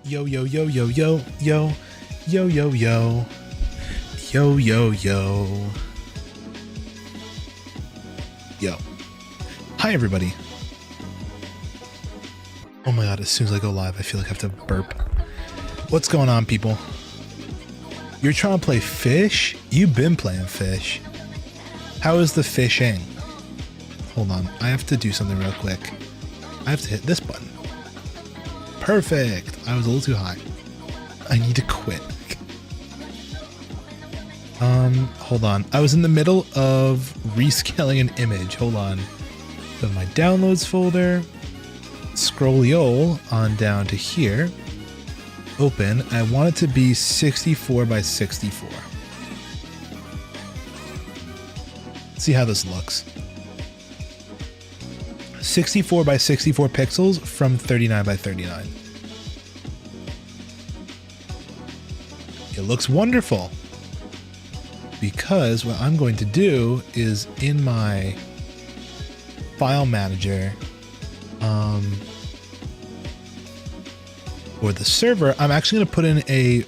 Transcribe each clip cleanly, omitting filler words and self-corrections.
Yo, yo, yo, yo, yo, yo, yo, yo, yo, yo, yo, yo, yo. Hi, everybody. Oh my god, as soon as I go live, I feel like I have to burp. What's going on, people? You're trying to play fish? You've been playing fish. How is the fishing? Hold on, I have to do something real quick. I have to hit this button. Perfect. I was a little too high. I need to quit. Hold on. I was in the middle of rescaling an image. Hold on. Go to my downloads folder. Scroll on down to here. Open. I want it to be 64 by 64. Let's see how this looks. 64 by 64 pixels from 39 by 39. It looks wonderful because what I'm going to do is in my file manager or the server, I'm actually going to put in a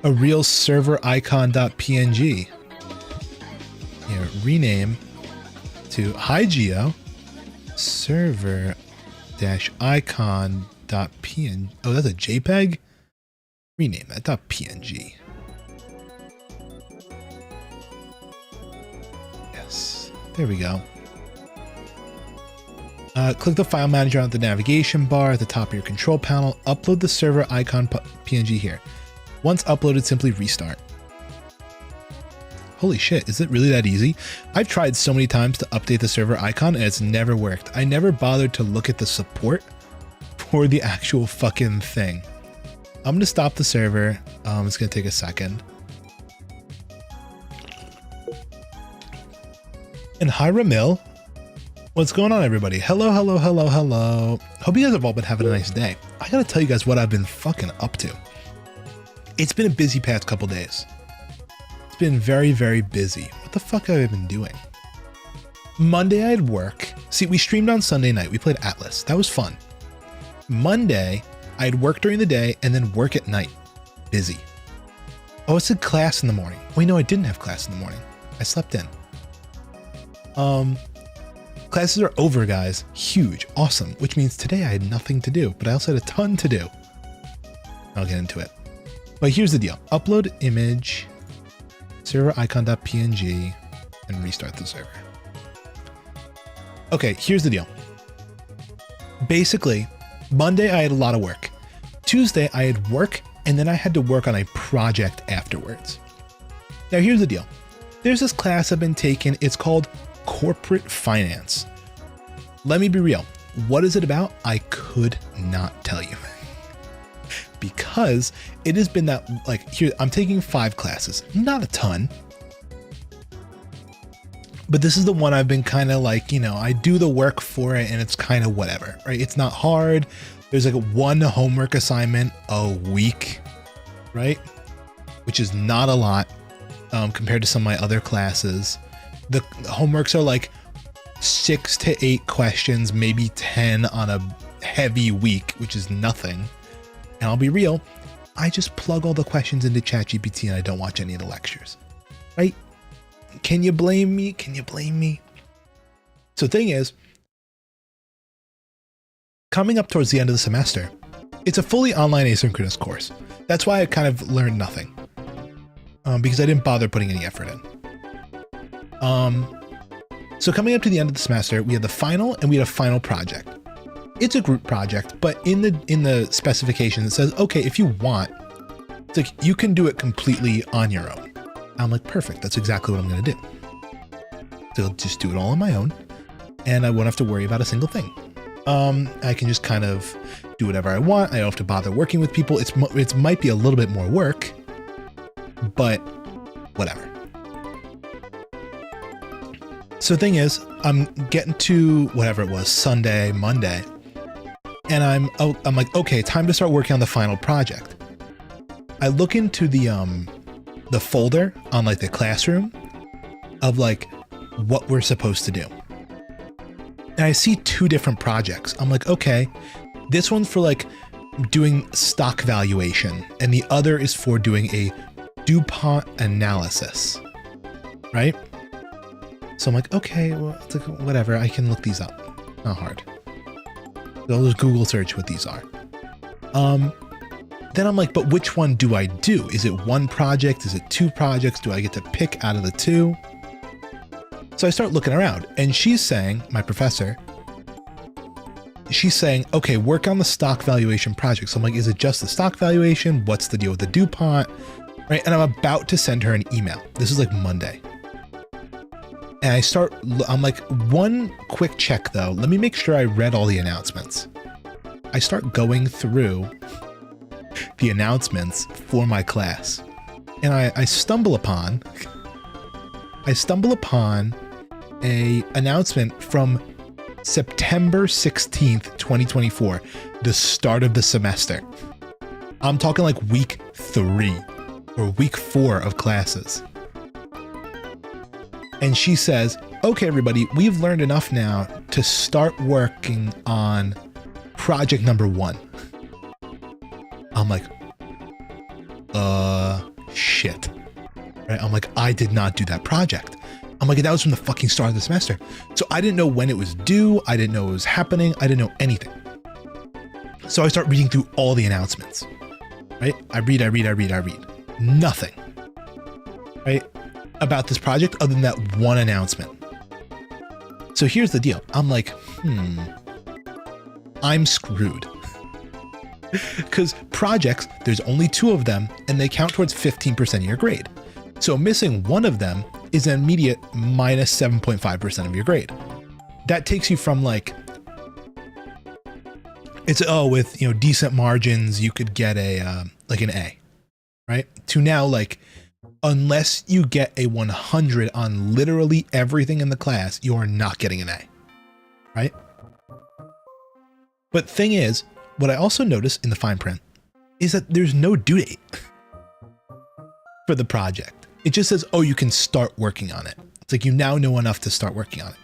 real server icon.png. Here, rename to hi geo server icon.png. Oh, that's a JPEG? Rename that .png. Yes, there we go. Click the file manager on the navigation bar at the top of your control panel. Upload the server icon PNG here. Once uploaded, simply restart. Holy shit, is it really that easy? I've tried so many times to update the server icon and it's never worked. I never bothered to look at the support for the actual fucking thing. I'm gonna stop the server. It's gonna take a second. And hi Ramil. What's going on, everybody? Hello, hello, hello, hello. Hope you guys have all been having a nice day. I gotta tell you guys what I've been fucking up to. It's been a busy past couple days. It's been very, very busy. What the fuck have I been doing? Monday I had work. See, we streamed on Sunday night. We played Atlas. That was fun. Monday, I had work during the day and then work at night. Busy. Oh, it said class in the morning. Wait, no, I didn't have class in the morning. I slept in. Classes are over, guys. Huge. Awesome. Which means today I had nothing to do, but I also had a ton to do. I'll get into it. But here's the deal. Upload image, server icon.png, and restart the server. Okay, here's the deal. Basically, Monday I had a lot of work. Tuesday I had work, and then I had to work on a project afterwards. Now here's the deal. There's this class I've been taking. It's called Corporate Finance. Let me be real. What is it about? I could not tell you. Because it has been that, like, here, I'm taking 5 classes. Not a ton. But this is the one I've been kind of like, you know, I do the work for it and it's kind of whatever, right? It's not hard. There's like one homework assignment a week, right? Which is not a lot compared to some of my other classes. The homeworks are like 6 to 8 questions, maybe 10 on a heavy week, which is nothing. And I'll be real, I just plug all the questions into ChatGPT and I don't watch any of the lectures, right? Can you blame me? Can you blame me? So the thing is, coming up towards the end of the semester, it's a fully online asynchronous course. That's why I kind of learned nothing, because I didn't bother putting any effort in. So coming up to the end of the semester, we had the final and we had a final project. It's a group project, but in the specifications, it says, okay, if you want, it's like you can do it completely on your own. I'm like, perfect. That's exactly what I'm going to do. So I'll just do it all on my own and I won't have to worry about a single thing. I can just kind of do whatever I want. I don't have to bother working with people. It might be a little bit more work, but whatever. So the thing is, I'm getting to whatever it was, Sunday, Monday, and I'm like, okay, time to start working on the final project. I look into the folder on like the classroom of like what we're supposed to do. And I see 2 different projects. I'm like, okay, this one's for like doing stock valuation, and the other is for doing a DuPont analysis, right? So I'm like, okay, well, it's like, whatever, I can look these up. Not hard. So I'll just Google search what these are. Then I'm like, but which one do I do? Is it one project? Is it two projects? Do I get to pick out of the two? So I start looking around, and she's saying, my professor, she's saying, okay, work on the stock valuation project. So I'm like, is it just the stock valuation? What's the deal with the DuPont? Right? And I'm about to send her an email. This is like Monday. And I'm like, one quick check though. Let me make sure I read all the announcements. I start going through the announcements for my class. And I stumble upon a announcement from September 16th, 2024, the start of the semester. I'm talking like week 3 or week 4 of classes. And she says, okay, everybody, we've learned enough now to start working on project number 1. I'm like, shit. Right? I'm like, I did not do that project. I'm like, that was from the fucking start of the semester. So I didn't know when it was due. I didn't know it was happening. I didn't know anything. So I start reading through all the announcements, right? I read. Nothing, right? About this project other than that one announcement. So here's the deal. I'm like, I'm screwed. Because projects, there's only 2 of them and they count towards 15% of your grade. So missing one of them is an immediate minus 7.5% of your grade. That takes you from like, with, decent margins, you could get a, like an A, right? To now, like, unless you get a 100 on literally everything in the class, you are not getting an A, right? But thing is, what I also noticed in the fine print is that there's no due date for the project. It just says, oh, you can start working on it. It's like you now know enough to start working on it.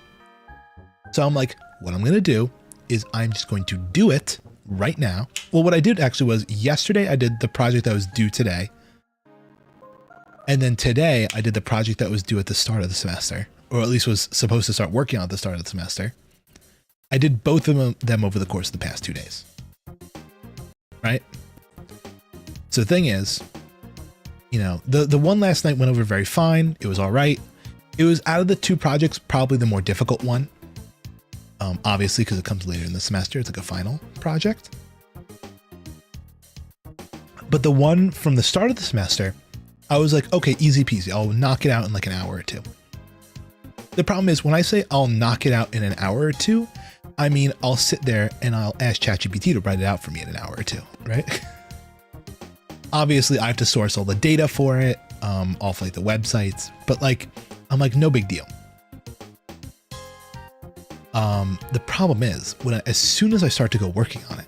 So I'm like, what I'm going to do is I'm just going to do it right now. Well, what I did actually was yesterday I did the project that was due today. And then today I did the project that was due at the start of the semester, or at least was supposed to start working on at the start of the semester. I did both of them over the course of the past 2 days. Right? So the thing is, the one last night went over very fine. It was all right. It was out of the 2 projects, probably the more difficult one. Obviously, because it comes later in the semester. It's like a final project. But the one from the start of the semester, I was like, okay, easy peasy. I'll knock it out in like an hour or 2. The problem is when I say I'll knock it out in an hour or 2, I mean, I'll sit there and I'll ask ChatGPT to write it out for me in an hour or 2, right? Obviously, I have to source all the data for it, off like the websites, but like, I'm like, no big deal. The problem is as soon as I start to go working on it,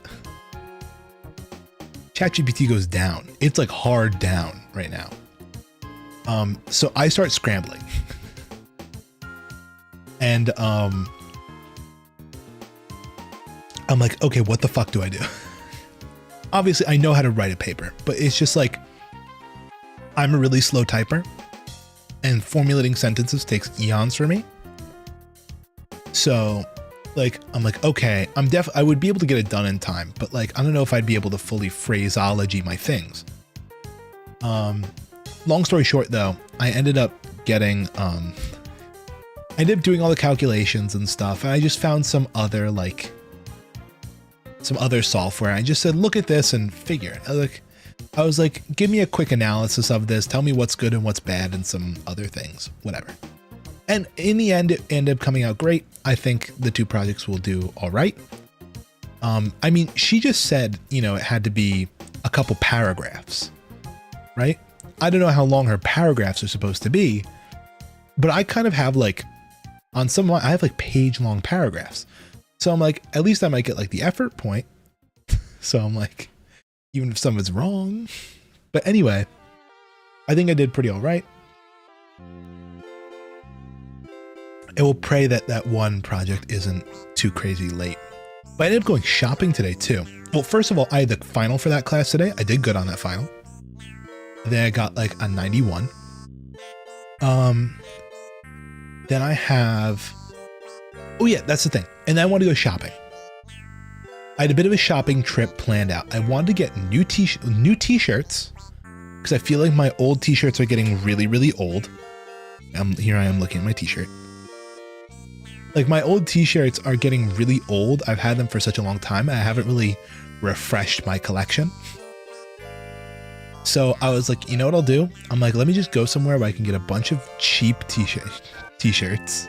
ChatGPT goes down. It's like hard down right now. So I start scrambling and, I'm like, okay, what the fuck do I do? Obviously, I know how to write a paper, but it's just like, I'm a really slow typer and formulating sentences takes eons for me. So like, I'm like, okay, I would be able to get it done in time, but like, I don't know if I'd be able to fully phraseology my things. Long story short though, I ended up getting, I ended up doing all the calculations and stuff. And I just found some other software. I just said, look at this and figure it. I was like, give me a quick analysis of this. Tell me what's good and what's bad and some other things, whatever. And in the end, it ended up coming out great. I think the 2 projects will do all right. I mean, she just said, it had to be a couple paragraphs, right? I don't know how long her paragraphs are supposed to be, but I kind of have like, I have like page-long paragraphs. So I'm like, at least I might get like the effort point. So I'm like, even if some of it's wrong. But anyway, I think I did pretty all right. And we'll pray that that one project isn't too crazy late. But I ended up going shopping today too. Well, first of all, I had the final for that class today. I did good on that final. Then I got like a 91. Then I have, oh yeah, that's the thing. And then I want to go shopping. I had a bit of a shopping trip planned out. I wanted to get new t-shirts because I feel like my old t-shirts are getting really, really old. Here I am looking at my t-shirt. Like my old t-shirts are getting really old. I've had them for such a long time. I haven't really refreshed my collection. So I was like, you know what I'll do? I'm like, let me just go somewhere where I can get a bunch of cheap t-shirts.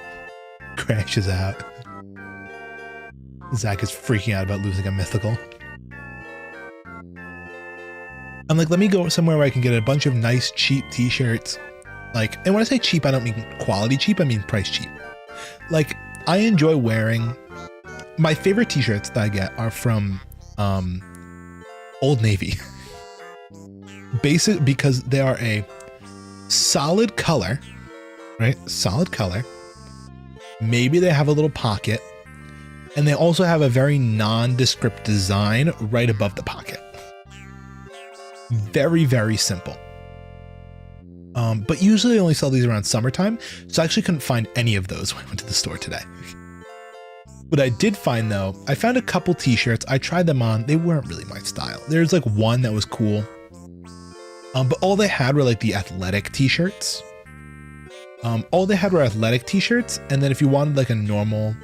Crashes out. Zach is freaking out about losing a mythical. I'm like, let me go somewhere where I can get a bunch of nice cheap t-shirts. Like, and when I say cheap, I don't mean quality cheap, I mean price cheap. Like, I enjoy wearing, my favorite t-shirts that I get are from Old Navy. Basic, because they are a solid color, right? Solid color. Maybe they have a little pocket, and they also have a very nondescript design right above the pocket. Very, very simple. But usually they only sell these around summertime, so I actually couldn't find any of those when I went to the store today. What I did find though, I found a couple t-shirts. I tried them on. They weren't really my style. There's like one that was cool. But all they had were like the athletic t-shirts. All they had were athletic t-shirts. And then if you wanted like a normal,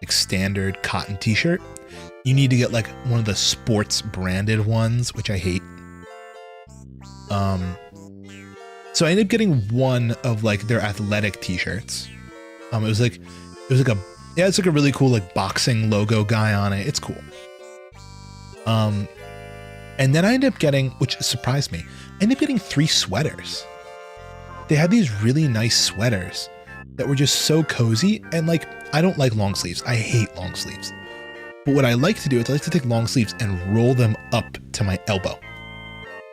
like standard cotton t-shirt, you need to get like one of the sports branded ones, which I hate. So I ended up getting one of like their athletic t-shirts. It was like it's like a really cool like boxing logo guy on it. It's cool. And then I ended up getting, which surprised me, I ended up getting 3 sweaters. They had these really nice sweaters that were just so cozy. And like, I don't like long sleeves. I hate long sleeves. But what I like to do is I like to take long sleeves and roll them up to my elbow.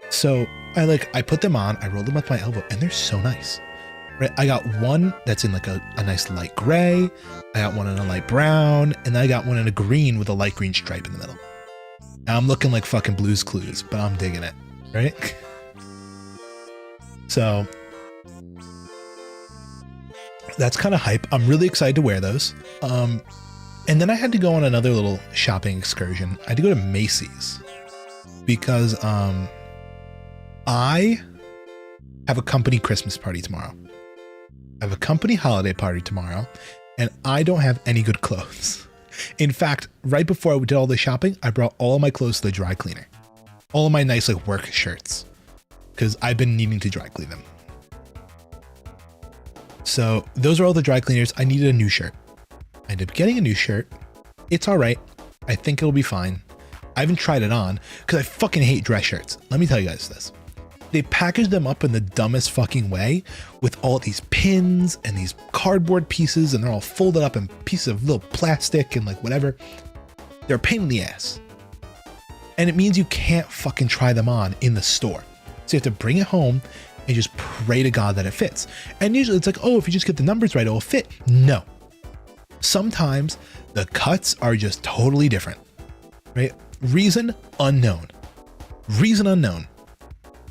So I put them on, I rolled them up my elbow, and they're so nice. Right? I got one that's in like a nice light gray. I got one in a light brown, and then I got one in a green with a light green stripe in the middle. Now I'm looking like fucking Blue's Clues, but I'm digging it, right? So that's kind of hype. I'm really excited to wear those. And then I had to go on another little shopping excursion. I had to go to Macy's because I have a company Christmas party tomorrow. I have a company holiday party tomorrow, and I don't have any good clothes. In fact, right before I did all the shopping, I brought all of my clothes to the dry cleaner. All of my nice like work shirts, because I've been needing to dry clean them. So those are all the dry cleaners. I needed a new shirt. I ended up getting a new shirt. It's all right. I think it'll be fine. I haven't tried it on because I fucking hate dress shirts. Let me tell you guys this. They package them up in the dumbest fucking way with all these pins and these cardboard pieces, and they're all folded up in pieces of little plastic and like whatever. They're a pain in the ass. And it means you can't fucking try them on in the store. So you have to bring it home and just pray to God that it fits. And usually it's like, oh, if you just get the numbers right, it'll fit. No. Sometimes the cuts are just totally different, right? Reason unknown. Reason unknown.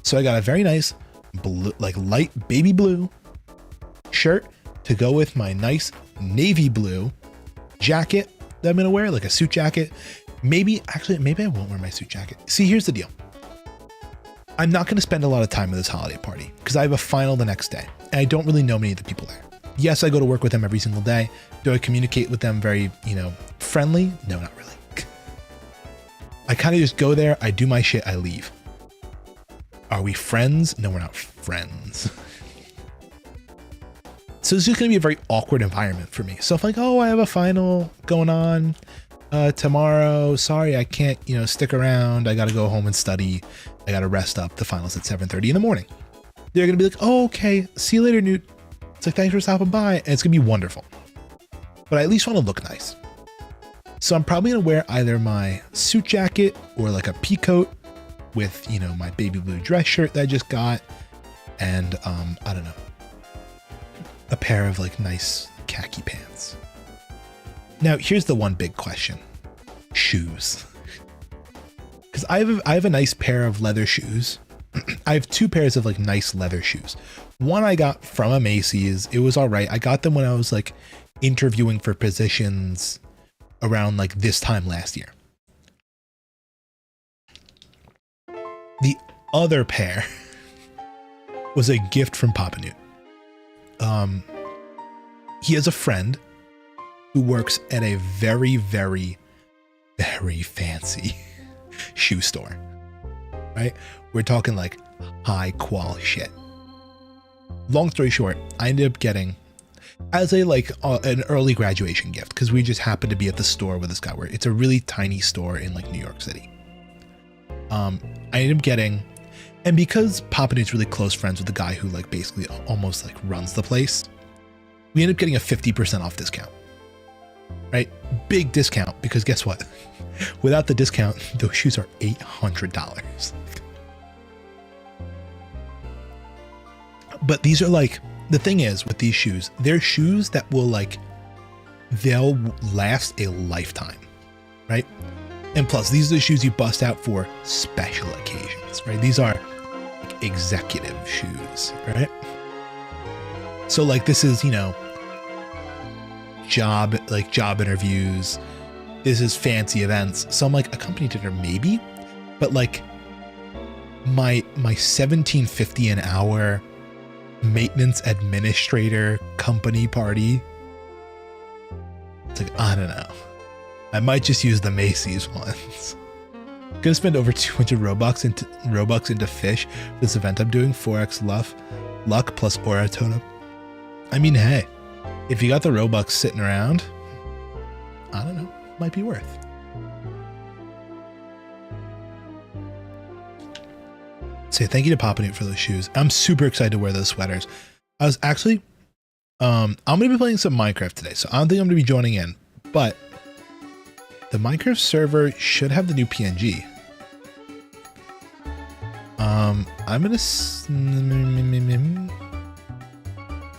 So I got a very nice blue, like light baby blue shirt to go with my nice navy blue jacket that I'm going to wear, like a suit jacket. Maybe I won't wear my suit jacket. See, here's the deal. I'm not going to spend a lot of time at this holiday party because I have a final the next day and I don't really know many of the people there. Yes, I go to work with them every single day. Do I communicate with them very, friendly? No, not really. I kind of just go there, I do my shit, I leave. Are we friends? No, we're not friends. So it's just going to be a very awkward environment for me. So if like, oh, I have a final going on tomorrow. Sorry, I can't, stick around. I got to go home and study. I got to rest up. The final's at 7:30 in the morning. They're going to be like, oh, okay. See you later, Newt. It's like, thanks for stopping by. And it's going to be wonderful. But I at least want to look nice. So I'm probably going to wear either my suit jacket or like a pea coat with, my baby blue dress shirt that I just got. And, I don't know, a pair of like nice khaki pants. Now, here's the one big question. shoes. Because I have a nice pair of leather shoes. I have 2 pairs of like nice leather shoes. One I got from a Macy's. It was all right. I got them when I was like interviewing for positions around like this time last year. The other pair was a gift from Papa Newt. He has a friend who works at a very, very, very fancy shoe store, right? We're talking like high quality shit. Long story short, I ended up getting as a like an early graduation gift because we just happened to be at the store where this guy worked. It's a really tiny store in like New York City. I ended up getting, and because Papa Newt's really close friends with the guy who like basically almost like runs the place, we ended up getting a 50% off discount, right? Big discount, because guess what? Without the discount, those shoes are $800. But these are like, the thing is with these shoes, they're shoes that will like, they'll last a lifetime, right? And plus, these are the shoes you bust out for special occasions, right? These are like executive shoes, right? So like this is, you know, job interviews. This is fancy events. So I'm like a company dinner maybe, but like my $17.50 an hour maintenance administrator company party. It's like, I don't know. I might just use the Macy's ones. Gonna spend over 200 Robux into fish for this event I'm doing. 4x luck plus aura totem. I mean, hey, if you got the Robux sitting around, I don't know, might be worth. Say thank you to Papa Newt for those shoes. I'm super excited to wear those sweaters. I was actually, I'm going to be playing some Minecraft today, so I don't think I'm going to be joining in, but the Minecraft server should have the new PNG. I'm going to, let's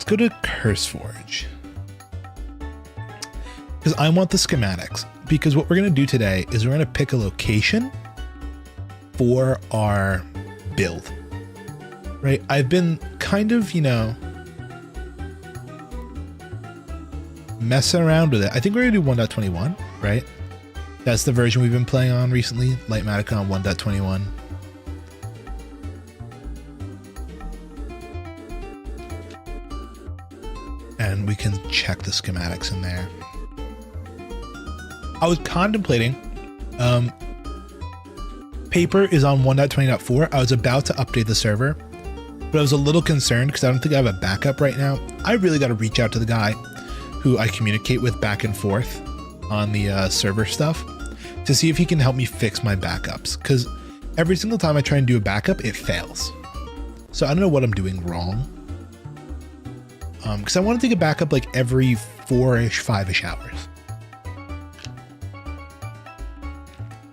go to CurseForge. Because I want the schematics. Because what we're going to do today is we're going to pick a location for our build, right? I've been kind of, you know, messing around with it. I think we're gonna do 1.21, right? That's the version we've been playing on recently, Lightmatica on 1.21. And we can check the schematics in there. I was contemplating, Paper is on 1.20.4. I was about to update the server, but I was a little concerned because I don't think I have a backup right now. I really got to reach out to the guy who I communicate with back and forth on the server stuff to see if he can help me fix my backups. Because every single time I try and do a backup, it fails. So I don't know what I'm doing wrong. Because I want to take a backup like every 4-ish, 5-ish hours.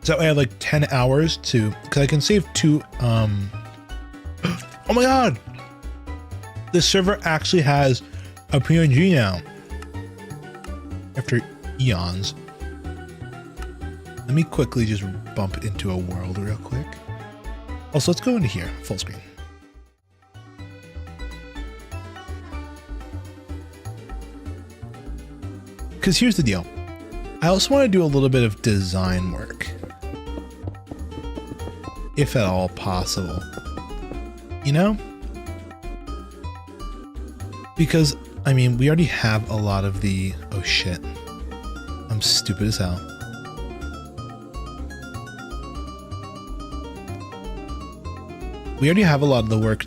So I have like 10 hours to, because I can save 2. Oh my god! This server actually has a PNG now. After eons. Let me quickly just bump it into a world real quick. Also, let's go into here, full screen. Because here's the deal. I also want to do a little bit of design work. If at all possible. You know? Because, I mean, we already have a lot of the... Oh shit. I'm stupid as hell. We already have a lot of the work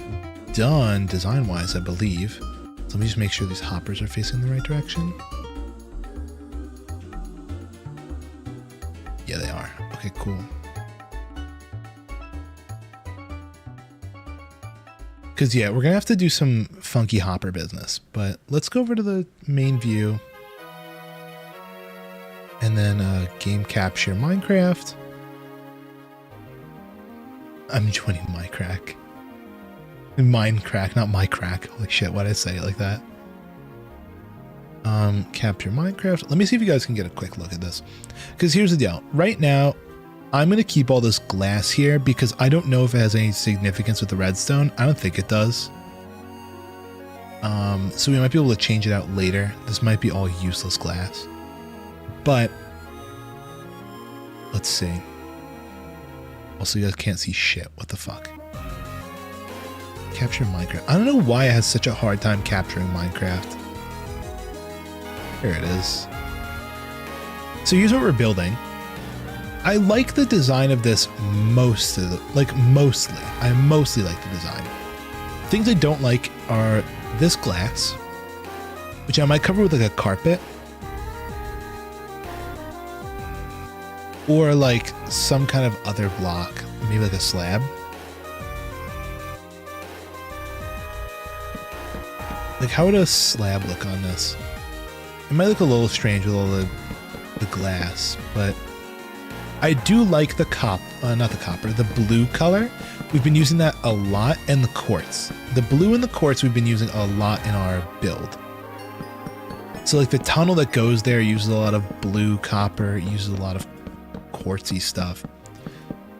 done design-wise, I believe. So let me just make sure these hoppers are facing the right direction. Yeah, they are. Okay, cool. Because, yeah, we're going to have to do some funky hopper business. But let's go over to the main view. And then game capture Minecraft. I'm joining Minecraft. Minecraft, not Minecraft. Holy shit, why did I say it like that? Capture Minecraft. Let me see if you guys can get a quick look at this. Because here's the deal. Right now, I'm going to keep all this glass here because I don't know if it has any significance with the redstone. I don't think it does. So we might be able to change it out later. This might be all useless glass. But let's see. Also, you guys can't see shit. What the fuck? Capture Minecraft. I don't know why it has such a hard time capturing Minecraft. Here it is. So here's what we're building. I like the design of this mostly. I mostly like the design. Things I don't like are this glass, which I might cover with like a carpet. Or like some kind of other block, maybe like a slab. Like how would a slab look on this? It might look a little strange with all the glass, but I do like the the blue color. We've been using that a lot, and the quartz. The blue and the quartz we've been using a lot in our build. So like the tunnel that goes there uses a lot of blue copper, uses a lot of quartzy stuff.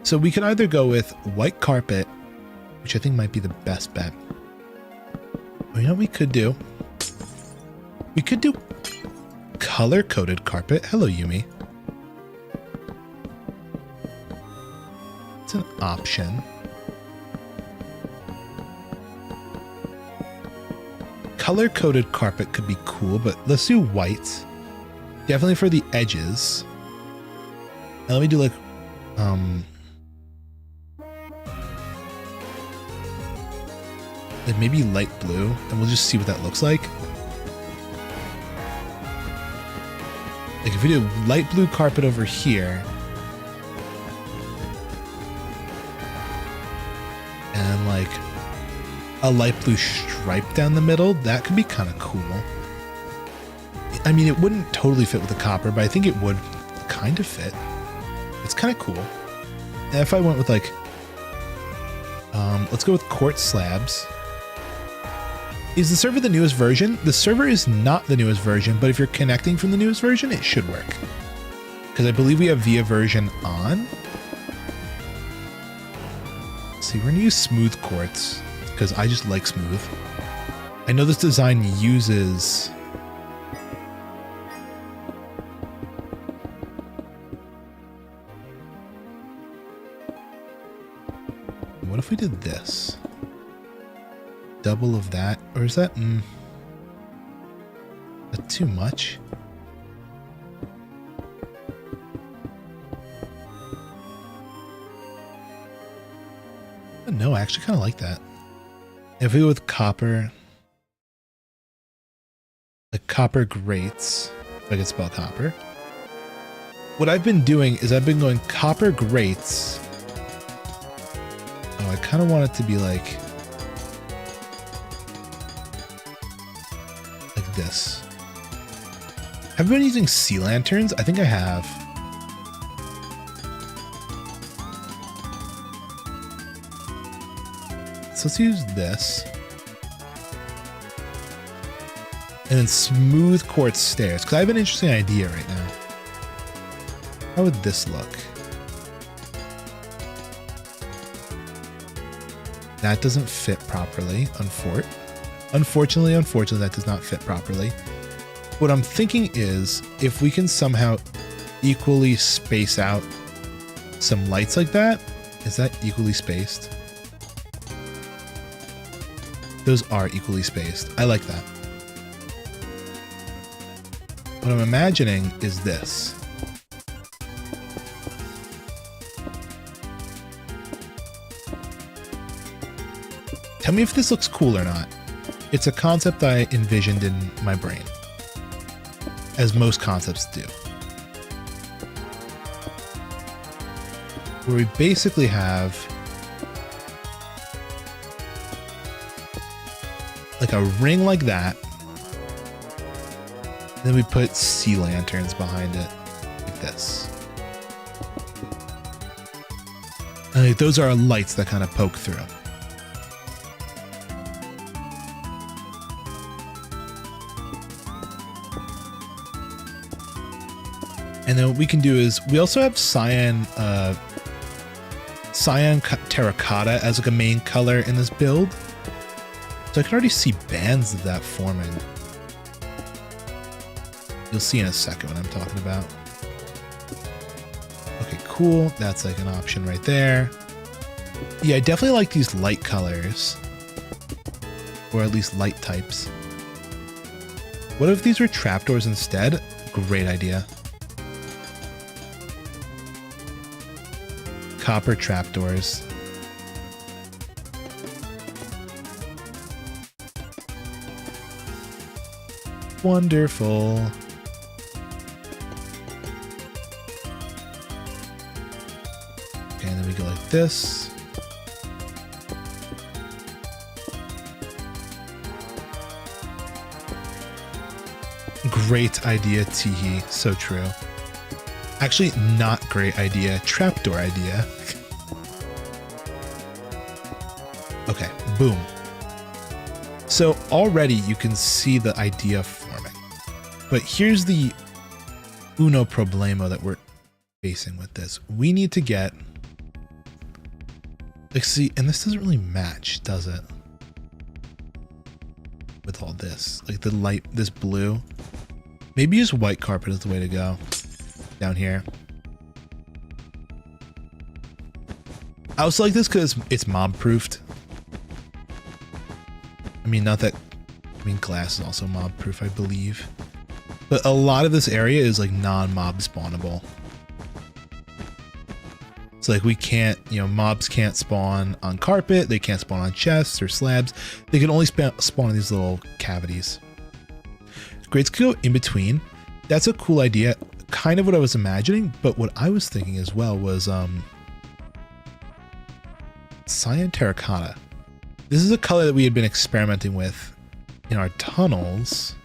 So we could either go with white carpet, which I think might be the best bet. Or you know what we could do? We could do color-coded carpet. Hello, Yumi. It's an option. Color-coded carpet could be cool, but let's do white. Definitely for the edges. And let me do like, maybe light blue, and we'll just see what that looks like. Like if we do light blue carpet over here, and like a light blue stripe down the middle, that could be kind of cool. I mean, it wouldn't totally fit with the copper, but I think it would kind of fit. It's kind of cool. And if I went with like, let's go with quartz slabs. Is the server the newest version? The server is not the newest version, but if you're connecting from the newest version, it should work. Because I believe we have VIA version on. Let's see, we're going to use smooth quartz because I just like smooth. I know this design uses... What if we did this? Double of that, or is that too much? No, I actually kind of like that. If we go with copper, like copper grates, if I can spell copper. What I've been doing is I've been going copper grates. Oh, I kind of want it to be like this. Have you been using sea lanterns? I think I have. So let's use this. And then smooth quartz stairs, because I have an interesting idea right now. How would this look? That doesn't fit properly, Unfortunately, that does not fit properly. What I'm thinking is if we can somehow equally space out some lights like that. Is that equally spaced? Those are equally spaced. I like that. What I'm imagining is this. Tell me if this looks cool or not. It's a concept I envisioned in my brain, as most concepts do. Where we basically have like a ring like that. Then we put sea lanterns behind it, like this. And like, those are lights that kind of poke through. And then what we can do is we also have cyan terracotta as like a main color in this build. So I can already see bands of that forming. You'll see in a second what I'm talking about. Okay, cool. That's like an option right there. Yeah, I definitely like these light colors. Or at least light types. What if these were trapdoors instead? Great idea. Copper trapdoors. Wonderful. Okay, and then we go like this. Great idea, Teehee. So true. Actually, not great idea. Trapdoor idea. Okay, boom. So already you can see the idea forming. But here's the uno problema that we're facing with this. We need to get... Like, see, and this doesn't really match, does it? With all this. Like the light, this blue. Maybe use white carpet is the way to go. Down here. I also like this because it's mob proofed. I mean, not that, I mean, glass is also mob proof, I believe. But a lot of this area is like non-mob spawnable. So like we can't, you know, mobs can't spawn on carpet. They can't spawn on chests or slabs. They can only spawn in these little cavities. Grades could go in between. That's a cool idea. Kind of what I was imagining, but what I was thinking as well was cyan terracotta. This is a color that we had been experimenting with in our tunnels.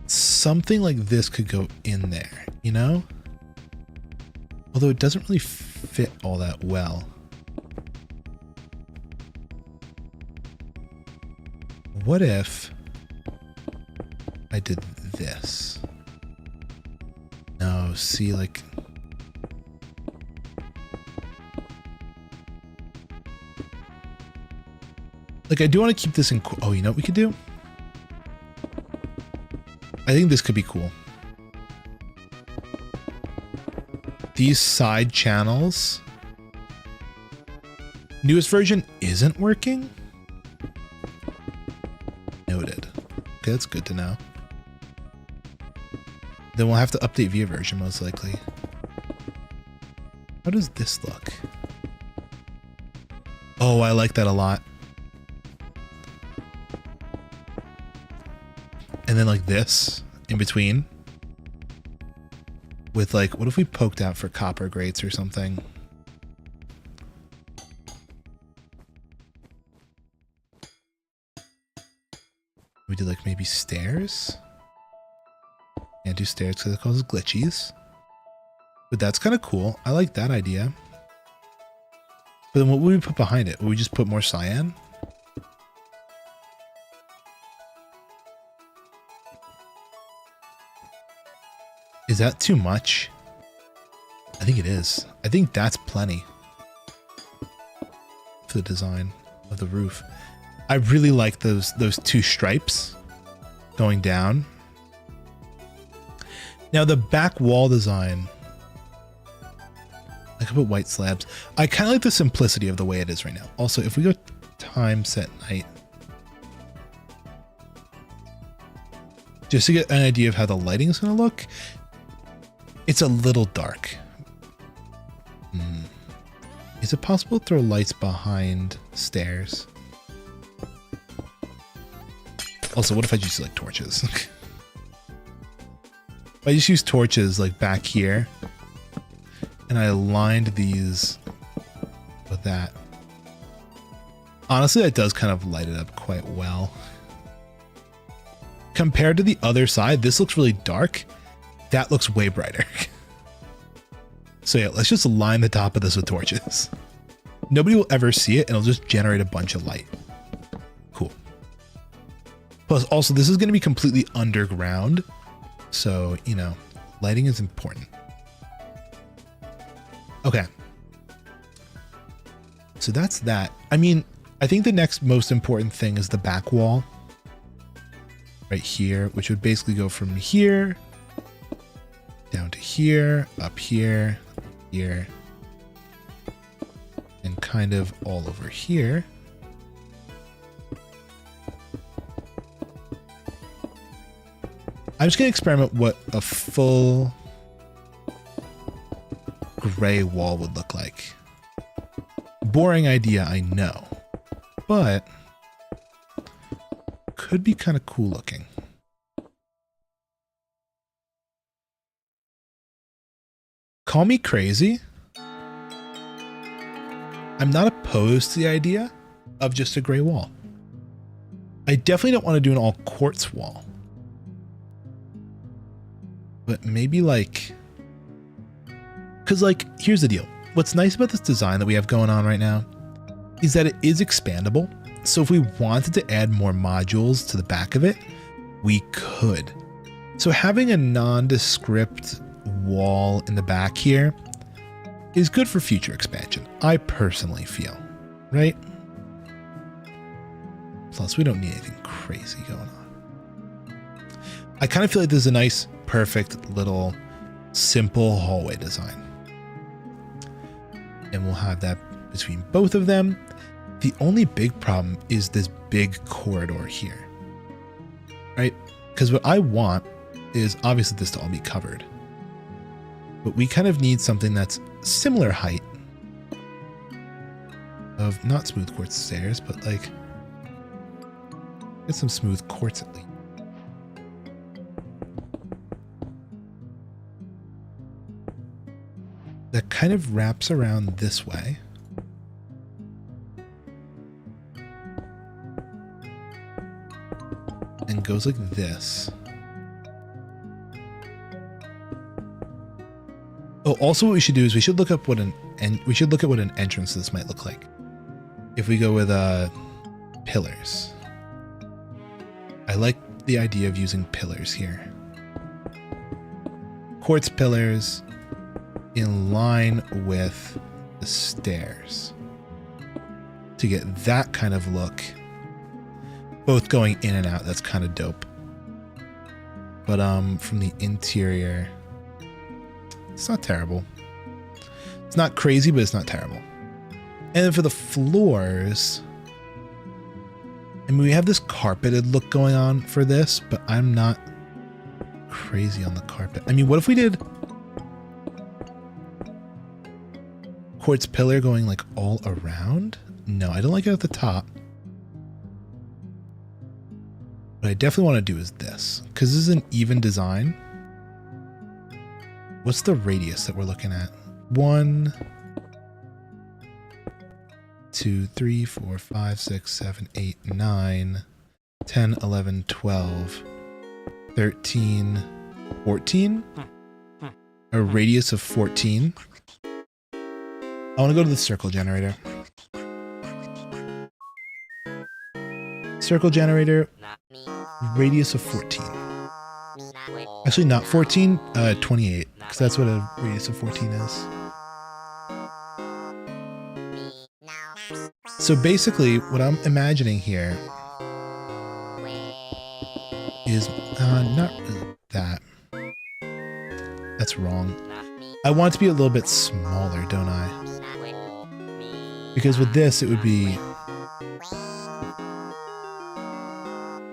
Something like this could go in there, you know? Although it doesn't really fit all that well. What if I did this? No, see, like... Like, I do want to keep this in... Oh, you know what we could do? I think this could be cool. These side channels. Newest version isn't working? Noted. Okay, that's good to know. Then we'll have to update via version most likely. How does this look? Oh, I like that a lot. And then like this in between with like, what if we poked out for copper grates or something? We did like maybe stairs. Can't do stairs because it causes glitchies. But that's kind of cool. I like that idea. But then what would we put behind it? Would we just put more cyan? Is that too much? I think it is. I think that's plenty for the design of the roof. I really like those two stripes going down. Now the back wall design, I could put white slabs. I kind of like the simplicity of the way it is right now. Also, if we go time set night, just to get an idea of how the lighting is going to look, it's a little dark. Is it possible to throw lights behind stairs? Also, what if I just use like torches? If I just use torches like back here and I aligned these with that. Honestly, that does kind of light it up quite well. Compared to the other side, this looks really dark. That looks way brighter. So yeah, let's just line the top of this with torches. Nobody will ever see it and it'll just generate a bunch of light. Cool. Plus, also, this is going to be completely underground. So, you know, lighting is important. Okay. So that's that. I mean, I think the next most important thing is the back wall. Right here, which would basically go from here down to here, up here, here, and kind of all over here. I'm just gonna experiment what a full gray wall would look like. Boring idea, I know, but could be kind of cool looking. Call me crazy. I'm not opposed to the idea of just a gray wall. I definitely don't want to do an all quartz wall. But maybe like, because like, here's the deal. What's nice about this design that we have going on right now is that it is expandable. So if we wanted to add more modules to the back of it, we could. So having a nondescript wall in the back here is good for future expansion, I personally feel, right? Plus, we don't need anything crazy going on. I kind of feel like this is a nice, perfect little simple hallway design. And we'll have that between both of them. The only big problem is this big corridor here, right? Because what I want is obviously this to all be covered, but we kind of need something that's similar height of not smooth quartz stairs, but like get some smooth quartz at least. That kind of wraps around this way. And goes like this. Oh, also what we should do is we should look up what an entrance to this might look like. If we go with pillars. I like the idea of using pillars here. Quartz pillars in line with the stairs to get that kind of look. Both going in and out, that's kind of dope. But from the interior, it's not terrible. It's not crazy, but it's not terrible. And then for the floors, I mean, we have this carpeted look going on for this, but I'm not crazy on the carpet. I mean, what if we did quartz pillar going like all around? No, I don't like it at the top. What I definitely want to do is this, because this is an even design. What's the radius that we're looking at? 1, 2, 3, 4, 5, 6, 7, 8, 9, 10, 11, 12, 13, 14? A radius of 14. I want to go to the circle generator. Circle generator, radius of 14. Actually, not 14, 28, because that's what a radius of 14 is. So basically, what I'm imagining here is not really that. That's wrong. I want it to be a little bit smaller, don't I? Because with this, it would be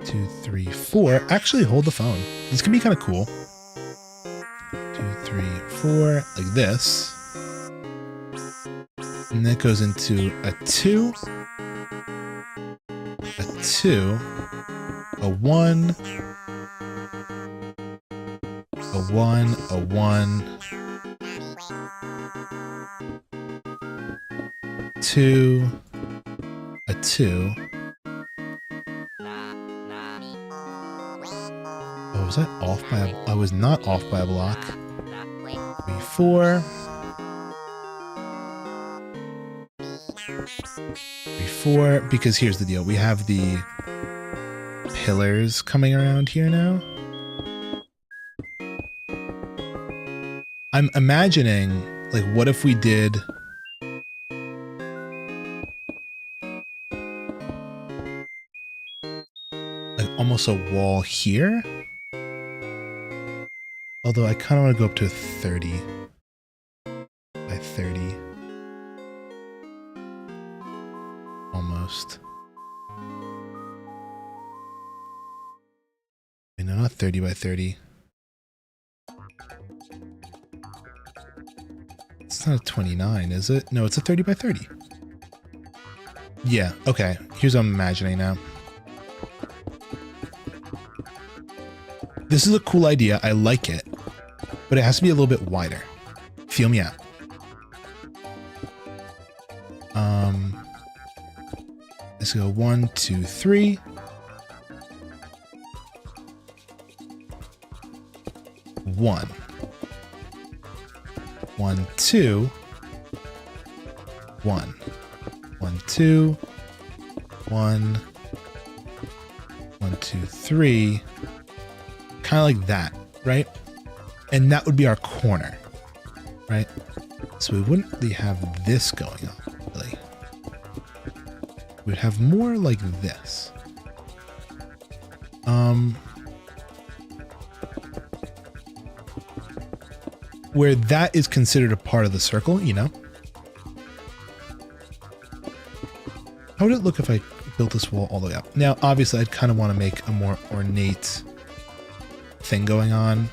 2, 3, 4. Actually, hold the phone. This can be kind of cool. 2, 3, 4, like this. And that goes into a 2, a 2, a 1, a 1, a 1, 2, a 2. Oh, was I off by I was not off by a block. 3, 4. 3, 4, because here's the deal. We have the pillars coming around here now. I'm imagining, like, what if we did like almost a wall here? Although I kind of want to go up to 30 by 30. Almost. No, not 30 by 30. It's not a 29, is it? No, it's a 30 by 30. Yeah, okay. Here's what I'm imagining now. This is a cool idea. I like it. But it has to be a little bit wider. Feel me out. Let's go 1, 2, 3. 1. 1, 2. 1. 1, 2. 1. 1, 2, 3. Kind of like that, right? And that would be our corner, right? So we wouldn't really have this going on, really. We'd have more like this. Where that is considered a part of the circle, you know? How would it look if I built this wall all the way up? Now, obviously, I'd kind of want to make a more ornate thing going on.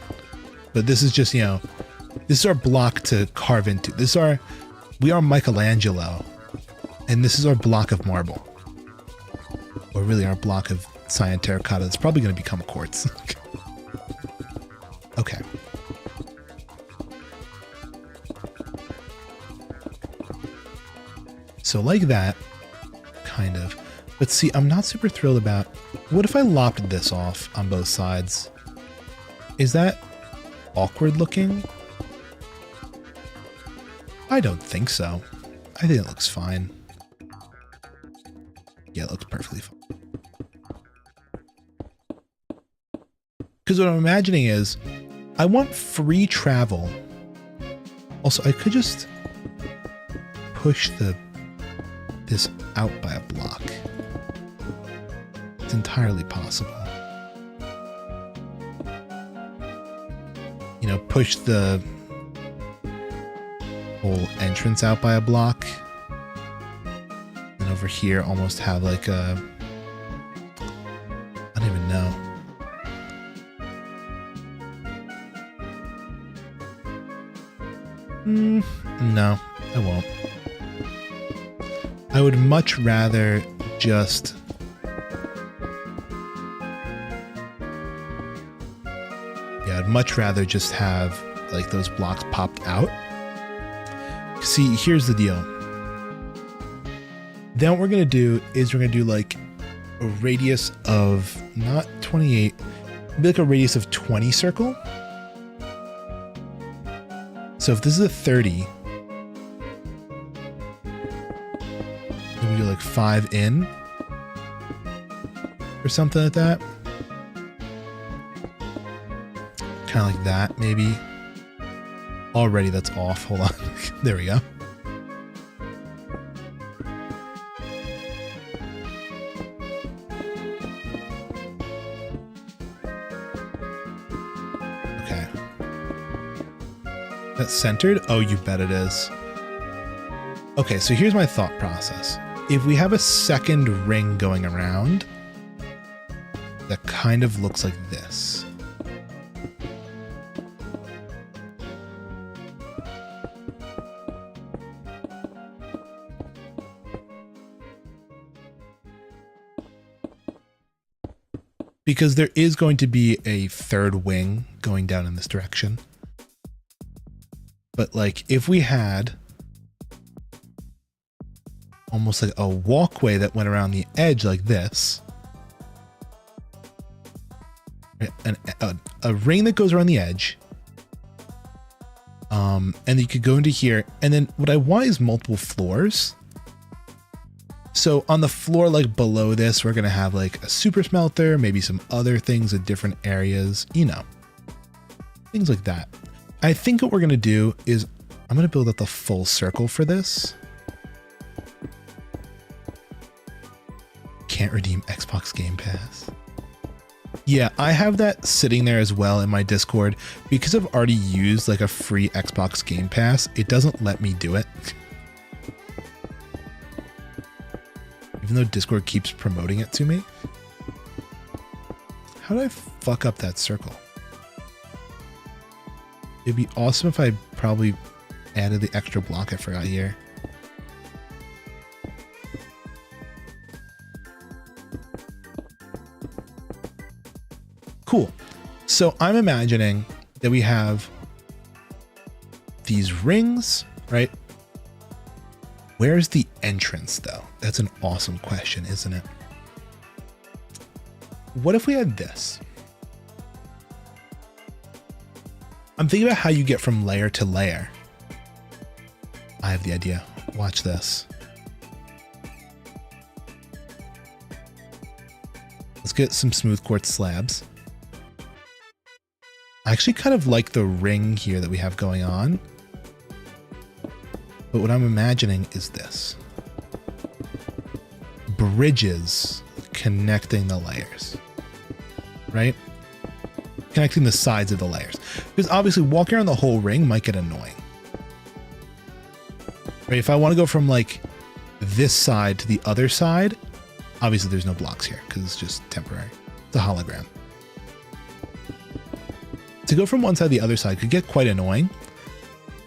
But this is just, you know, this is our block to carve into. We are Michelangelo. And this is our block of marble. Or really our block of cyan terracotta. It's probably going to become quartz. Okay. So like that, kind of. But see, I'm not super thrilled about... What if I lopped this off on both sides? Is that awkward looking? I don't think so. I think it looks fine. Yeah, it looks perfectly fine. Because what I'm imagining is, I want free travel. Also, I could just push this out by a block. It's entirely possible. You know, push the whole entrance out by a block. And over here almost have like a... I don't even know. No, I won't. I would much rather just... Yeah, I'd much rather just have like those blocks popped out. See, here's the deal. Then what we're going to do is we're going to do like a radius of not 28, maybe like a radius of 20 circle. So if this is a 30, then we do like 5 in or something like that. Kind of like that, maybe. Already that's off. Hold on. There we go. Okay. That's centered? Oh, you bet it is. Okay, so here's my thought process. If we have a second ring going around that kind of looks like this. Because there is going to be a third wing going down in this direction. But like if we had almost like a walkway that went around the edge like this, a ring that goes around the edge, and you could go into here, and then what I want is multiple floors. So on the floor, like below this, we're going to have like a super smelter, maybe some other things in different areas, you know, things like that. I think what we're going to do is I'm going to build up the full circle for this. Can't redeem Xbox Game Pass. Yeah, I have that sitting there as well in my Discord because I've already used like a free Xbox Game Pass. It doesn't let me do it. Even though Discord keeps promoting it to me. How did I fuck up that circle? It'd be awesome if I probably added the extra block I forgot here. Cool. So I'm imagining that we have these rings, right? Where's the entrance though? That's an awesome question, isn't it? What if we had this? I'm thinking about how you get from layer to layer. I have the idea. Watch this. Let's get some smooth quartz slabs. I actually kind of like the ring here that we have going on. But what I'm imagining is this. Bridges connecting the layers, right? Connecting the sides of the layers. Because obviously walking around the whole ring might get annoying. Right? If I want to go from like this side to the other side, obviously there's no blocks here because it's just temporary. It's a hologram. To go from one side to the other side could get quite annoying.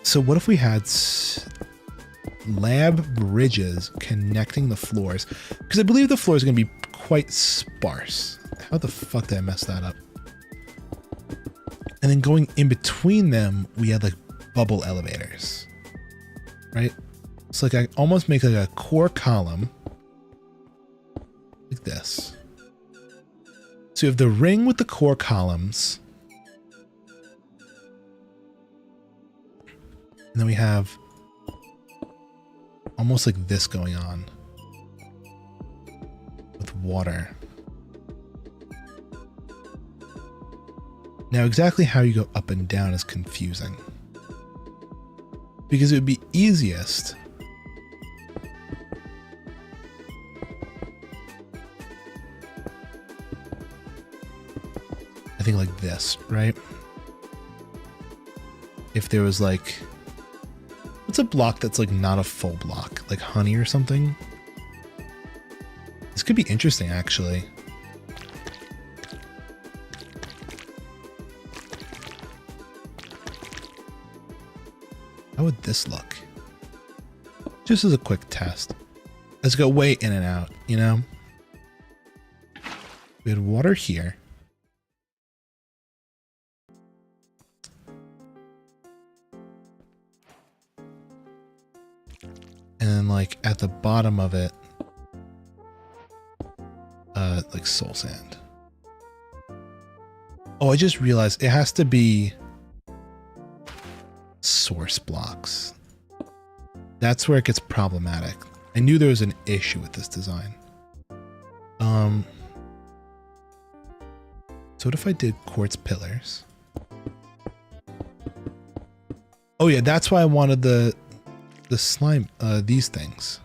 So what if we had slab bridges connecting the floors? Because I believe the floor is going to be quite sparse. How the fuck did I mess that up? And then going in between them, we had like bubble elevators, right? It's like I almost make like a core column like this. So you have the ring with the core columns. And then we have almost like this going on with water. Now, exactly how you go up and down is confusing because it would be easiest I think like this, right? If there was like, what's a block that's like not a full block, like honey or something? This could be interesting, actually. How would this look? Just as a quick test. Let's go way in and out, you know? We had water here. And then like at the bottom of it, like soul sand. Oh, I just realized it has to be source blocks. That's where it gets problematic. I knew there was an issue with this design. So what if I did quartz pillars? Oh yeah, that's why I wanted the slime, these things.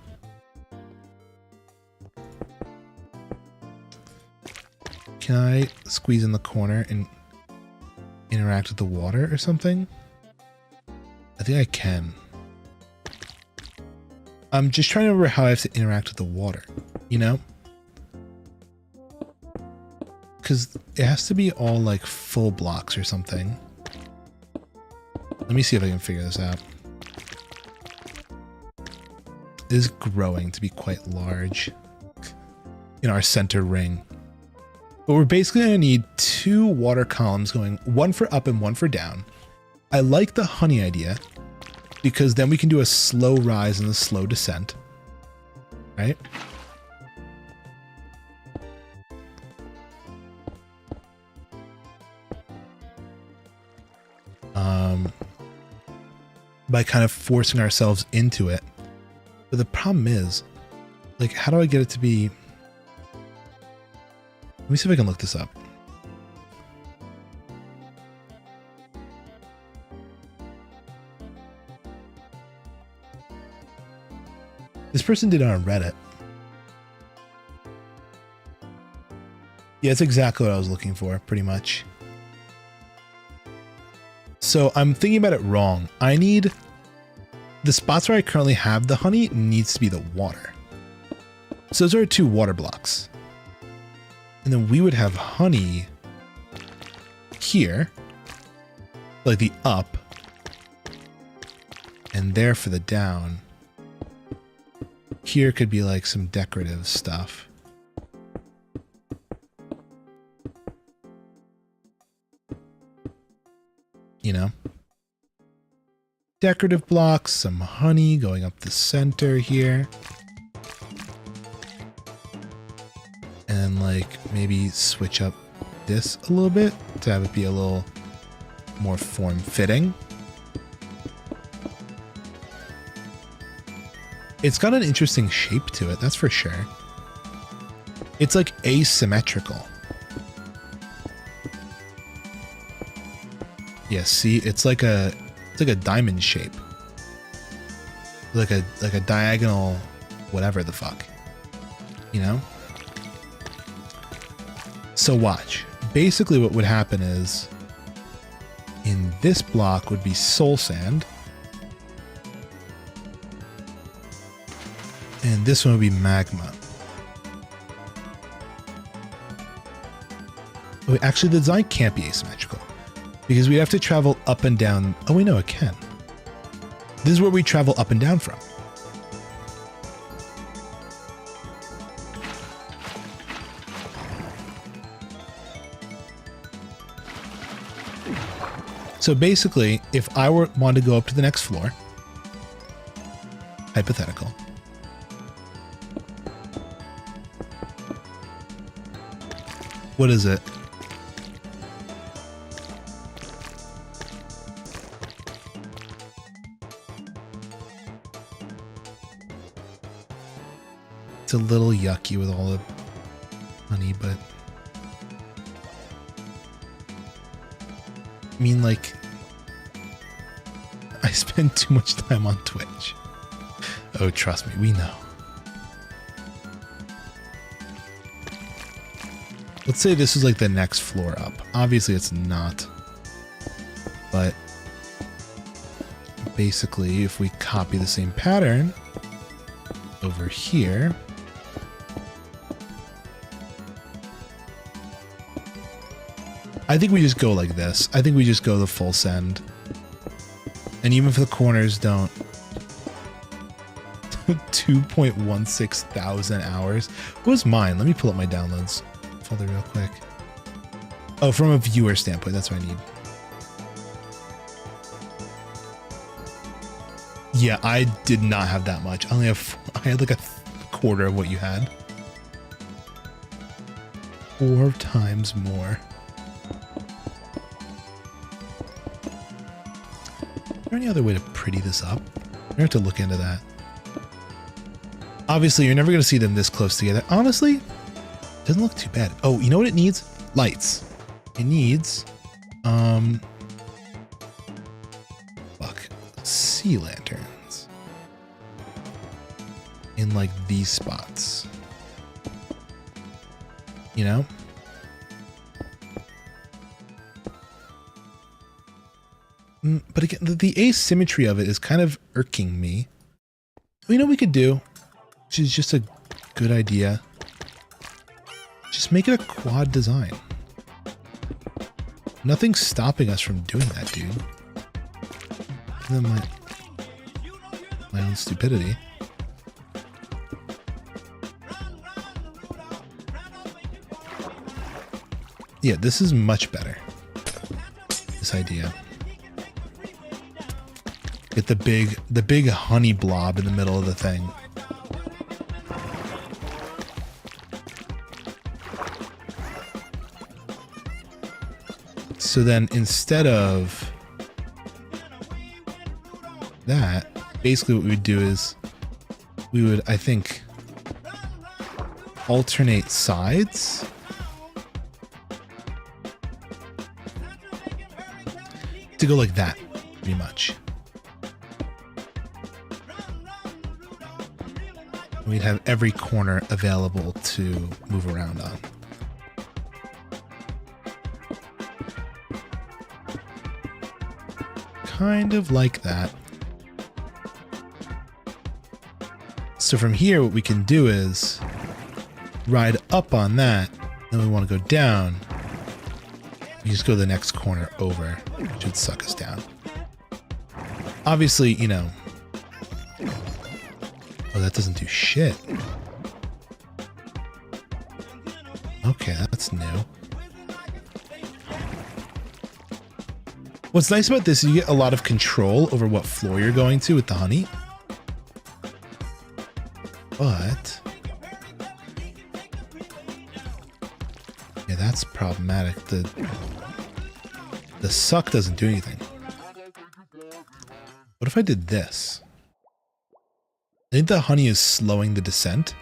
Can I squeeze in the corner and interact with the water or something? I think I can. I'm just trying to remember how I have to interact with the water, you know? Because it has to be all like full blocks or something. Let me see if I can figure this out. It is growing to be quite large in our center ring. But we're basically going to need 2 water columns going, one for up and one for down. I like the honey idea because then we can do a slow rise and a slow descent, right? By kind of forcing ourselves into it. But the problem is Like, how do I get it to be? Let me see if I can look this up. This person did it on Reddit. Yeah, it's exactly what I was looking for, pretty much. So I'm thinking about it wrong. I need the spots where I currently have the honey needs to be the water. So those are 2 water blocks. And then we would have honey here, like the up, and there for the down. Here could be like some decorative stuff. You know? Decorative blocks, some honey going up the center here. And like maybe switch up this a little bit to have it be a little more form-fitting. It's got an interesting shape to it, that's for sure. It's like asymmetrical. Yeah, see, it's like a diamond shape. Like a diagonal whatever the fuck. You know? So watch. Basically what would happen is in this block would be soul sand. And this one would be magma. Oh, actually, the design can't be asymmetrical because we have to travel up and down. Oh, we know it can. This is where we travel up and down from. So basically, if I wanted to go up to the next floor, hypothetical, what is it? It's a little yucky with all the honey, but I mean, like, I spend too much time on Twitch. Oh, trust me, we know. Let's say this is like the next floor up. Obviously it's not. But basically if we copy the same pattern over here, I think we just go like this. I think we just go the full send. And even if the corners don't, 2.16 thousand hours. What was mine? Let me pull up my downloads folder real quick. Oh, from a viewer standpoint, that's what I need. Yeah, I did not have that much. I had like a quarter of what you had. 4 times more. Is there any other way to pretty this up? I have to look into that. Obviously, you're never going to see them this close together. Honestly, it doesn't look too bad. Oh, you know what it needs? Lights. It needs, sea lanterns in like these spots. You know? But again, the asymmetry of it is kind of irking me. You know what we could do? Which is just a good idea. Just make it a quad design. Nothing's stopping us from doing that, dude. Other than my own stupidity. Yeah, this is much better. This idea. Get the big honey blob in the middle of the thing. So then instead of that, basically what we would do is we would, I think, alternate sides. To go like that, pretty much. We'd have every corner available to move around on. Kind of like that. So from here, what we can do is ride up on that. Then we want to go down. We just go to the next corner over, which would suck us down. Obviously, you know. Oh, that doesn't do shit. Okay, that's new. What's nice about this is you get a lot of control over what floor you're going to with the honey. But yeah, that's problematic. The suck doesn't do anything. What if I did this? I think the honey is slowing the descent.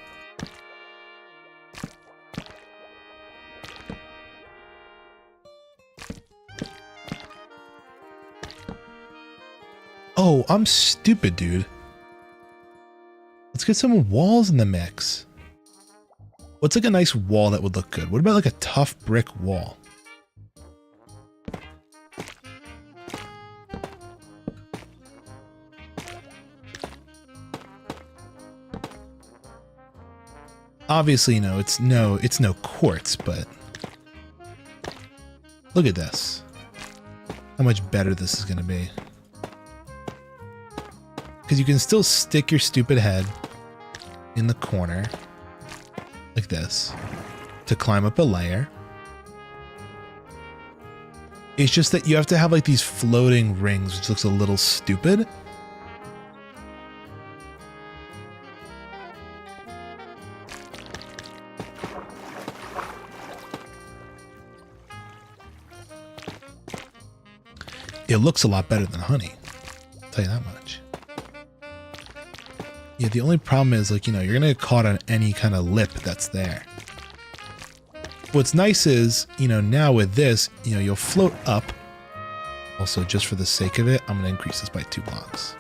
Oh, I'm stupid, dude. Let's get some walls in the mix. What's like a nice wall that would look good? What about like a tough brick wall? Obviously, it's no quartz, but look at this. How much better this is going to be. Because you can still stick your stupid head in the corner like this to climb up a layer. It's just that you have to have like these floating rings, which looks a little stupid. It looks a lot better than honey, I'll tell you that much. Yeah, the only problem is, like, you're going to get caught on any kind of lip that's there. What's nice is, now with this, you'll float up. Also, just for the sake of it, I'm going to increase this by 2 blocks.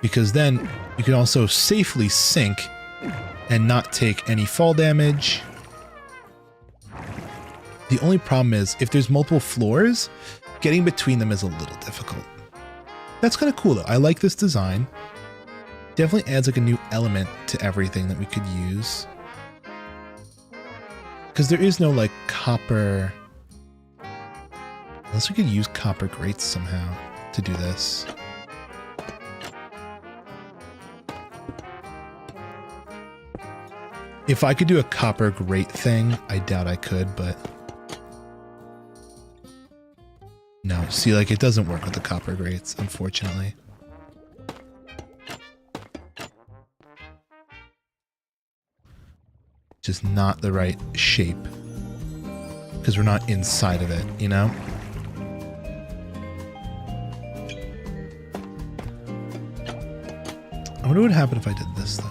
Because then you can also safely sink and not take any fall damage. The only problem is, if there's multiple floors, getting between them is a little difficult. That's kind of cool though. I like this design. Definitely adds like a new element to everything that we could use. Because there is no like copper... Unless we could use copper grates somehow to do this. If I could do a copper grate thing, I doubt I could, but... No, see, like, it doesn't work with the copper grates, unfortunately. Just not the right shape. Because we're not inside of it, I wonder what would happen if I did this, though.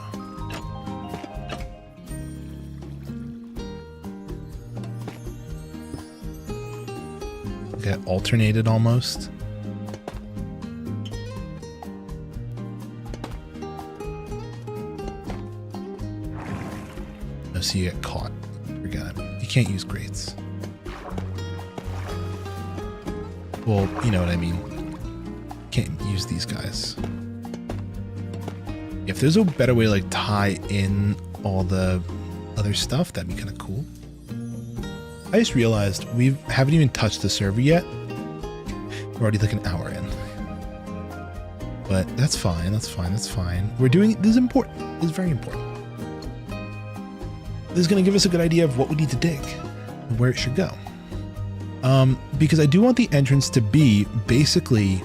Get alternated almost. No, so you get caught. Forgot it. You can't use grates. Well, you know what I mean. Can't use these guys. If there's a better way to like tie in all the other stuff, that'd be kind of cool. I just realized we haven't even touched the server yet. We're already like an hour in. But that's fine, that's fine, that's fine. We're doing, this is important. This is very important. This is going to give us a good idea of what we need to dig and where it should go. Because I do want the entrance to be basically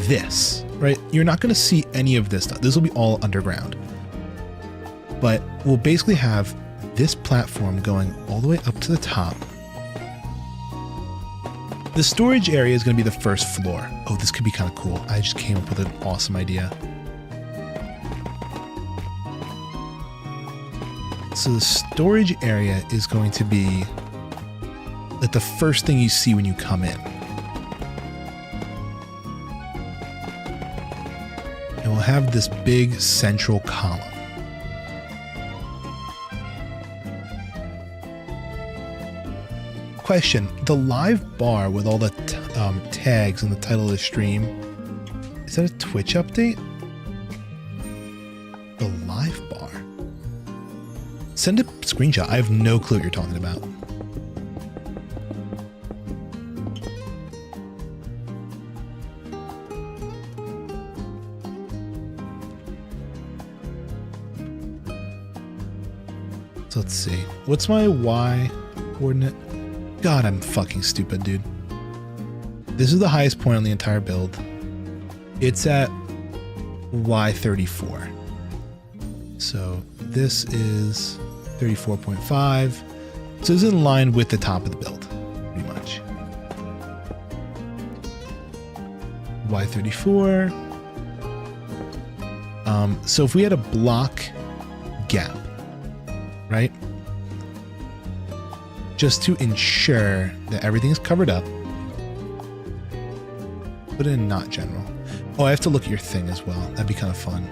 this, right? You're not going to see any of this stuff. This will be all underground. But we'll basically have this platform going all the way up to the top. The storage area is going to be the first floor. Oh, this could be kind of cool. I just came up with an awesome idea. So the storage area is going to be like the first thing you see when you come in. And we'll have this big central column. Question, the live bar with all the tags and the title of the stream, is that a Twitch update? The live bar? Send a screenshot. I have no clue what you're talking about. So let's see. What's my Y coordinate? God, I'm fucking stupid, dude. This is the highest point on the entire build. It's at Y34. So this is 34.5. So it's in line with the top of the build, pretty much. Y34. So if we had a block gap, right? Just to ensure that everything is covered up. Put it in not general. Oh, I have to look at your thing as well. That'd be kind of fun.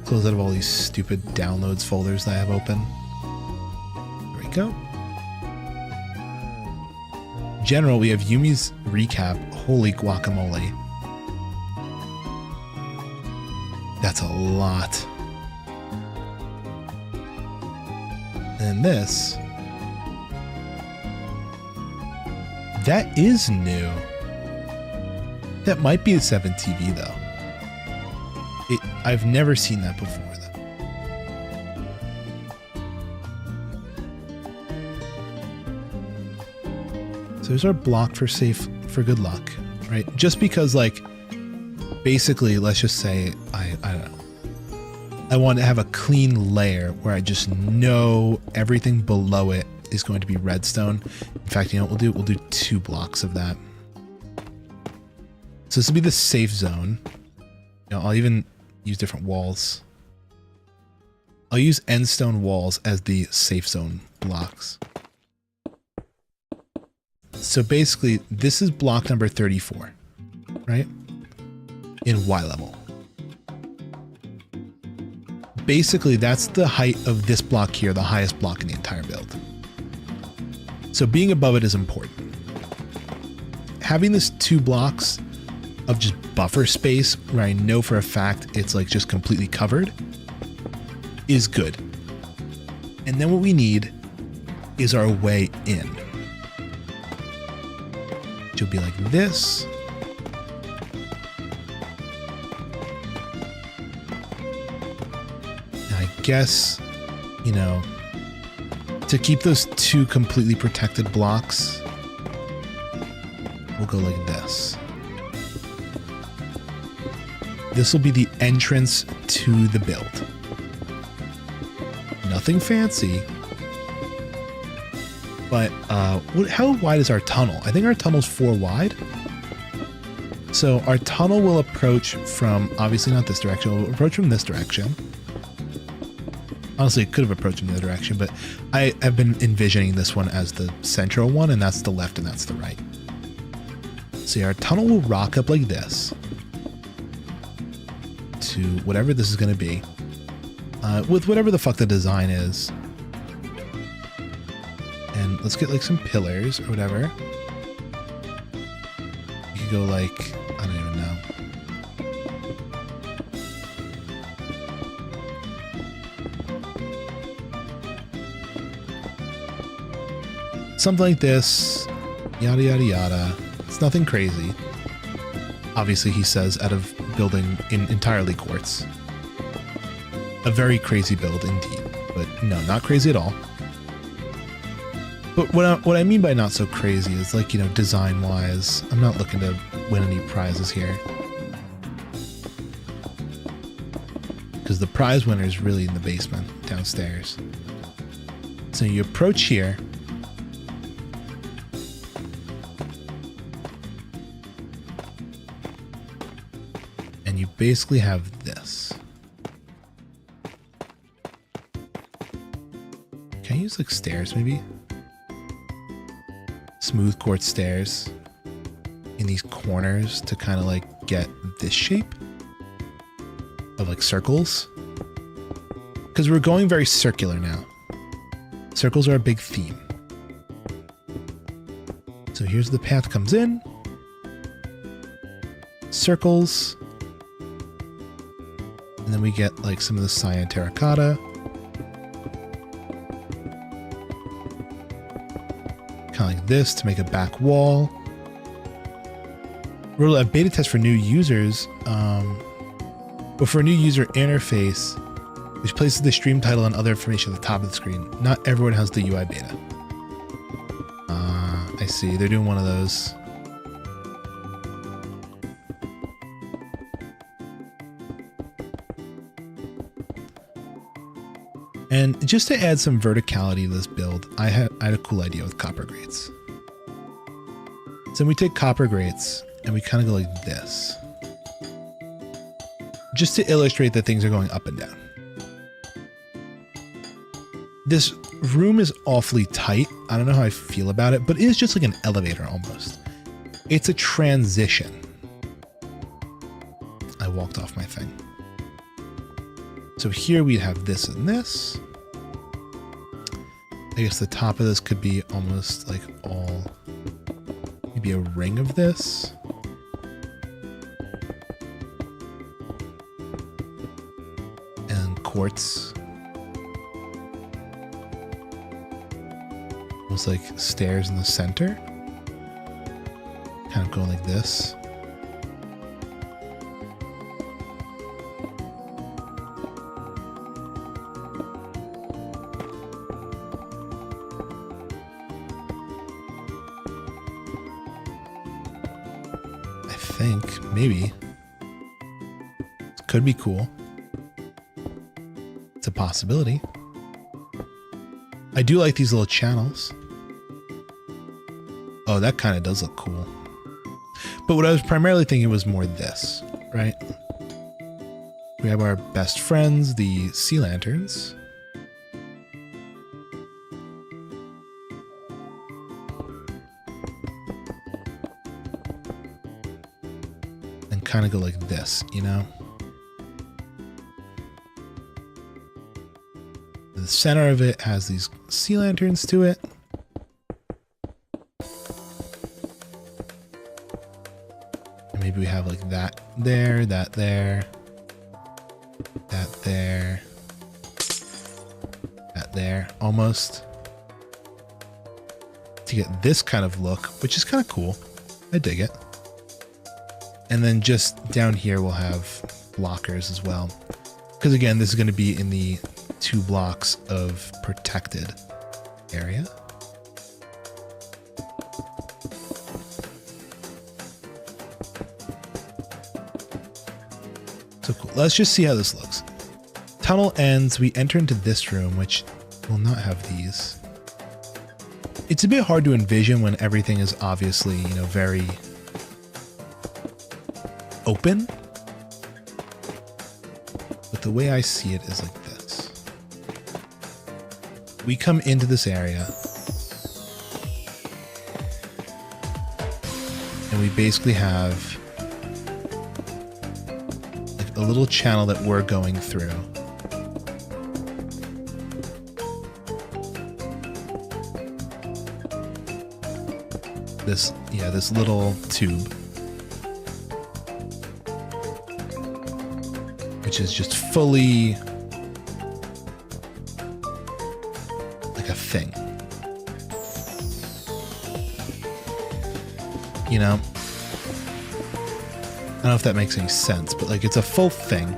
Close out of all these stupid downloads folders that I have open. There we go. General, we have Yumi's recap. Holy guacamole. That's a lot. And this. That is new. That might be a 7 TV though. I've never seen that before though. So there's our block for safe, for good luck, right? Just because like, basically, let's just say, I don't know. I want to have a clean layer where I just know everything below it is going to be redstone. In fact, you know what we'll do? We'll do 2 blocks of that. So this will be the safe zone. You know, I'll even use different walls. I'll use end stone walls as the safe zone blocks. So basically, this is block number 34, right? In Y level. Basically, that's the height of this block here, the highest block in the entire build. So being above it is important. Having this 2 blocks of just buffer space where I know for a fact it's like just completely covered is good. And then what we need is our way in. Which will be like this. And I guess, you know, to keep those 2 completely protected blocks, we'll go like this. This will be the entrance to the build. Nothing fancy. But how wide is our tunnel? I think our tunnel's 4 wide. So our tunnel will approach from, obviously not this direction, it will approach from this direction. Honestly, it could have approached in the other direction, but I have been envisioning this one as the central one, and that's the left and that's the right. See, our tunnel will rock up like this to whatever this is going to be, with whatever the fuck the design is. And let's get like some pillars or whatever. You could go like, I don't even know. Something like this, yada, yada, yada. It's nothing crazy. Obviously, he says, out of building in entirely quartz. A very crazy build indeed, but no, not crazy at all. But what I mean by not so crazy is like, you know, design-wise, I'm not looking to win any prizes here. Because the prize winner is really in the basement, downstairs. So you approach here. And you basically have this. use like stairs maybe. Smooth quartz stairs in these corners to kind of like get this shape of like circles. Because we're going very circular now. Circles are a big theme. So here's the path comes in. Circles. And then we get like some of the cyan terracotta. Kind of like this to make a back wall. We're a beta test for new users. But for a new user interface, which places the stream title and other information at the top of the screen. Not everyone has the UI beta. I see. They're doing one of those. And just to add some verticality to this build, I had a cool idea with copper grates. So we take copper grates and we kind of go like this. Just to illustrate that things are going up and down. This room is awfully tight. I don't know how I feel about it, but it is just like an elevator almost. It's a transition. I walked off my thing. So here we'd have this and this. I guess the top of this could be almost like all, maybe a ring of this. And quartz. Almost like stairs in the center. Kind of going like this. I think, maybe. It could be cool. It's a possibility. I do like these little channels. Oh, that kind of does look cool. But what I was primarily thinking was more this, right? We have our best friends, the sea lanterns. And kind of go like this, you know? The center of it has these sea lanterns to it. And maybe we have like that there, that there, that there, that there, almost. To get this kind of look, which is kind of cool. I dig it. And then just down here we'll have blockers as well. Because again, this is going to be in the 2 blocks of protected area. So cool. Let's just see how this looks. Tunnel ends. We enter into this room, which will not have these. It's a bit hard to envision when everything is obviously, you know, very open. But the way I see it is like this. We come into this area and we basically have like a little channel that we're going through. This little tube, which is just fully like a thing. You know? I don't know if that makes any sense, but like it's a full thing.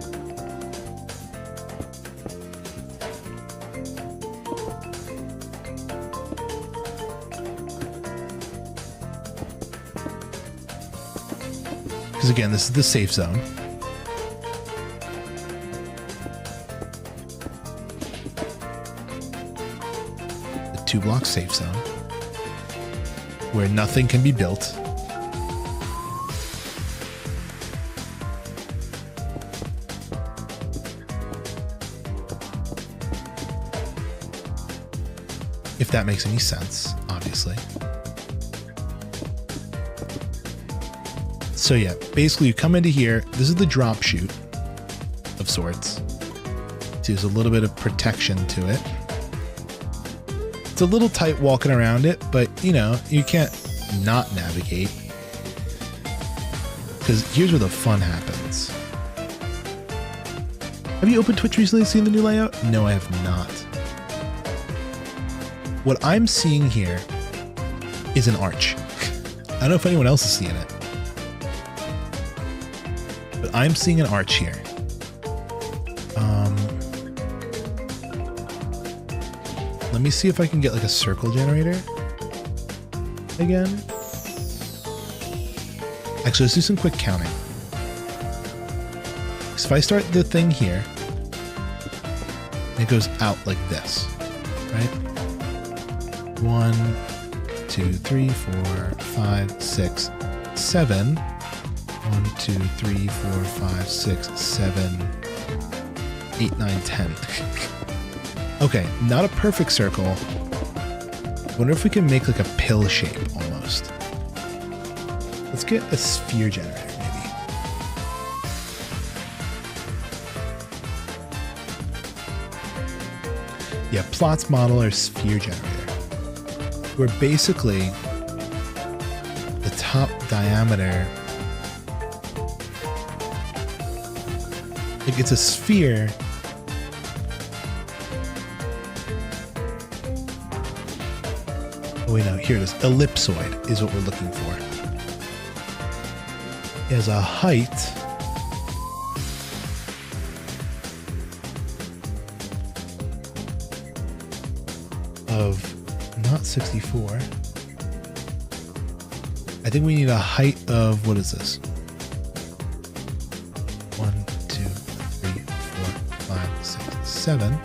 Because again, this is the safe zone. The 2-block safe zone. Where nothing can be built. if that makes any sense, obviously. So yeah, basically you come into here. This is the drop chute of sorts. So there's a little bit of protection to it. It's a little tight walking around it, but you know, you can't not navigate. Because here's where the fun happens. Have you opened Twitch recently, seen the new layout? No, I have not. What I'm seeing here is an arch. I don't know if anyone else is seeing it. But I'm seeing an arch here. Let me see if I can get like a circle generator again. Actually, let's do some quick counting. So if I start the thing here, it goes out like this, right? 1, 2, 3, 4, 5, 6, 7. 1, 2, 3, 4, 5, 6, 7, 8, 9, 10. Okay, not a perfect circle. Wonder if we can make like a pill shape almost. Let's get a sphere generator maybe. Yeah, plots model or sphere generator. Where basically the top diameter, like it's a sphere. Oh wait, no, here it is. Ellipsoid is what we're looking for. It has a height of not 64. I think we need a height of, what is this? 1, 2, 3, 4, 5, 6, 7.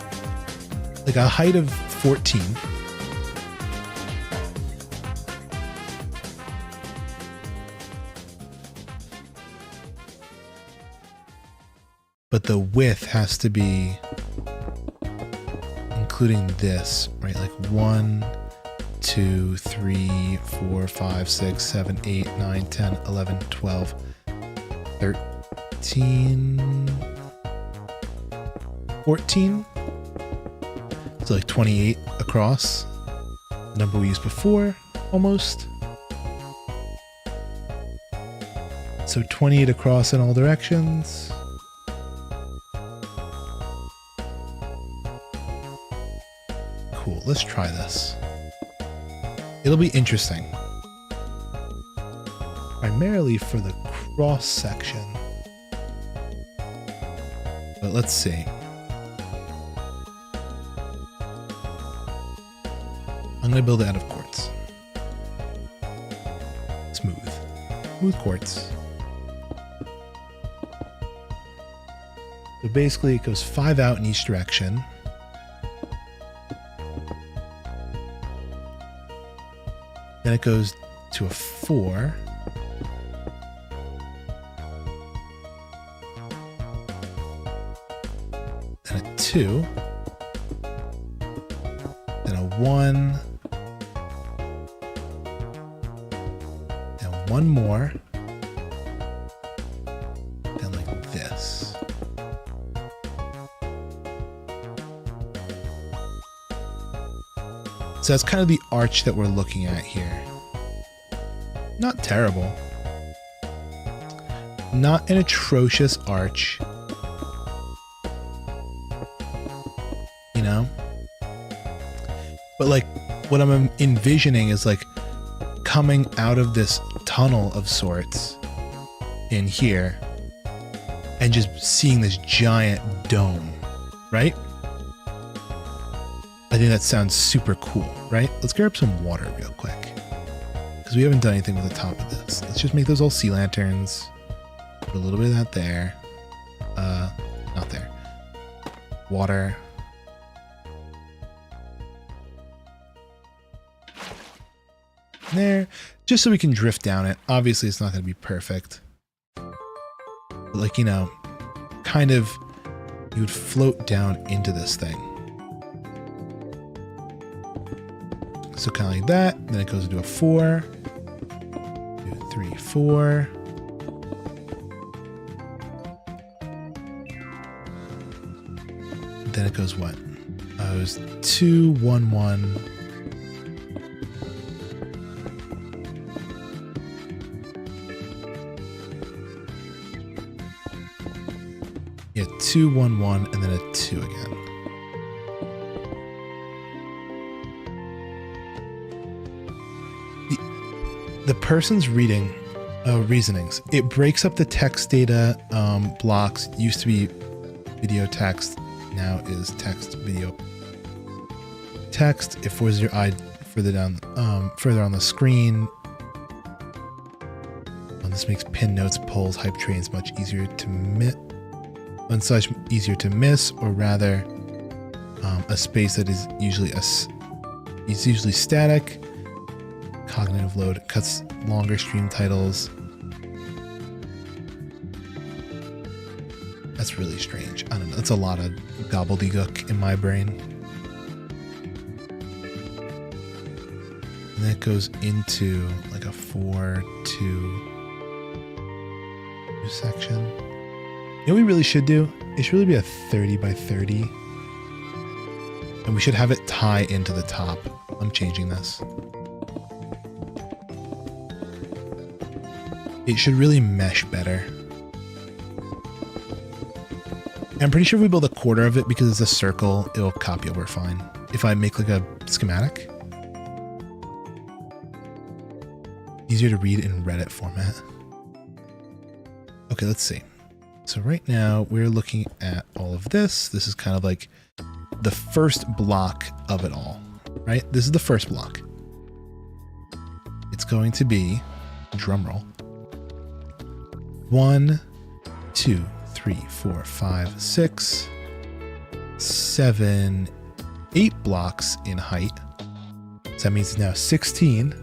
Like a height of 14. But the width has to be including this, right? Like 1, 2, 3, 4, 5, 6, 7, 8, 9, 10, 11, 12, 13, 14. So like 28 across. The number we used before, almost. So 28 across in all directions. Cool, let's try this. It'll be interesting. Primarily for the cross section. But let's see. I'm gonna build it out of quartz. Smooth. Smooth quartz. So basically it goes 5 out in each direction. Then it goes to a 4. Then a 2. Then a 1. And one more. And like this. So that's kind of the arch that we're looking at here. Not terrible. Not an atrocious arch. You know? But like what I'm envisioning is like coming out of this tunnel of sorts in here and just seeing this giant dome, right? I think that sounds super cool, right? Let's grab some water real quick because we haven't done anything with the top of this. Let's just make those all sea lanterns. Put a little bit of that there. Not there. Water. There, just so we can drift down it. Obviously, it's not going to be perfect. But like, you know, kind of, you would float down into this thing. So kind of like that. Then it goes into a 4, 2, 3, 4. Then it goes what? It was 2, 1, 1. Yeah, 2, 1, 1, and then a 2 again. The person's reading reasonings. It breaks up the text data blocks. Used to be video text, now is text video text. It forces your eye further down, further on the screen. This makes pin notes, polls, hype trains much easier to miss. Such easier to miss, or rather, a space that is usually static. Cognitive load cuts longer stream titles. That's really strange. I don't know. That's a lot of gobbledygook in my brain. And that goes into like a 4, 2 section. You know what we really should do? It should really be a 30 by 30. And we should have it tie into the top. I'm changing this. It should really mesh better. I'm pretty sure if we build a quarter of it, because it's a circle, it'll copy over fine. If I make like a schematic. Easier to read in Reddit format. Okay, let's see. So right now we're looking at all of this. This is kind of like the first block of it all, right? This is the first block. It's going to be, drum roll, 1, 2, 3, 4, 5, 6, 7, 8 blocks in height. So that means it's now 16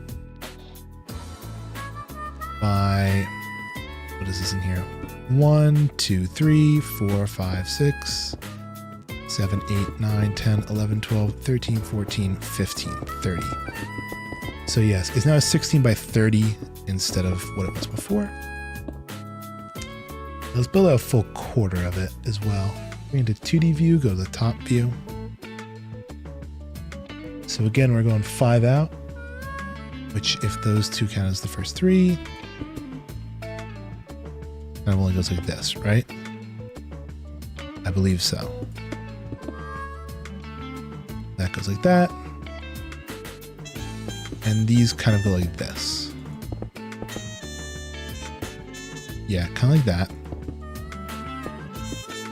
by, what is this in here? 1, 2, 3, 4, 5, 6, 7, 8, 9, 10, 11, 12, 13, 14, 15, 30. So yes, it's now a 16 by 30 instead of what it was before. Let's build out a full quarter of it as well. We're into 2D view, go to the top view. So again, we're going 5 out, which if those two count as the first 3, and it only goes like this, right? I believe so. That goes like that. And these kind of go like this. Yeah, kind of like that.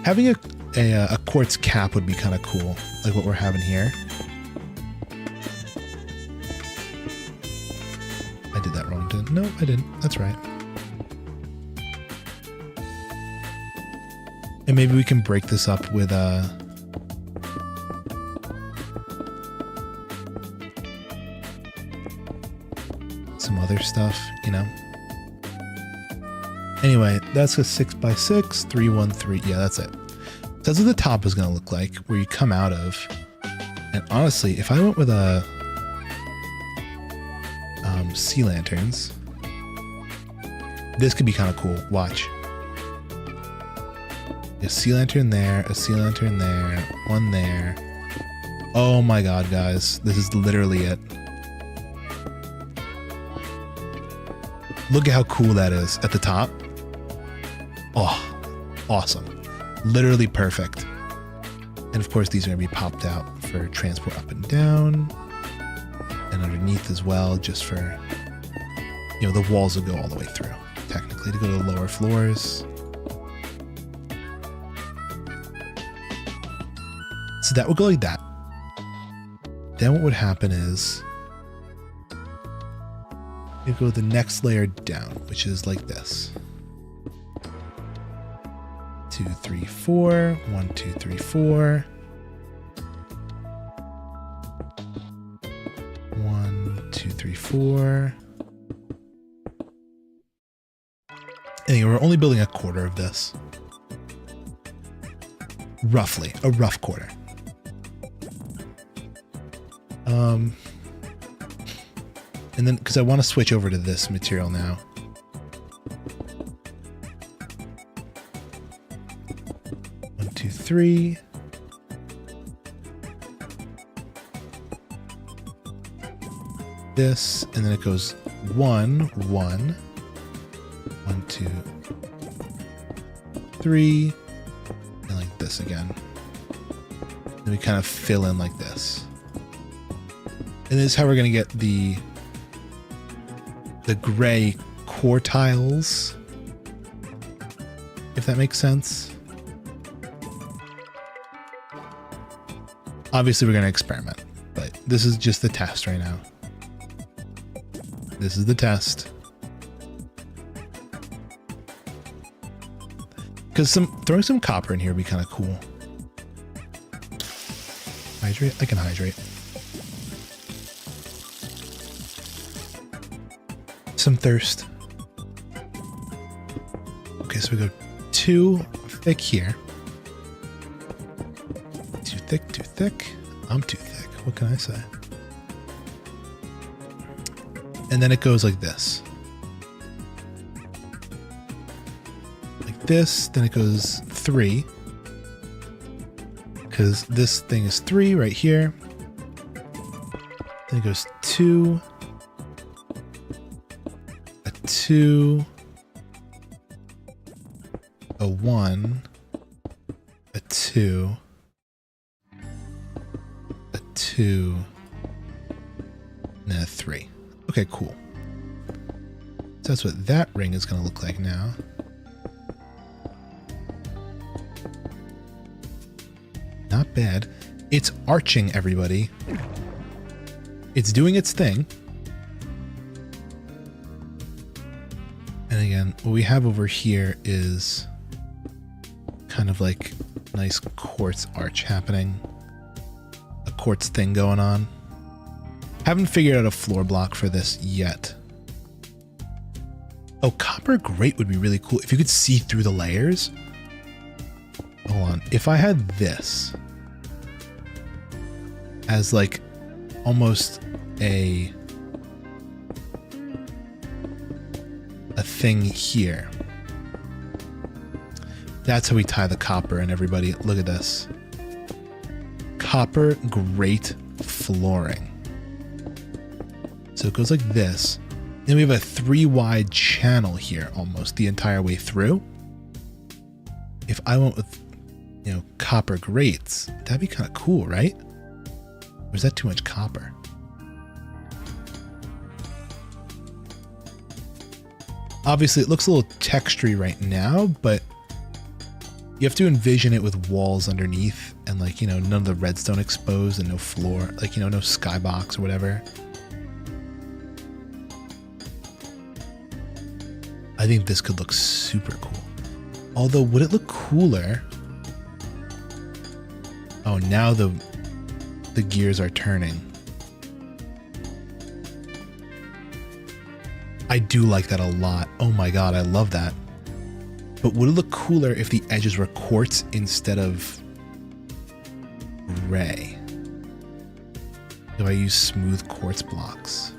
Having a quartz cap would be kind of cool, like what we're having here. I did that wrong, didn't? No, I didn't. That's right. And maybe we can break this up with some other stuff, you know? Anyway, that's a 6 by 6, 3, 1, 3. Yeah, that's it. That's what the top is going to look like, where you come out of. And honestly, if I went with a sea lanterns, this could be kind of cool. Watch. A sea lantern there, a sea lantern there, one there. Oh my god, guys. This is literally it. Look at how cool that is at the top. Oh, awesome. Literally perfect. And of course, these are going to be popped out for transport up and down. And underneath as well, just for, you know, the walls will go all the way through, technically, to go to the lower floors. So that would go like that. Then what would happen is you go the next layer down, which is like this. 2, 3, 4. 1, 2, 3, 4. 1, 2, 3, 4. Anyway, we're only building a quarter of this. Roughly, a rough quarter. And then, because I want to switch over to this material now. One, two, three. This, and then it goes 1, 1, 1, 2, 3, and like this again. Then we kind of fill in like this. And this is how we're going to get the gray quartiles, if that makes sense. Obviously, we're going to experiment, but this is just the test right now. This is the test. Because throwing some copper in here would be kind of cool. Hydrate? I can hydrate. Some thirst. Okay, so we go too thick here. Too thick, too thick. I'm too thick. What can I say? And then it goes like this. Like this, then it goes 3. Because this thing is 3 right here. Then it goes 2. A 2. A 1. A 2. A 2. And a 3. Okay, cool. So that's what that ring is going to look like now. Not bad. It's arching, everybody. It's doing its thing. And again, what we have over here is kind of like nice quartz arch happening. A quartz thing going on. Haven't figured out a floor block for this yet. Oh, copper grate would be really cool if you could see through the layers. Hold on. If I had this as like almost a thing here. That's how we tie the copper. And everybody, look at this. Copper grate flooring. So it goes like this. Then we have a 3 wide channel here almost the entire way through. If I went with, you know, copper grates, that'd be kind of cool, right? Or is that too much copper? Obviously, it looks a little textury right now, but you have to envision it with walls underneath and, like, you know, none of the redstone exposed and no floor, like, you know, no skybox or whatever. I think this could look super cool. Although, would it look cooler? Oh, now the gears are turning. I do like that a lot. Oh my god, I love that. But would it look cooler if the edges were quartz instead of gray? Do I use smooth quartz blocks?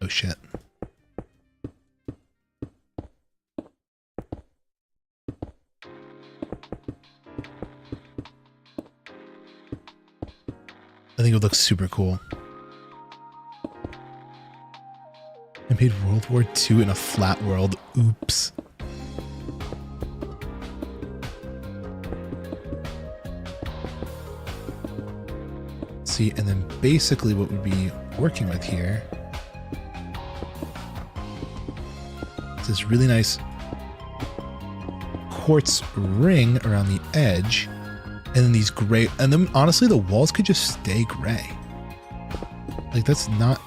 Oh shit. I think it would look super cool. I made World War II in a flat world. Oops. See, and then basically what we'd be working with here is this really nice quartz ring around the edge. And then these gray, and then honestly, the walls could just stay gray. Like, that's not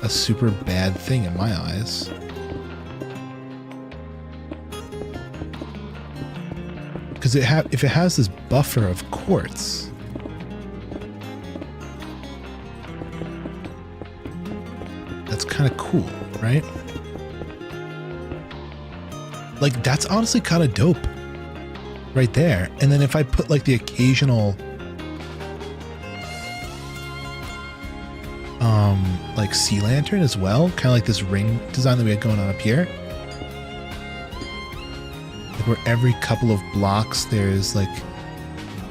a super bad thing in my eyes. Because if it has this buffer of quartz, that's kind of cool, right? Like, that's honestly kind of dope right there. And then if I put like the occasional like sea lantern as well, kind of like this ring design that we had going on up here, like where every couple of blocks there's like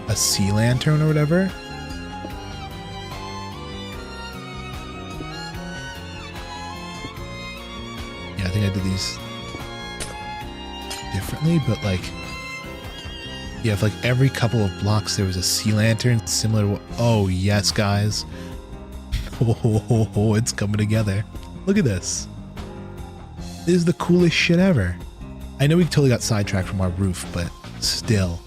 a sea lantern or whatever. Yeah, I think I did these differently, but like, yeah, if like every couple of blocks there was a sea lantern similar to what, oh yes guys, oh, it's coming together. Look at this. This is the coolest shit ever. I know we totally got sidetracked from our roof, but still,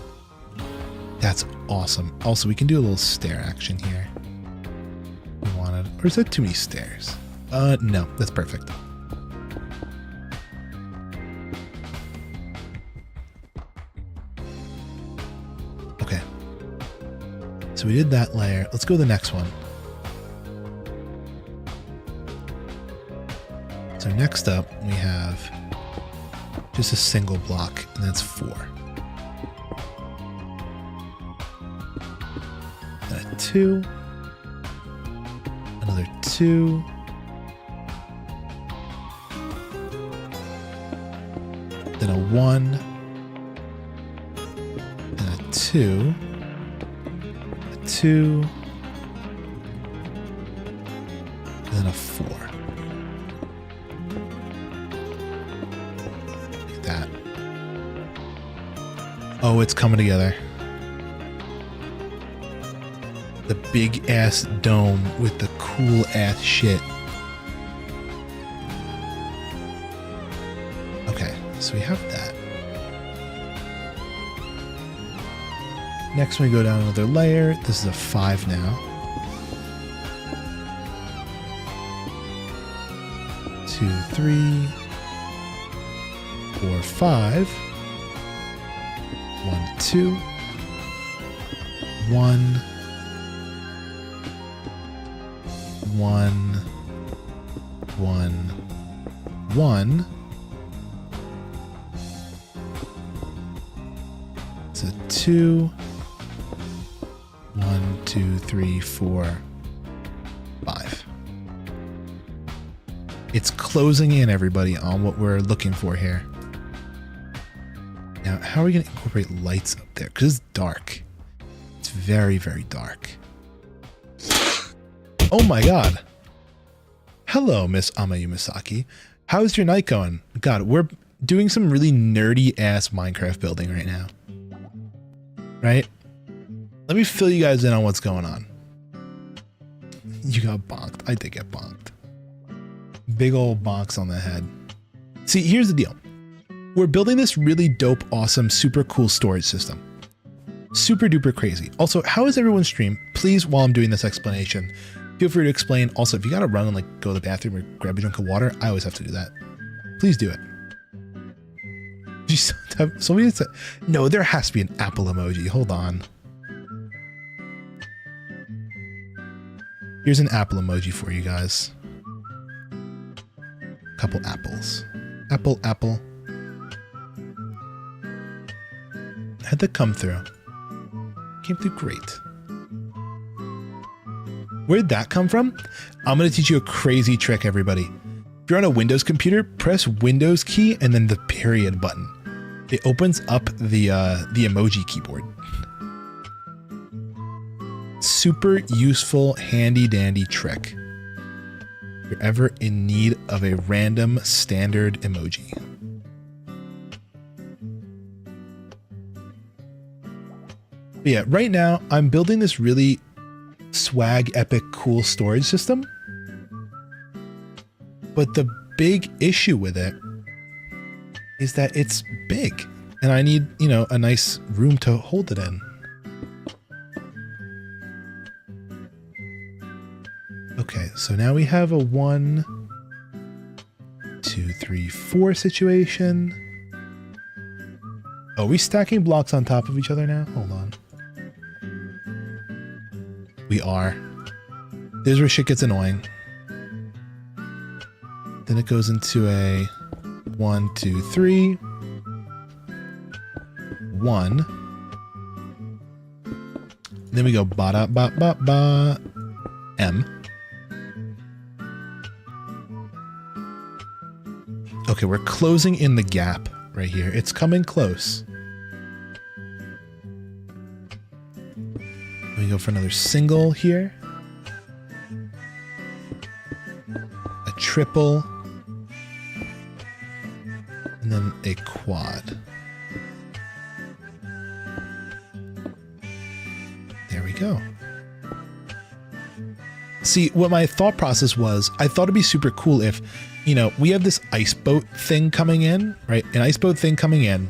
that's awesome. Also, we can do a little stair action here. We wanted, or is that too many stairs? No, that's perfect. Okay. So we did that layer. Let's go to the next one. So next up, we have just a single block, and that's 4. Then a 2. Another 2. Then a 1. Then a 2. A 2. And then a 4. That. Oh, it's coming together. The big ass dome with the cool ass shit. Okay, so we have that. Next, we go down another layer. This is a 5 now. 2, 3. 4, 5. 1, 2. 1. 1. 1. 1. It's a 2. 1, 2, 3, 4, 5. It's closing in, everybody, on what we're looking for here. Now, how are we going to incorporate lights up there? Because it's dark. It's very, very dark. Oh my god. Hello, Miss Amayu Misaki. How's your night going? God, we're doing some really nerdy ass Minecraft building right now. Right? Let me fill you guys in on what's going on. You got bonked. I did get bonked. Big old box on the head. See, here's the deal. We're building this really dope, awesome, super cool storage system. Super duper crazy. Also, how is everyone's stream? Please, while I'm doing this explanation, feel free to explain. Also, if you gotta run and like go to the bathroom or grab a drink of water, I always have to do that. Please do it. Somebody said, no, there has to be an apple emoji. Hold on. Here's an apple emoji for you guys. Couple apples. Apple, apple. How'd that come through? Came through great. Where'd that come from? I'm going to teach you a crazy trick, everybody. If you're on a Windows computer, press Windows key and then the period button. It opens up the emoji keyboard. Super useful, handy dandy trick. If you're ever in need of a random standard emoji. But yeah, right now I'm building this really swag epic cool storage system. But the big issue with it is that it's big and I need, you know, a nice room to hold it in. Okay, so now we have a 1, 2, 3, 4 situation. Oh, are we stacking blocks on top of each other now? Hold on. We are. There's where shit gets annoying. Then it goes into a 1, 2, 3. 1. Then we go ba da ba ba ba M. Okay, we're closing in the gap right here. It's coming close. We go for another single here. A triple. And then a quad. There we go. See, what my thought process was, I thought it'd be super cool if, you know, we have this ice boat thing coming in, right? An ice boat thing coming in.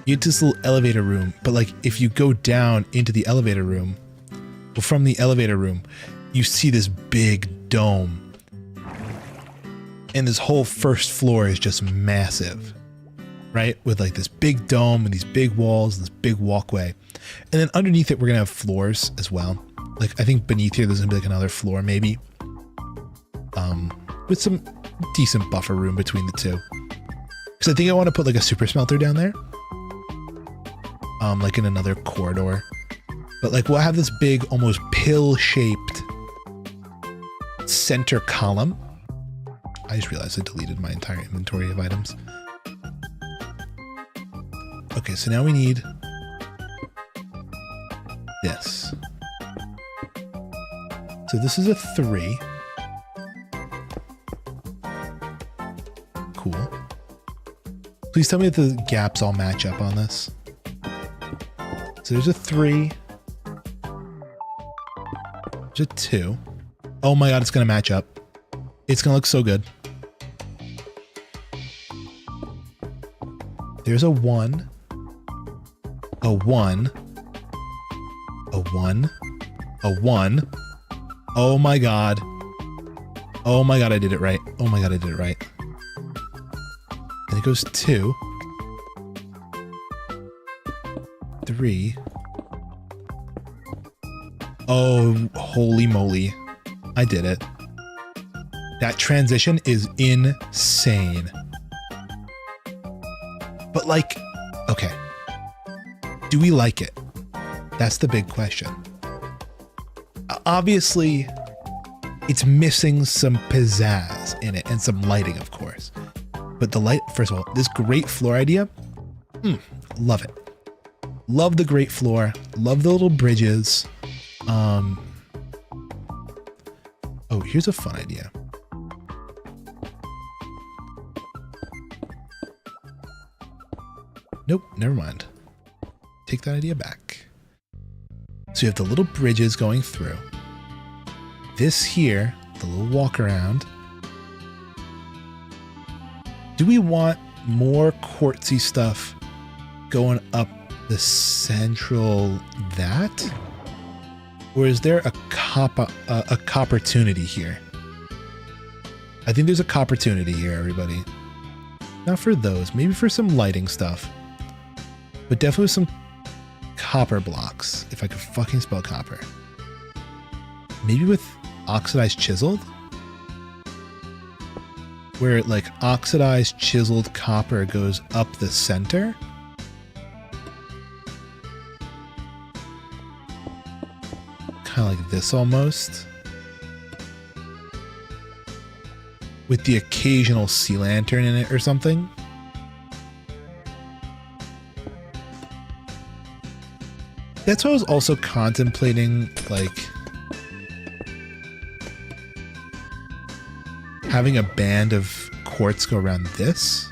You get this little elevator room, but like if you go down into the elevator room, well, from the elevator room, you see this big dome. And this whole first floor is just massive, right? With like this big dome and these big walls, this big walkway. And then underneath it, we're going to have floors as well. Like I think beneath here, there's going to be like another floor maybe. With some decent buffer room between the two. Because I think I want to put like a super smelter down there. Like in another corridor. But like we'll have this big, almost pill-shaped center column. I just realized I deleted my entire inventory of items. Okay, so now we need this. So this is a 3. Cool. Please tell me if the gaps all match up on this. So there's a 3. There's a 2. Oh my god, it's going to match up. It's going to look so good. There's a 1. A 1. A 1. A 1. Oh my god. Oh my god, I did it right. Oh my god, I did it right. And it goes 2. 3. Oh, holy moly. I did it. That transition is insane. But like, okay. Do we like it? That's the big question. Obviously, it's missing some pizzazz in it and some lighting, of course. But the light, first of all, this great floor idea, love it. Love the great floor. Love the little bridges. Oh, here's a fun idea. Nope, never mind. Take that idea back. So you have the little bridges going through. This here, the little walk around. Do we want more quartzy stuff going up the central that? Or is there a copportunity here? I think there's a copportunity here, everybody. Not for those, maybe for some lighting stuff. But definitely some copper blocks, if I could fucking spell copper. Maybe with oxidized chiseled? Where like oxidized chiseled copper goes up the center? Kind of like this almost. With the occasional sea lantern in it or something. That's what I was also contemplating, like having a band of quartz go around this.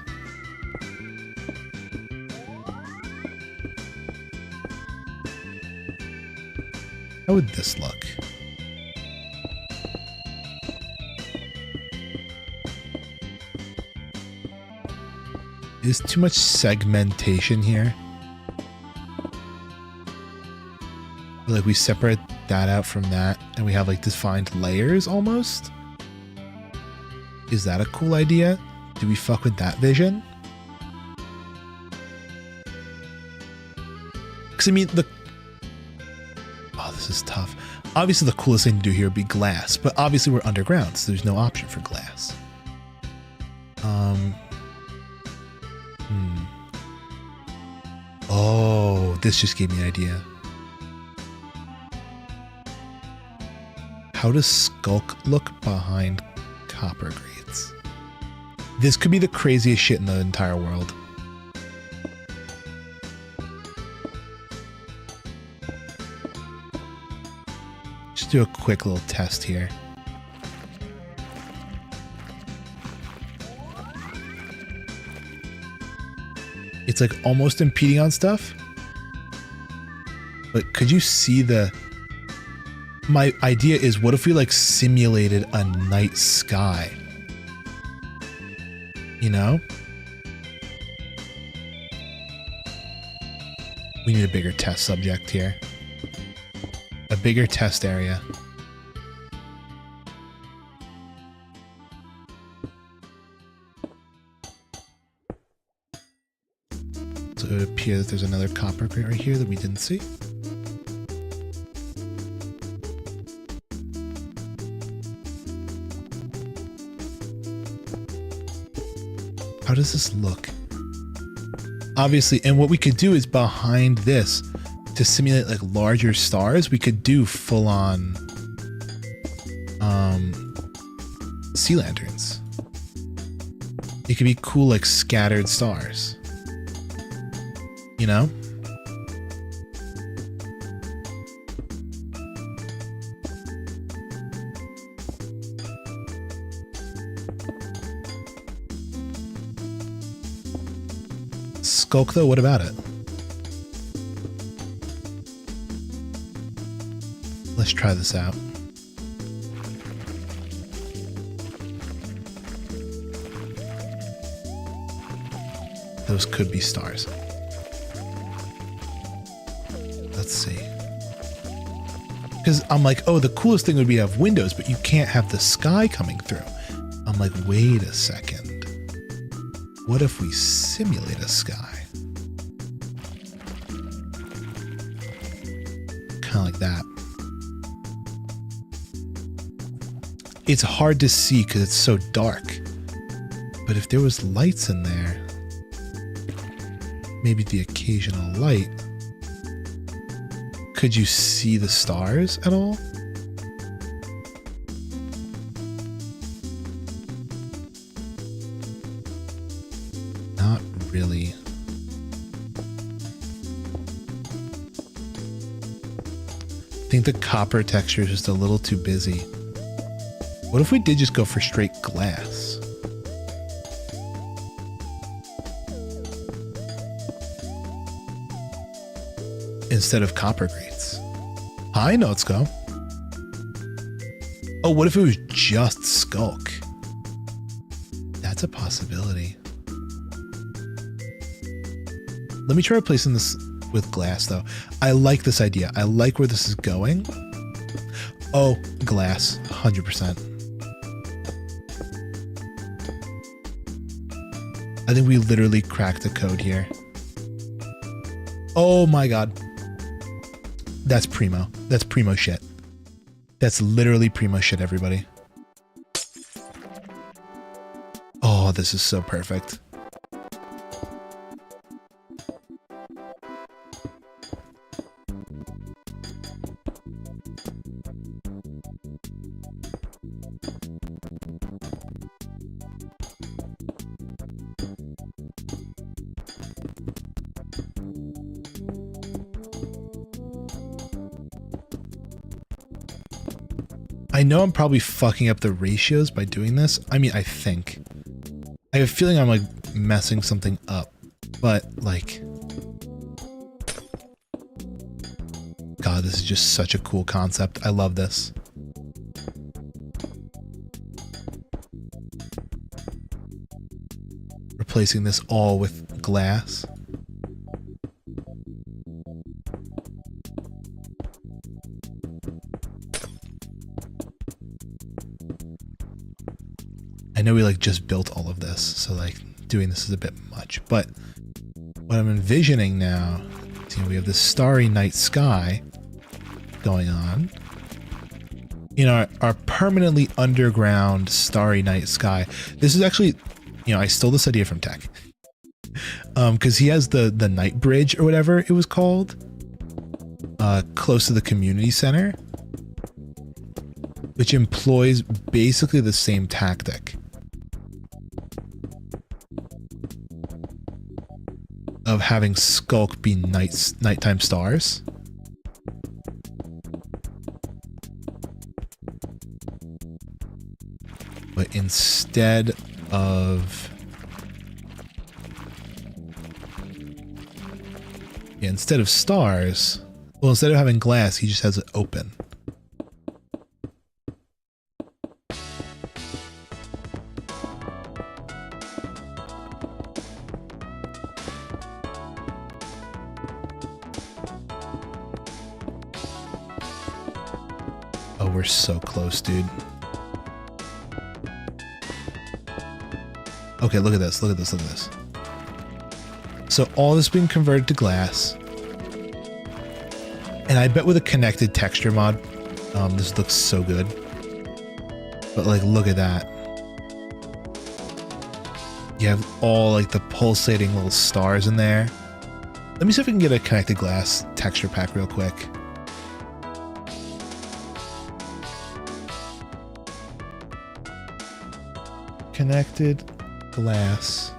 How would this look? Is too much segmentation here? Like we separate that out from that and we have like defined layers almost? Is that a cool idea? Do we fuck with that vision? Because I mean, oh, this is tough. Obviously the coolest thing to do here would be glass, but obviously we're underground, so there's no option for glass. Oh, this just gave me an idea. How does Skulk look behind copper grates? This could be the craziest shit in the entire world. Just do a quick little test here. It's like almost impeding on stuff. But could you see the... My idea is, what if we like simulated a night sky? You know? We need a bigger test subject here. A bigger test area. So it would appear that there's another copper grate right here that we didn't see. How does this look? Obviously, and what we could do is behind this, to simulate like larger stars, we could do full on sea lanterns. It could be cool like scattered stars. You know? Skulk though, what about it? Let's try this out. Those could be stars. Let's see. Because I'm like, oh, the coolest thing would be to have windows, but you can't have the sky coming through. I'm like, wait a second. What if we simulate a sky? Kind of like that. It's hard to see because it's so dark. But if there was lights in there, maybe the occasional light, could you see the stars at all? Not really. I think the copper texture is just a little too busy. What if we did just go for straight glass? Instead of copper grates. Hi, Notes Go. Oh, what if it was just Skulk? That's a possibility. Let me try replacing this with glass, though. I like this idea. I like where this is going. Oh, glass. 100%. I think we literally cracked the code here. Oh my god. That's primo. That's primo shit. That's literally primo shit, everybody. Oh, this is so perfect. I know I'm probably fucking up the ratios by doing this. I mean, I think. I have a feeling I'm like messing something up, but like, God, this is just such a cool concept. I love this. Replacing this all with glass. I know we like just built all of this, so like doing this is a bit much, but what I'm envisioning now, see, we have this starry night sky going on. You know, our permanently underground starry night sky. This is actually, you know, I stole this idea from tech. Because he has the night bridge or whatever it was called, close to the community center, which employs basically the same tactic of having Skulk be nighttime stars. But instead of stars, well, instead of having glass, he just has it open. Oh, we're so close, dude. Okay, look at this, look at this, look at this. So all this being converted to glass. And I bet with a connected texture mod, this looks so good. But like, look at that. You have all like the pulsating little stars in there. Let me see if I can get a connected glass texture pack real quick. Connected glass.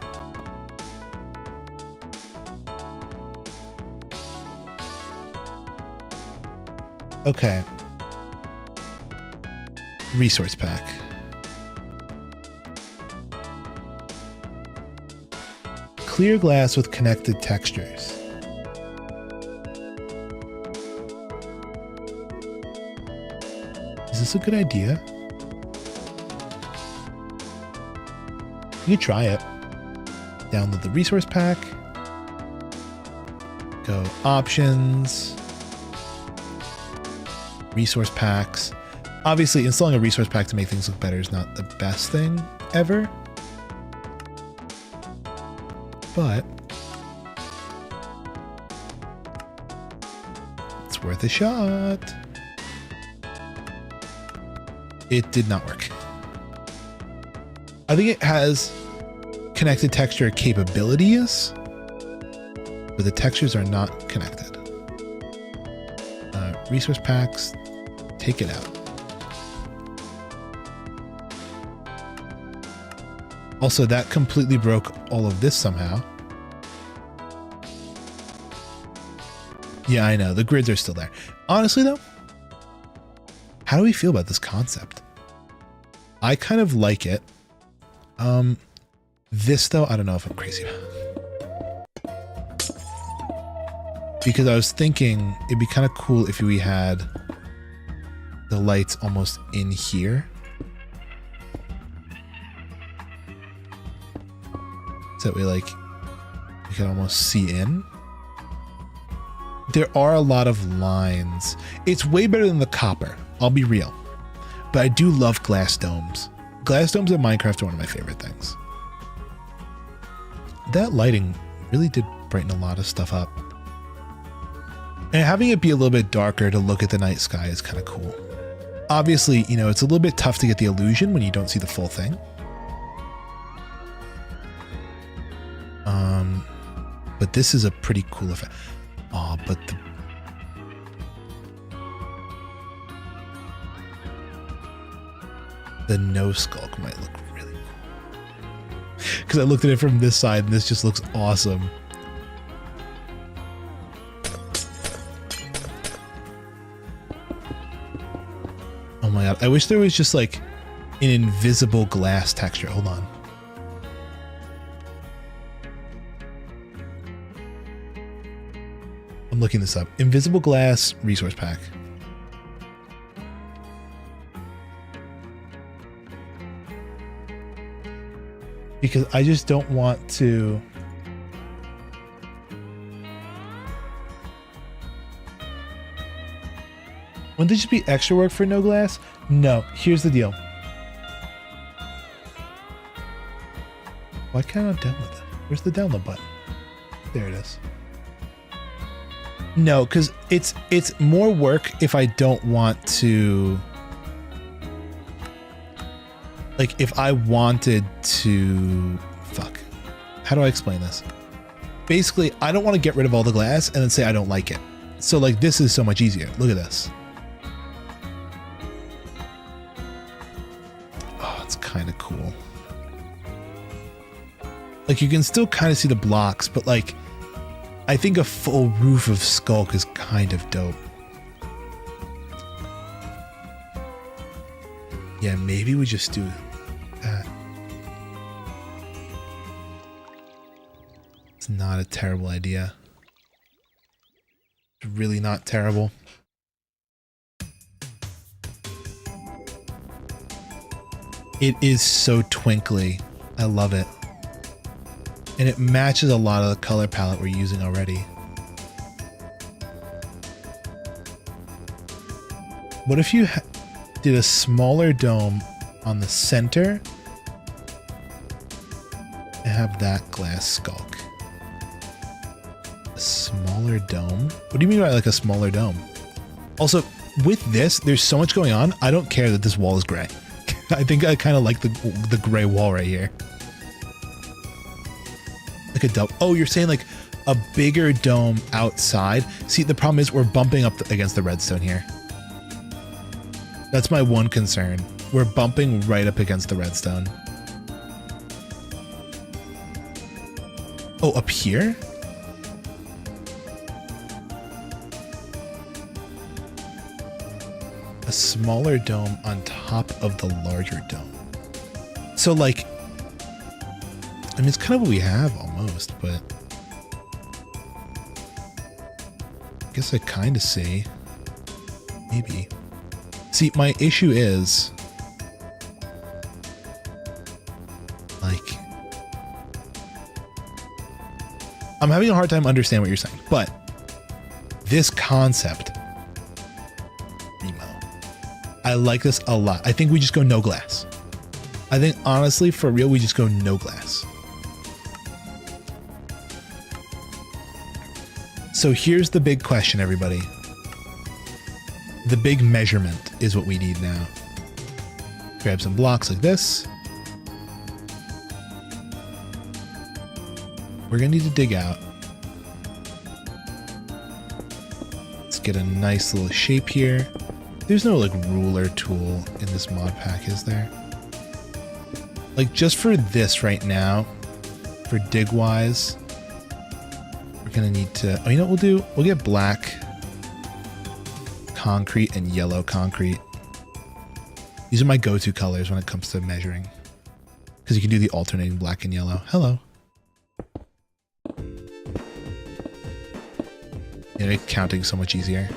Okay. Resource pack. Clear glass with connected textures. Is this a good idea? You could try it. Download the resource pack. Go options. Resource packs. Obviously, installing a resource pack to make things look better is not the best thing ever. But it's worth a shot. It did not work. I think it has connected texture capabilities, but the textures are not connected. Resource packs, take it out. Also, that completely broke all of this somehow. Yeah, I know. The grids are still there. Honestly, though, how do we feel about this concept? I kind of like it. This, though, I don't know if I'm crazy about it. Because I was thinking it'd be kind of cool if we had the lights almost in here. So that we can almost see in. There are a lot of lines. It's way better than the copper, I'll be real. But I do love glass domes. Glass domes in Minecraft are one of my favorite things. That lighting really did brighten a lot of stuff up. And having it be a little bit darker to look at the night sky is kind of cool. Obviously, you know, it's a little bit tough to get the illusion when you don't see the full thing. But this is a pretty cool effect. Oh, but the no Skulk might look really cool. Because I looked at it from this side and this just looks awesome. Oh my god, I wish there was just like an invisible glass texture. Hold on. I'm looking this up. Invisible glass resource pack. Because I just don't want to. Wouldn't this just be extra work for no glass? No, here's the deal. Why can't I download that? Where's the download button? There it is. No, because it's more work if I don't want to. Like if I wanted to. Fuck. How do I explain this? basically I don't want to get rid of all the glass and then say I don't like it. So like this is so much easier. Look at this. Oh, it's kind of cool. Like you can still kind of see the blocks, but like I think a full roof of Skulk is kind of dope. Yeah, maybe we just do that. It's not a terrible idea. It's really not terrible. It is so twinkly. I love it. And it matches a lot of the color palette we're using already. What if you did a smaller dome on the center and have that glass Skulk? A smaller dome? What do you mean by like a smaller dome? Also, with this, there's so much going on. I don't care that this wall is gray. I think I kind of like the gray wall right here. Like a dome. Oh, you're saying like a bigger dome outside? See, the problem is we're bumping up against the redstone here. That's my one concern. We're bumping right up against the redstone. Oh, up here? A smaller dome on top of the larger dome. So like, I mean, it's kind of what we have almost, but I guess I kind of see. Maybe. See, my issue is like, I'm having a hard time understanding what you're saying, but this concept, Remo, I like this a lot. I think we just go no glass. I think honestly, for real, we just go no glass. So here's the big question, everybody. The big measurement is what we need now. Grab some blocks like this. We're gonna need to dig out. Let's get a nice little shape here. There's no like ruler tool in this mod pack, is there? Like just for this right now, for dig wise, we're gonna need to, oh, you know what we'll do? We'll get black concrete and yellow concrete. These are my go-to colors when it comes to measuring, because you can do the alternating black and yellow. Hello. You know, counting so much easier.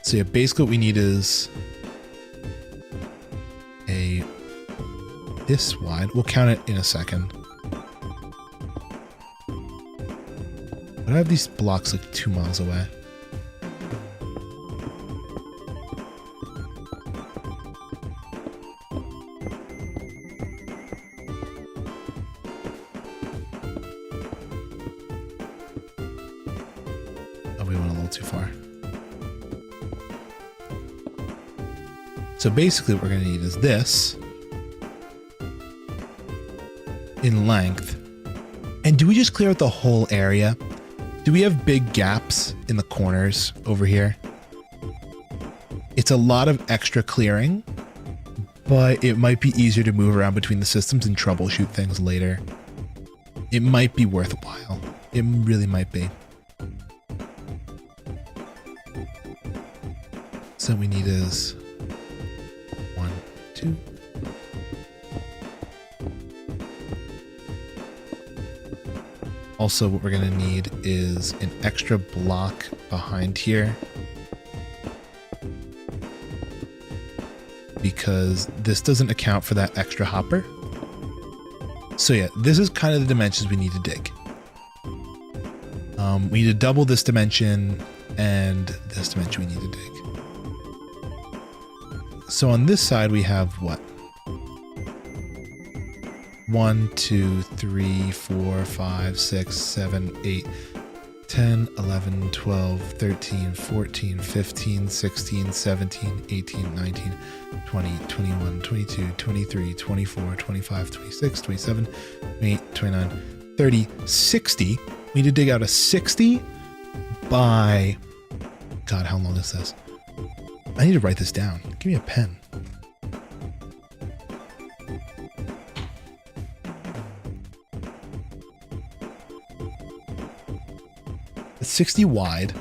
So yeah, basically what we need is a this wide. We'll count it in a second. But I have these blocks like 2 miles away. Oh, we went a little too far. So basically what we're going to need is this in length. And do we just clear out the whole area? Do we have big gaps in the corners over here? It's a lot of extra clearing, but it might be easier to move around between the systems and troubleshoot things later. It might be worthwhile. It really might be. So what we need is 1, 2. Also, what we're going to need is an extra block behind here, because this doesn't account for that extra hopper. So yeah, this is kind of the dimensions we need to dig. We need to double this dimension and this dimension we need to dig. So on this side we have what? 1, 2, 3, 4, 5, 6, 7, 8. 10, 11, 12, 13, 14, 15, 16, 17, 18, 19, 20, 21, 22, 23, 24, 25, 26, 27, 28, 29, 30, 60. We need to dig out a 60 by... God, how long is this? I need to write this down. Give me a pen. It's 60 wide.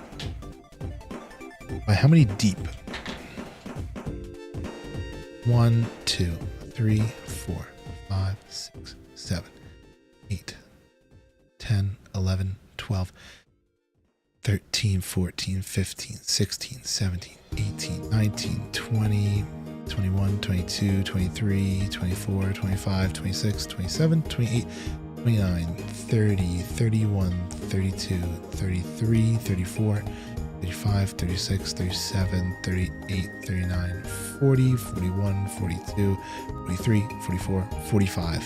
By how many deep? 1, 2, 3, 4, 5, 6, 7, 8, 10, 11, 12, 13, 14, 15, 16, 17, 18, 19, 20, 21, 22, 23, 24, 25, 26, 27, 28, 29, 30, 31, 32, 33, 34, 35, 36, 37, 38, 39, 40, 41, 42, 43, 44, 45.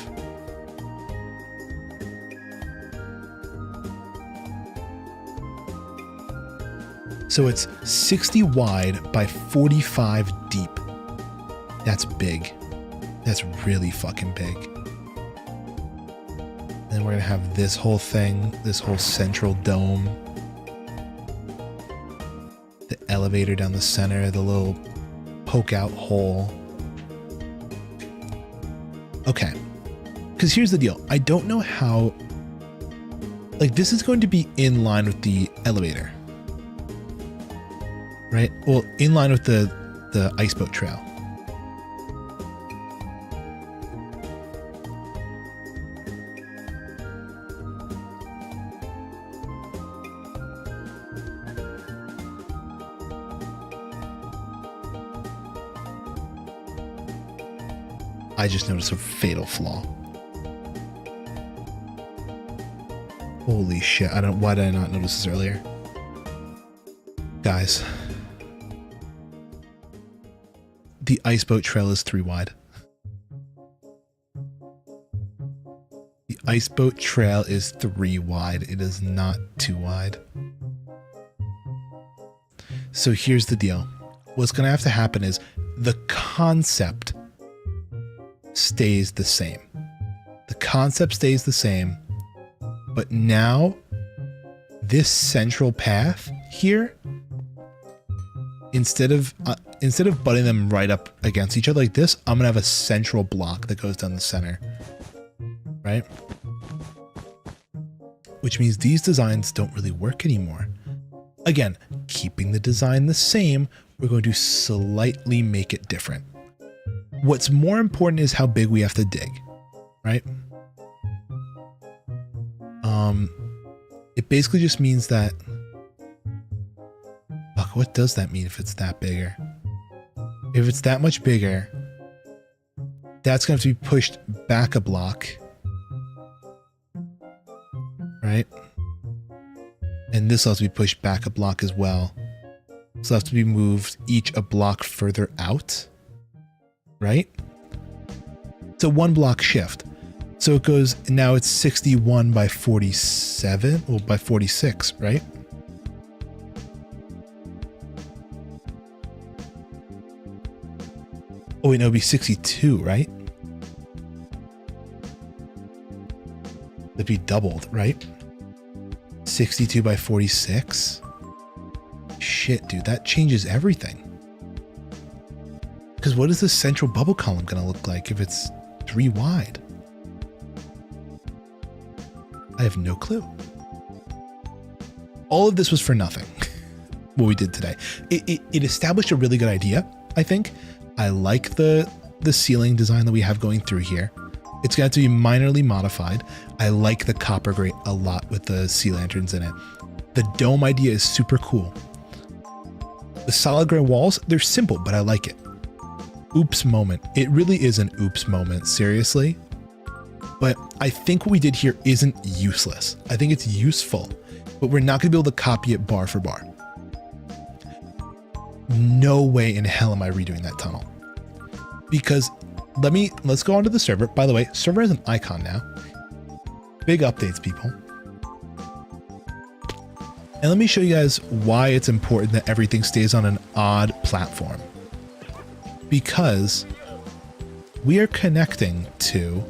So it's 60 wide by 45 deep. That's big. That's really fucking big. Then we're gonna have this whole thing, this whole central dome. The elevator down the center, the little poke out hole. Okay, because here's the deal. I don't know how, like, this is going to be in line with the elevator, right? Well, in line with the ice boat trail. I just noticed a fatal flaw. Holy shit, why did I not notice this earlier? Guys. The ice boat trail is 3 wide. The ice boat trail is 3 wide. It is not 2 wide. So here's the deal. What's going to have to happen is the concept stays the same. The concept stays the same, but now this central path here, instead of butting them right up against each other like this, I'm gonna have a central block that goes down the center, right? Which means these designs don't really work anymore. Again, keeping the design the same, we're going to slightly make it different. What's more important is how big we have to dig, right? It basically just means that, fuck, what does that mean if it's that bigger? If it's that much bigger, that's going to have to be pushed back a block, right? And this will have to be pushed back a block as well. So it'll have to be moved each a block further out. Right? It's a 1 block shift. So it goes, now it's 61 by 47, well, by 46, right? Oh wait, no, it'd be 62, right? It'd be doubled, right? 62 by 46. Shit, dude, that changes everything. Because what is this central bubble column going to look like if it's 3 wide? I have no clue. All of this was for nothing, what we did today. It established a really good idea, I think. I like the ceiling design that we have going through here. It's got to be minorly modified. I like the copper grate a lot with the sea lanterns in it. The dome idea is super cool. The solid gray walls, they're simple, but I like it. Oops moment. It really is an oops moment, seriously. But I think what we did here isn't useless. I think it's useful, but we're not gonna be able to copy it bar for bar. No way in hell am I redoing that tunnel. Because let's go onto the server. By the way, server has an icon now. Big updates, people. And let me show you guys why it's important that everything stays on an odd platform. Because we are connecting to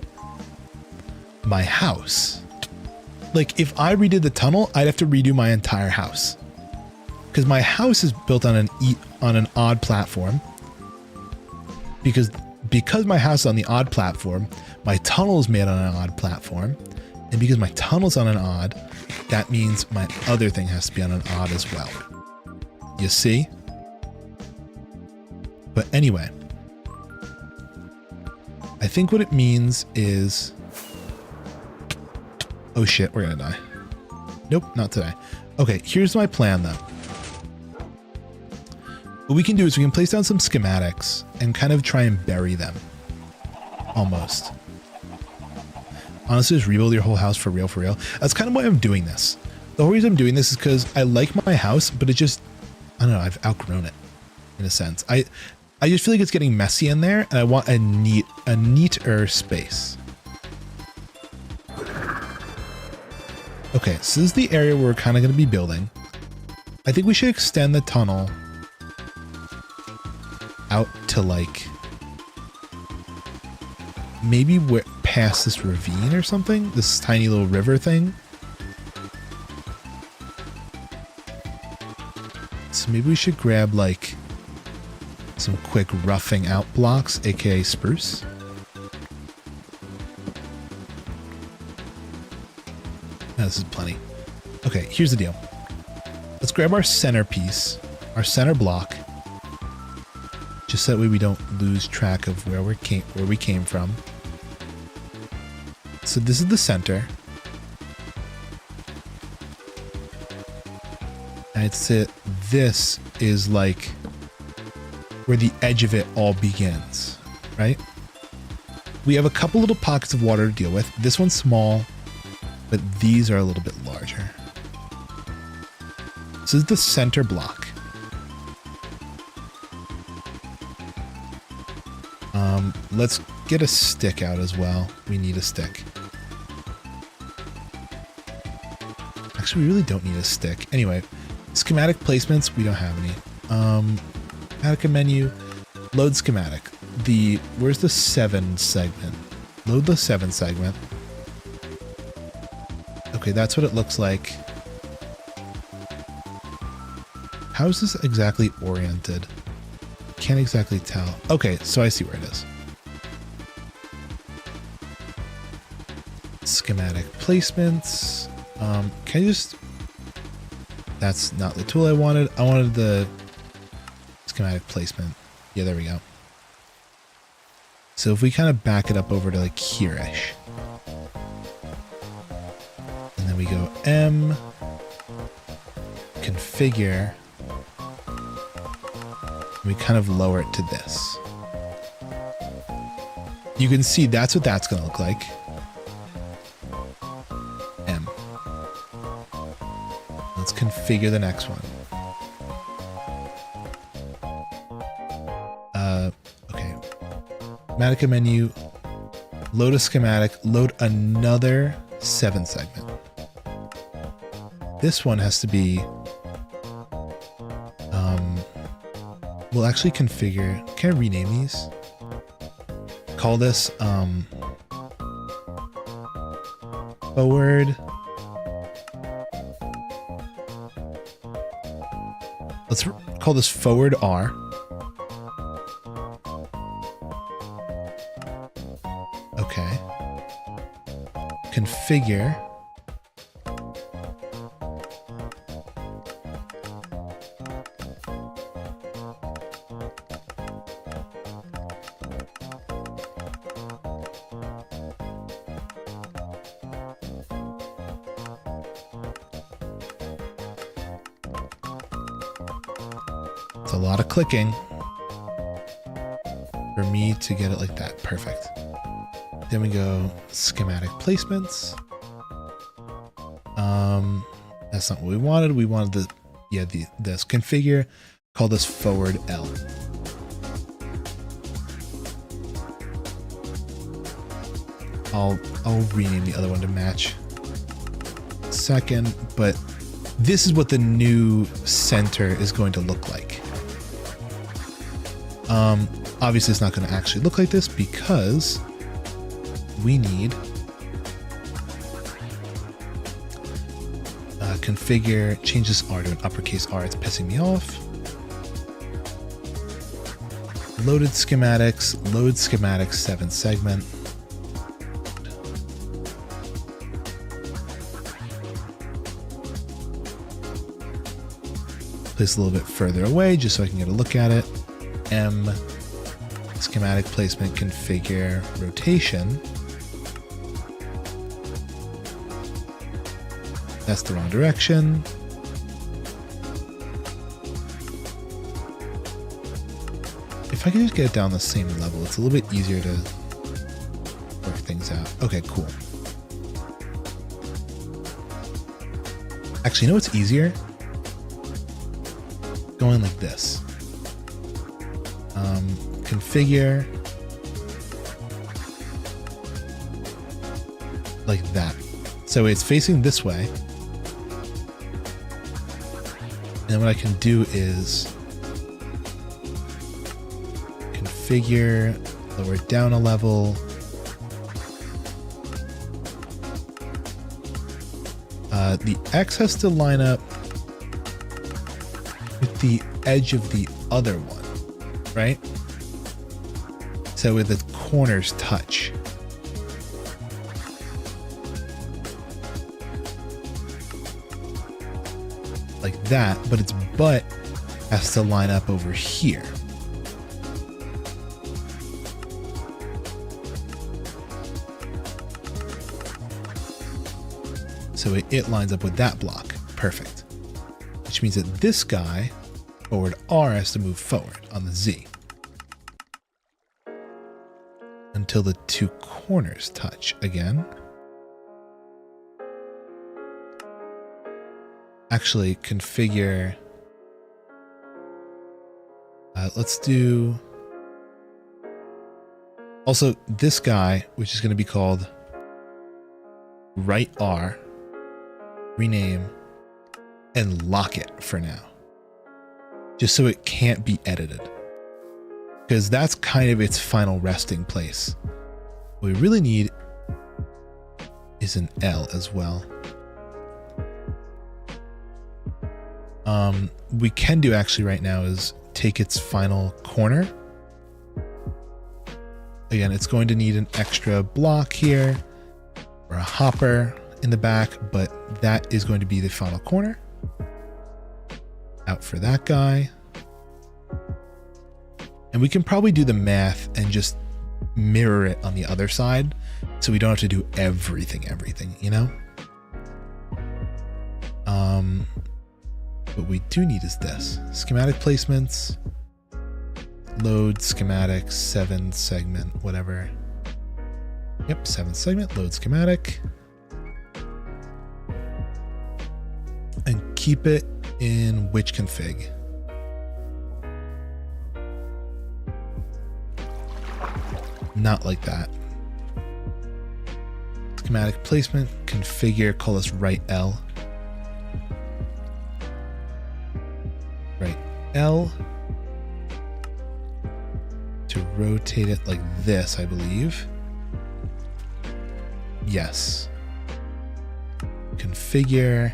my house. Like if I redid the tunnel, I'd have to redo my entire house. Because my house is built on an odd platform. Because my house is on the odd platform, my tunnel is made on an odd platform. And because my tunnel's on an odd, that means my other thing has to be on an odd as well. You see? But anyway, I think what it means is, oh shit, we're gonna die. Nope, not today. Okay, here's my plan then. What we can do is we can place down some schematics and kind of try and bury them. Almost. Honestly, just rebuild your whole house for real, for real. That's kind of why I'm doing this. The whole reason I'm doing this is because I like my house, but it just, I don't know, I've outgrown it in a sense. I just feel like it's getting messy in there and I want a neater space. Okay, so this is the area where we're kind of going to be building. I think we should extend the tunnel out to like maybe we're past this ravine or something, this tiny little river thing. So maybe we should grab like some quick roughing out blocks, aka spruce. No, this is plenty. Okay, here's the deal. Let's grab our centerpiece, our center block, just that way we don't lose track of where we came from. So this is the center. I'd say this is like where the edge of it all begins, right? We have a couple little pockets of water to deal with. This one's small, but these are a little bit larger. This is the center block. Let's get a stick out as well. We need a stick. Actually, we really don't need a stick. Anyway, schematic placements, we don't have any. Schematic menu, load schematic. Where's the 7 segment? Load the 7 segment. Okay, that's what it looks like. How is this exactly oriented? Can't exactly tell. Okay, so I see where it is. Schematic placements. Can I just... That's not the tool I wanted. I wanted the schematic placement. Yeah, there we go. So if we kind of back it up over to like here-ish. And then we go M, configure, and we kind of lower it to this. You can see that's what that's going to look like. M. Let's configure the next one. Okay. Schematic menu, load a schematic, load another 7 segment. This one has to be, we'll actually configure, can I rename these? Call this, forward. Let's call this forward R. Okay. Configure. It's a lot of clicking for me to get it like that. Perfect. Then we go schematic placements. That's not what we wanted. We wanted this configure. Call this forward L. I'll rename the other one to match second, but this is what the new center is going to look like. Obviously it's not going to actually look like this because we need configure, change this R to an uppercase R. It's pissing me off. Loaded schematics, load schematics 7 segment. Place a little bit further away just so I can get a look at it. M schematic placement, configure rotation. That's the wrong direction. If I can just get it down the same level, it's a little bit easier to work things out. Okay, cool. Actually, you know what's easier? Going like this. Configure like that. So it's facing this way. And then what I can do is configure, lower it down a level. The X has to line up with the edge of the other one, right? So where the corners touch. Like that, but its butt has to line up over here. So it lines up with that block. Perfect. Which means that this guy, forward R, has to move forward on the Z. Until the two corners touch again. Actually, configure. Let's do. Also, this guy, which is going to be called right R, rename, and lock it for now. Just so it can't be edited. Because that's kind of its final resting place. What we really need is an L as well. We can do actually right now is take its final corner. Again, it's going to need an extra block here or a hopper in the back, but that is going to be the final corner. Out for that guy. And we can probably do the math and just mirror it on the other side so we don't have to do everything, you know? What we do need is this. Schematic placements, load schematic, 7 segment, whatever. Yep, 7 segment, load schematic. And keep it in which config? Not like that. Schematic placement, configure, call this right L. Right L. To rotate it like this, I believe. Yes. Configure.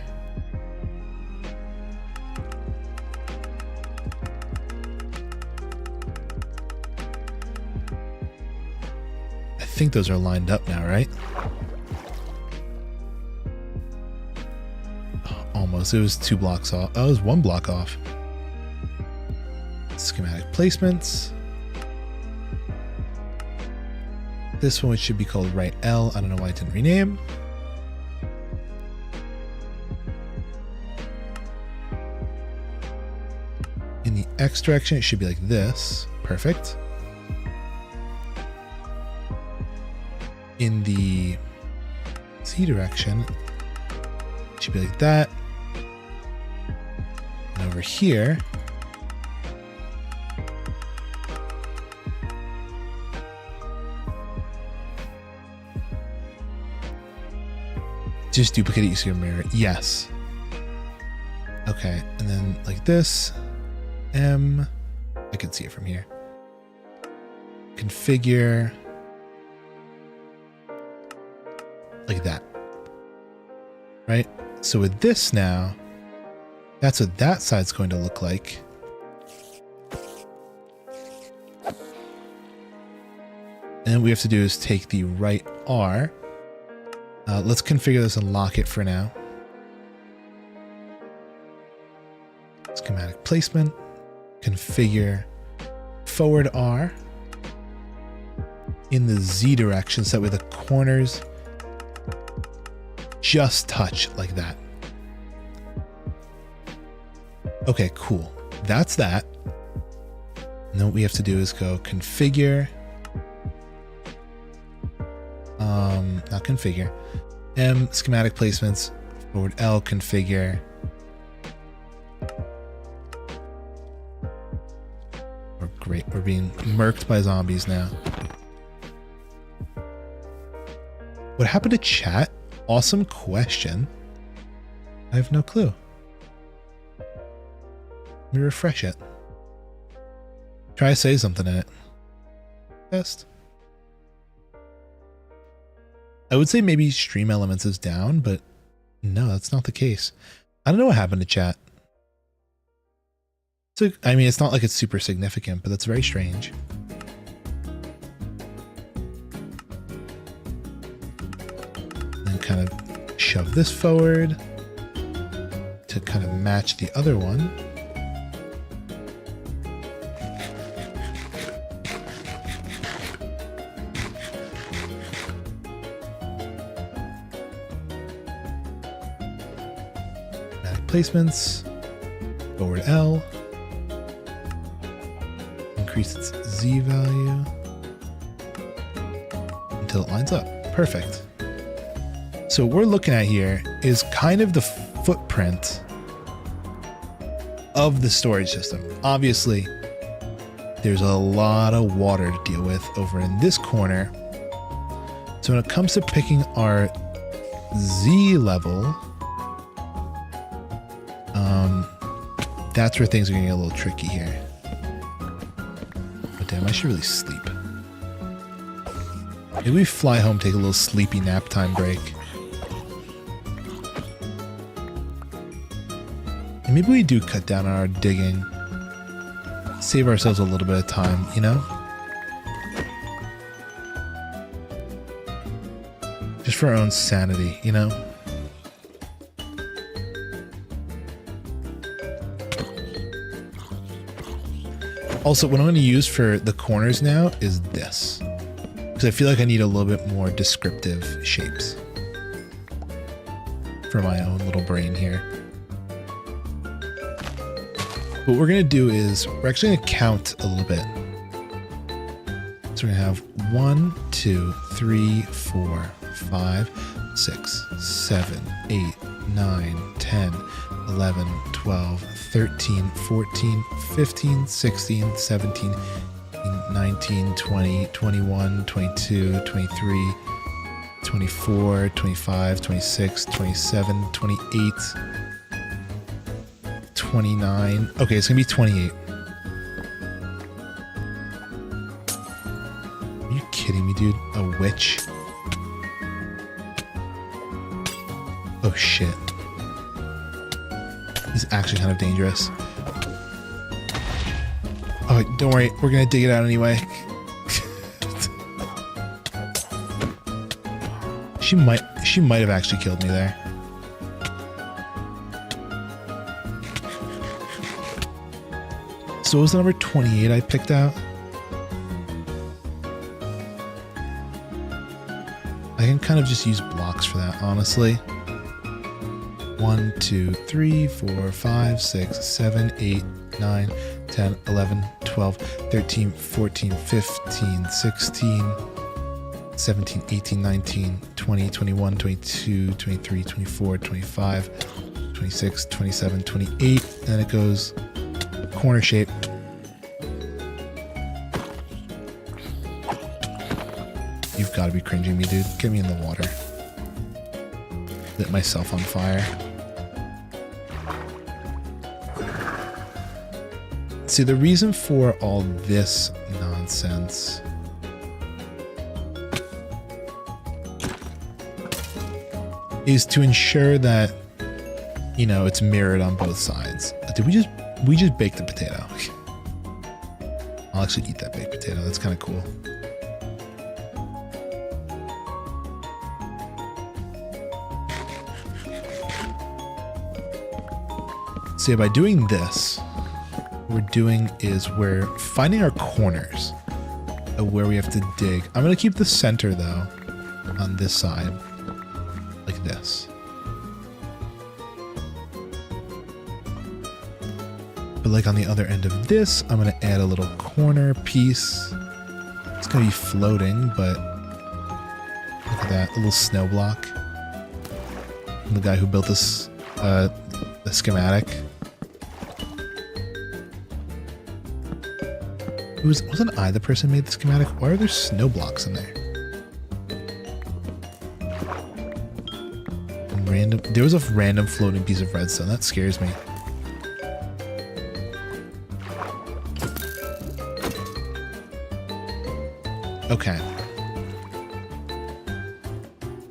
I think those are lined up now, right? Almost. It was 2 blocks off. Oh, it was 1 block off. Schematic placements. This one, which should be called right L. I don't know why it didn't rename. In the X direction, it should be like this. Perfect. In the Z direction, it should be like that. And over here, just duplicate it using a mirror. Yes. Okay, and then like this, M, I can see it from here. Configure, like that, right? So with this now, that's what that side's going to look like. And then what we have to do is take the right R. Let's configure this and lock it for now. Schematic placement, configure forward R in the Z direction so that way the corners just touch like that. Okay, cool. That's that. And then what we have to do is go configure, not configure, M, schematic placements, forward L, configure. We're great. We're being murked by zombies now. What happened to chat? Awesome question. I have no clue. Let me refresh it. Try to say something in it. Test. I would say maybe stream elements is down, but no, that's not the case. I don't know what happened to chat. So, I mean, it's not like it's super significant, but that's very strange. And kind of shove this forward to kind of match the other one. Placements, forward L, increase its Z value until it lines up. Perfect. So what we're looking at here is kind of the footprint of the storage system. Obviously, there's a lot of water to deal with over in this corner. So when it comes to picking our Z level, that's where things are going to get a little tricky here. But damn, I should really sleep. Maybe we fly home, take a little sleepy nap time break. And maybe we do cut down on our digging. Save ourselves a little bit of time, you know? Just for our own sanity, you know? Also, what I'm going to use for the corners now is this, because I feel like I need a little bit more descriptive shapes for my own little brain here. What we're going to do is we're actually going to count a little bit. So we're going to have 1, 2, 3, 4, 5, 6, 7, 8, 9, 10, 11, 12, 13, 14, 15, 16, 17, 19, 20, 21, 22, 23, 24, 25, 26, 27, 28, 29. Okay, it's gonna be 28. Are you kidding me, dude? A witch? Oh shit. He's actually kind of dangerous. Oh, don't worry. We're going to dig it out anyway. She might have actually killed me there. So what was the number 28 I picked out? I can kind of just use blocks for that, honestly. 1, 2, 3, 4, 5, 6, 7, 8, 9, 10, 11, 12, 13, 14, 15, 16, 17, 18, 19, 20, 21, 22, 23, 24, 25, 26, 27, 28. And then it goes corner shape. You've got to be cringing me, dude. Get me in the water. Lit myself on fire. See, the reason for all this nonsense is to ensure that, you know, it's mirrored on both sides. Did we just baked the potato? I'll actually eat that baked potato. That's kind of cool. So by doing this, what we're doing is we're finding our corners of where we have to dig. I'm going to keep the center though on this side, like this. But like on the other end of this, I'm going to add a little corner piece. It's going to be floating, but look at that, a little snow block. And the guy who built this, the schematic. Wasn't I the person who made the schematic? Why are there snow blocks in there? There was a random floating piece of redstone. That scares me. Okay.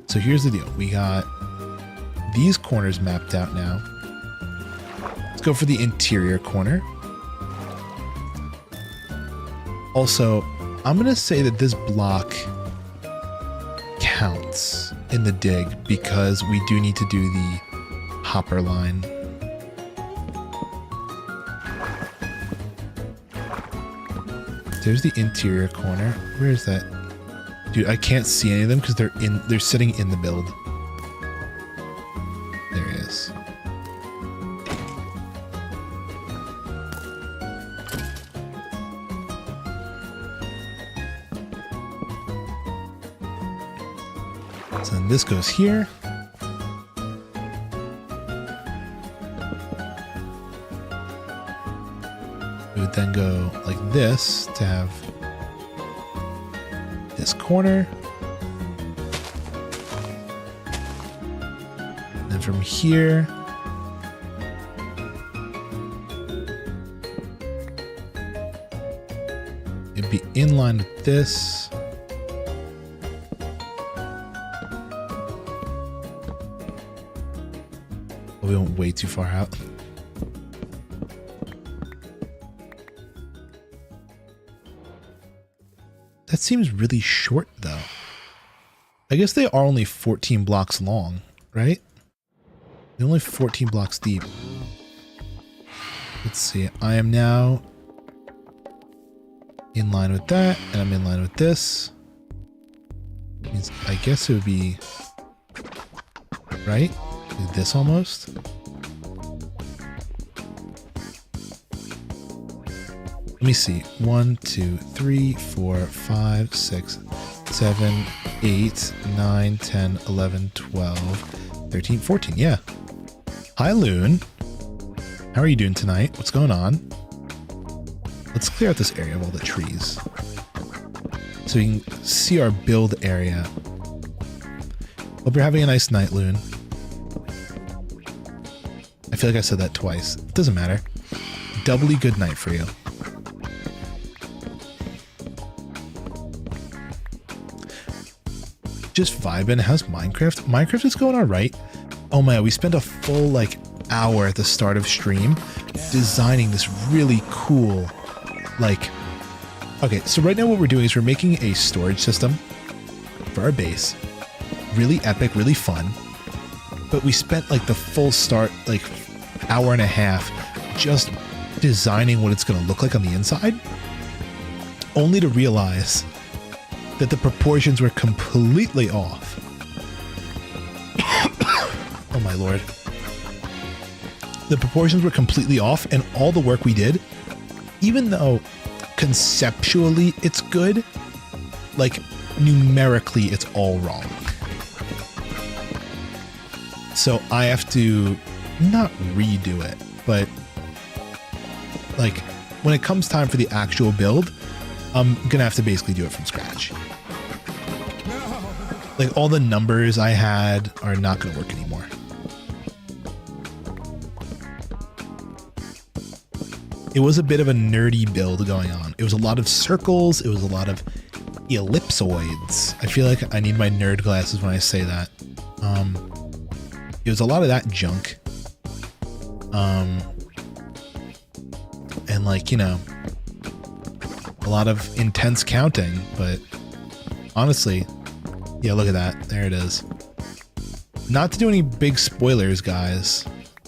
So here's the deal. We got these corners mapped out now. Let's go for the interior corner. Also, I'm going to say that this block counts in the dig because we do need to do the hopper line. There's the interior corner. Where is that? Dude, I can't see any of them because they're sitting in the build. There it is. So then this goes here. We would then go like this to have this corner. And then from here, it'd be in line with this. We went way too far out. That seems really short though. I guess they are only 14 blocks long, right? They're only 14 blocks deep. Let's see. I am now in line with that, and I'm in line with this. Means I guess it would be right. Like this almost. Let me see. 1, 2, 3, 4, 5, 6, 7, 8, 9, 10, 11, 12, 13, 14. Yeah. Hi, Loon. How are you doing tonight? What's going on? Let's clear out this area of all the trees so you can see our build area. Hope you're having a nice night, Loon. I feel like I said that twice. It doesn't matter. Doubly good night for you. Just vibing. How's Minecraft? Minecraft is going all right. Oh my god, we spent a full like hour at the start of stream designing this really cool, like, okay, so right now what we're doing is we're making a storage system for our base. Really epic, really fun. But we spent like the full start, like hour and a half just designing what it's going to look like on the inside, only to realize that the proportions were completely off. Oh my lord. The proportions were completely off, and all the work we did, even though conceptually it's good, like numerically it's all wrong. So I have to not redo it, but like when it comes time for the actual build, I'm gonna have to basically do it from scratch. Like all the numbers I had are not gonna work anymore. it was a bit of a nerdy build going on. It was a lot of circles. It was a lot of ellipsoids. I feel like I need my nerd glasses when I say that. It was a lot of that junk. And like, you know, a lot of intense counting, but honestly, yeah, look at that. There it is. Not to do any big spoilers, guys,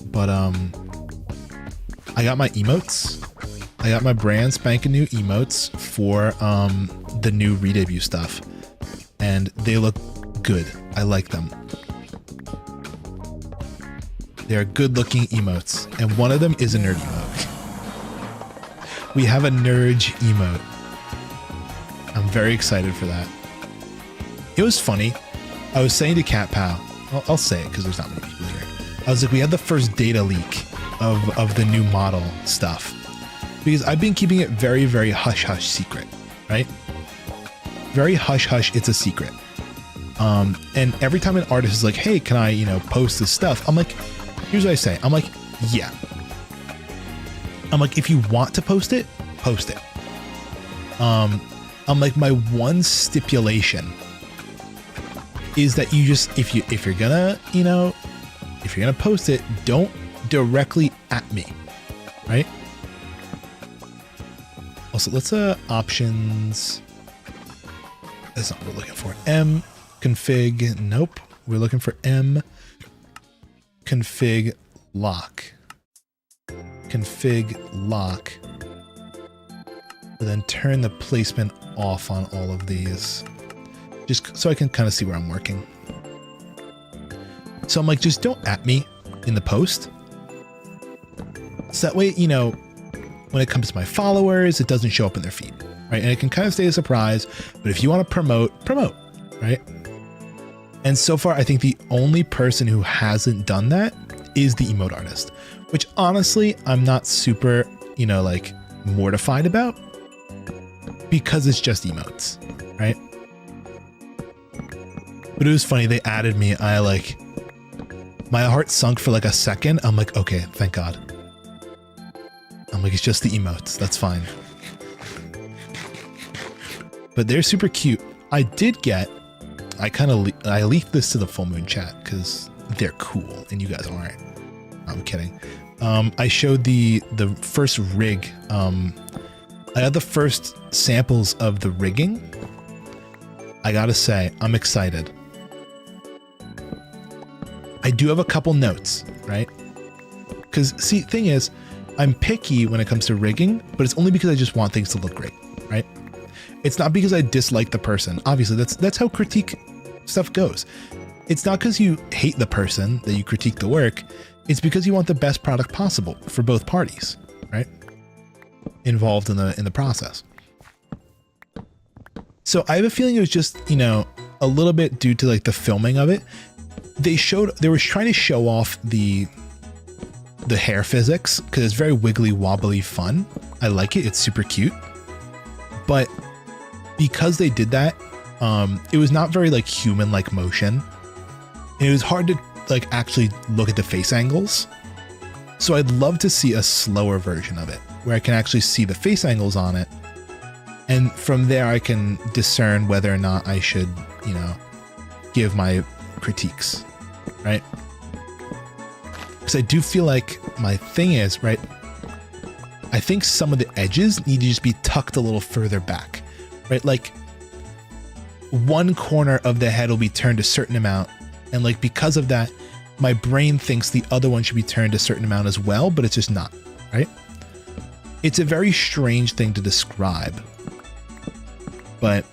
but I got my emotes. I got my brand spanking new emotes for the new redebut stuff, and they look good. I like them. They're good looking emotes, and one of them is a nerd emote. We have a nerd emote. I'm very excited for that. It was funny. I was saying to Cat Pal, I'll say it because there's not many people here. I was like, we had the first data leak of the new model stuff, because I've been keeping it very, very hush hush secret, right? Very hush hush. It's a secret. And every time an artist is like, hey, can I, you know, post this stuff? I'm like, here's what I say. I'm like, yeah. I'm like, if you want to post it, post it. I'm like, my one stipulation is that you just, if you're gonna, you know, if you're gonna post it, don't directly at me, right? Also, let's options. That's not what we're looking for. M config. Nope. We're looking for M config lock. Config lock. And then turn the placement off on all of these, just so I can kind of see where I'm working. So I'm like, just don't at me in the post. So that way, you know, when it comes to my followers, it doesn't show up in their feed, right? And it can kind of stay a surprise, but if you want to promote, right? And so far, I think the only person who hasn't done that is the emote artist, which honestly, I'm not super, you know, like mortified about, because it's just emotes, right? But it was funny. They added me. I like, my heart sunk for like a second. I'm like, okay, thank God. I'm like, it's just the emotes. That's fine. But they're super cute. I did get, I leaked this to the full moon chat because they're cool and you guys aren't. I'm kidding. I showed the first rig. I had the first samples of the rigging. I gotta say, I'm excited. I do have a couple notes, right? Because see, thing is, I'm picky when it comes to rigging, but it's only because I just want things to look great, right? It's not because I dislike the person. Obviously, that's how critique stuff goes. It's not because you hate the person that you critique the work. It's because you want the best product possible for both parties, right? Involved in the process. So I have a feeling it was just, you know, a little bit due to like the filming of it. They were trying to show off the hair physics because it's very wiggly, wobbly, fun. I like it. It's super cute. But because they did that, it was not very like human-like motion. And it was hard to like actually look at the face angles. So I'd love to see a slower version of it where I can actually see the face angles on it. And from there, I can discern whether or not I should, you know, give my critiques, right? Because I do feel like my thing is, right, I think some of the edges need to just be tucked a little further back, right? Like one corner of the head will be turned a certain amount. And like, because of that, my brain thinks the other one should be turned a certain amount as well, but it's just not, right? It's a very strange thing to describe, but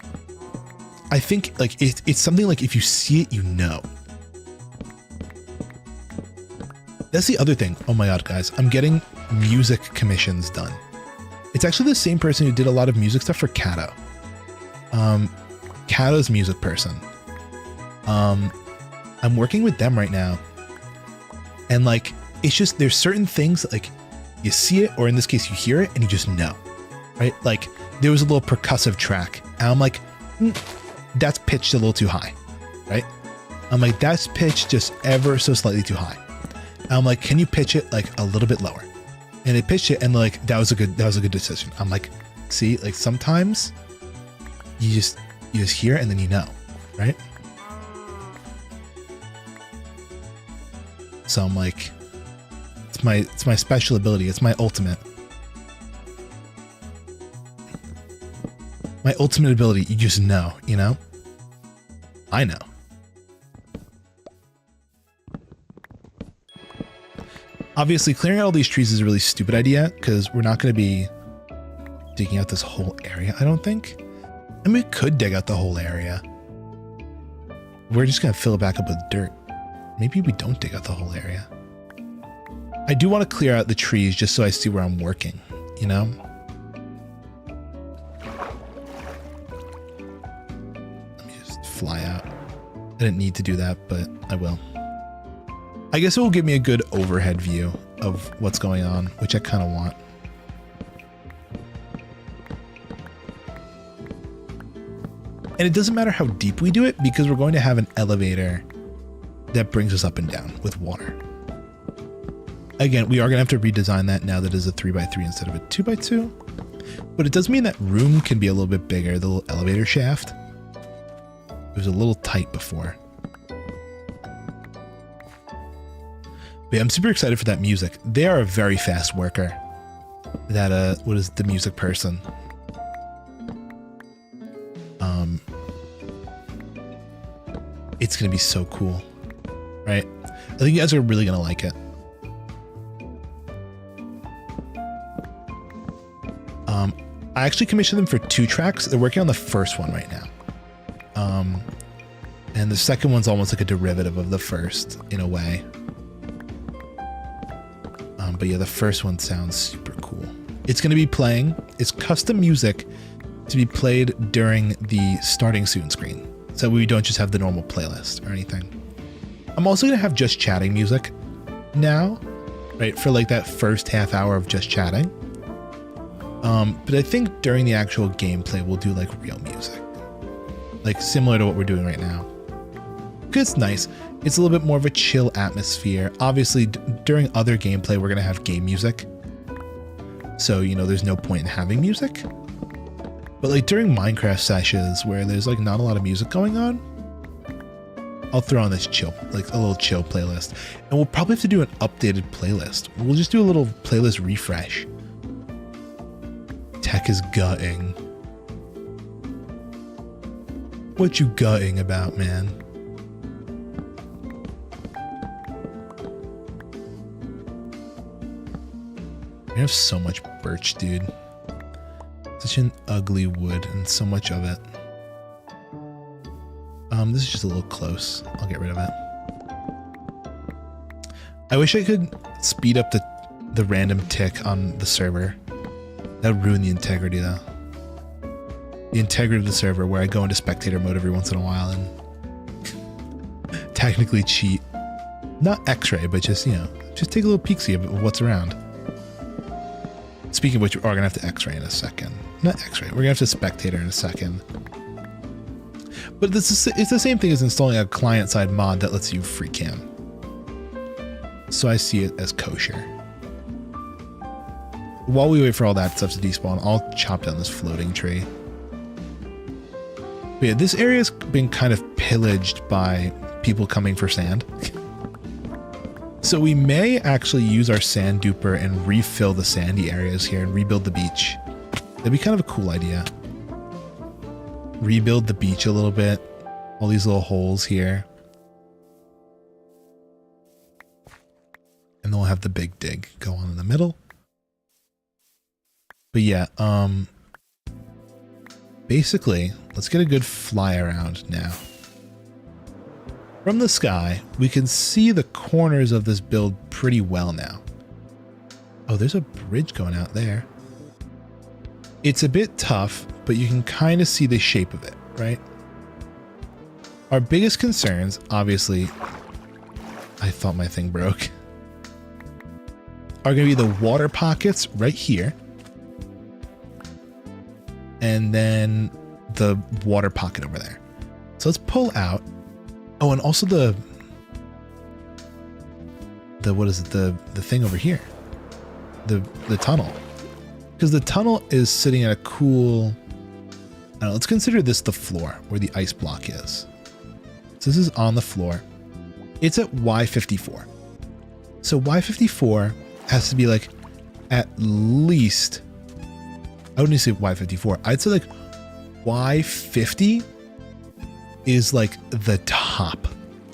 I think like it's something like if you see it, you know. That's the other thing. Oh my God, guys, I'm getting music commissions done. It's actually the same person who did a lot of music stuff for Kato. Kato's music person. I'm working with them right now. And like, it's just, there's certain things that, like, you see it, or in this case, you hear it and you just know, right? Like there was a little percussive track and I'm like, that's pitched a little too high, right? I'm like, that's pitched just ever so slightly too high. And I'm like, can you pitch it like a little bit lower? And it pitched it, and like that was a good decision. I'm like, see, like sometimes you just hear it and then you know, right? So I'm like, it's my special ability. It's my ultimate. My ultimate ability. You just know, you know? I know. Obviously, clearing out all these trees is a really stupid idea because we're not going to be digging out this whole area, I don't think. I mean, we could dig out the whole area. We're just going to fill it back up with dirt. Maybe we don't dig out the whole area. I do want to clear out the trees just so I see where I'm working, you know? Let me just fly out. I didn't need to do that, but I will. I guess it will give me a good overhead view of what's going on, which I kind of want. And it doesn't matter how deep we do it because we're going to have an elevator that brings us up and down with water. Again, we are going to have to redesign that now that it is a 3x3 instead of a 2x2. But it does mean that room can be a little bit bigger, the little elevator shaft. It was a little tight before. But yeah, I'm super excited for that music. They are a very fast worker. That, what is the music person? It's going to be so cool, right? I think you guys are really going to like it. I actually commissioned them for 2 tracks. They're working on the first one right now. And the second one's almost like a derivative of the first in a way. But yeah, the first one sounds super cool. It's going to be playing, it's custom music to be played during the starting soon screen. So we don't just have the normal playlist or anything. I'm also going to have just chatting music now, right? For like that first half hour of just chatting. But I think during the actual gameplay, we'll do like real music, like similar to what we're doing right now. Because it's nice. It's a little bit more of a chill atmosphere. Obviously, during other gameplay, we're going to have game music. So, you know, there's no point in having music. But like during Minecraft sessions where there's like not a lot of music going on, I'll throw on this chill, like a little chill playlist. And we'll probably have to do an updated playlist. We'll just do a little playlist refresh. Tech is gutting. What you gutting about, man? We have so much birch, dude. Such an ugly wood and so much of it. This is just a little close. I'll get rid of it. I wish I could speed up the random tick on the server. That would ruin the integrity though. The integrity of the server where I go into spectator mode every once in a while and technically cheat. Not X-ray, but just, you know, just take a little peek-see of what's around. Speaking of which, we are going to have to X-ray in a second. Not X-ray, we're going to have to spectator in a second. But it's the same thing as installing a client-side mod that lets you free cam. So I see it as kosher. While we wait for all that stuff to despawn, I'll chop down this floating tree. But yeah, this area's been kind of pillaged by people coming for sand. So we may actually use our sand duper and refill the sandy areas here and rebuild the beach. That'd be kind of a cool idea. Rebuild the beach a little bit. All these little holes here. And then we'll have the big dig go on in the middle. But yeah, basically, let's get a good fly around now. From the sky, we can see the corners of this build pretty well now. Oh, there's a bridge going out there. It's a bit tough, but you can kind of see the shape of it, right? Our biggest concerns, obviously, I thought my thing broke, are going to be the water pockets right here. And then the water pocket over there. So let's pull out. Oh, and also what is it? The thing over here. the tunnel, because the tunnel is sitting at a cool, I don't know, let's consider this the floor where the ice block is. So this is on the floor. It's at Y54. So Y54 has to be like at least, I wouldn't say Y54. I'd say like Y50 is like the top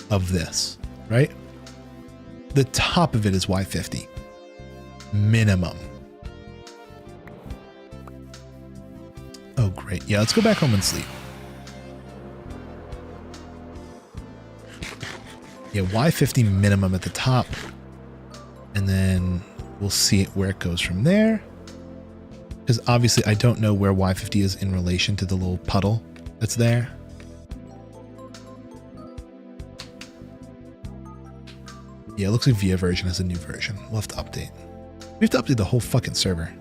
of this, right? The top of it is Y50 minimum. Oh, great. Yeah, let's go back home and sleep. Yeah, Y50 minimum at the top. And then we'll see where it goes from there. Because obviously I don't know where Y50 is in relation to the little puddle that's there. Yeah, it looks like VIA version has a new version. We'll have to update. We have to update the whole fucking server.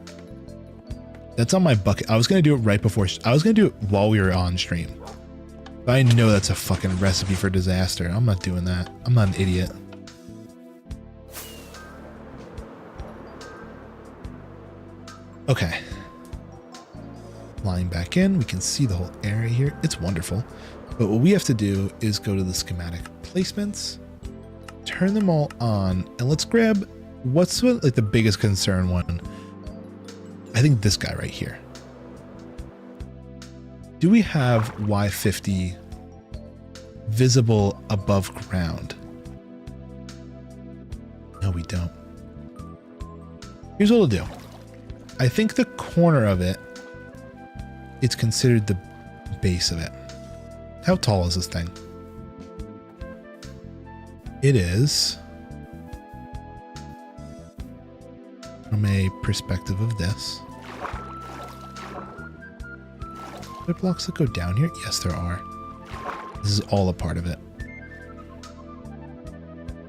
That's on my bucket. I was going to do it right before. I was going to do it while we were on stream. But I know that's a fucking recipe for disaster. I'm not doing that. I'm not an idiot. Okay. Flying back in. We can see the whole area here. It's wonderful. But what we have to do is go to the schematic placements, turn them all on, and let's grab what's like the biggest concern one. I think this guy right here. Do we have Y50 visible above ground? No, we don't. Here's what we'll do. I think the corner of it, it's considered the base of it. How tall is this thing? It is, from a perspective of this. Are there blocks that go down here? Yes, there are. This is all a part of it.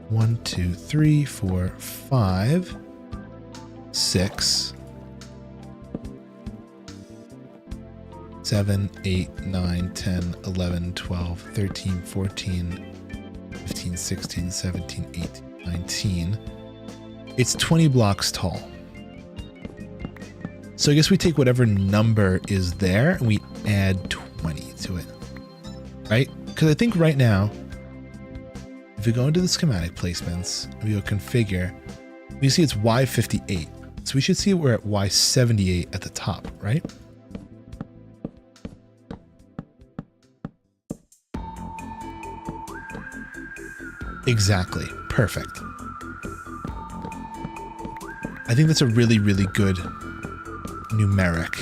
1, 2, 3, 4, 5, 6, 7, 8, 9, 10, 11, 12, 13, 14, 15, 16, 17, 18, 19. It's 20 blocks tall. So I guess we take whatever number is there and we add 20 to it, right? Because I think right now, if we go into the schematic placements, we go configure, we see it's Y58. So we should see we're at Y78 at the top, right? Exactly. Perfect. I think that's a really, really good numeric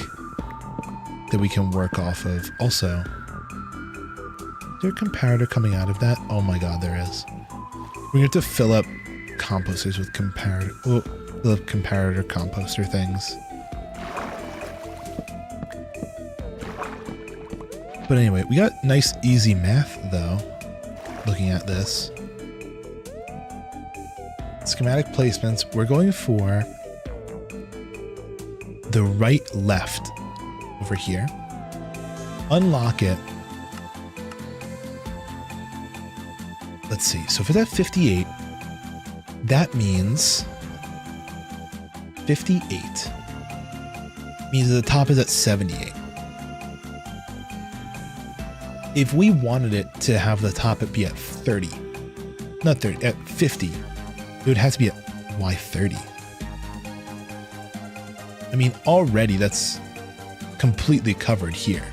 that we can work off of. Also, is there a comparator coming out of that? Oh my god, there is. We're going to have to fill up composters with comparator, fill up comparator composter things. But anyway, we got nice easy math though, looking at this. Schematic placements, we're going for the right left over here. Unlock it. Let's see. So if it's at 58, that means 58 means the top is at 78. If we wanted it to have the top be at 30, not 30, at 50, it would have to be at Y30. I mean, already that's completely covered here.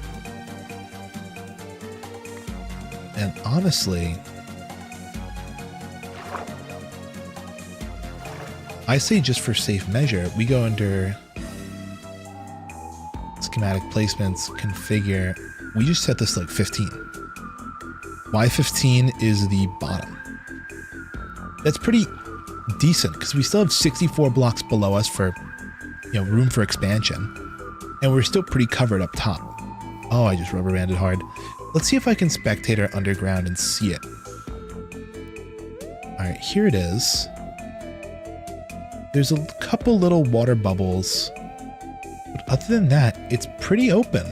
And honestly, I say just for safe measure, we go under schematic placements, configure. We just set this to like 15. Y15 is the bottom. That's pretty decent because we still have 64 blocks below us for, you know, room for expansion, and we're still pretty covered up top. Oh, I just rubber banded hard. Let's see if I can spectate our underground and see it. All right, here it is. There's a couple little water bubbles, but other than that, it's pretty open.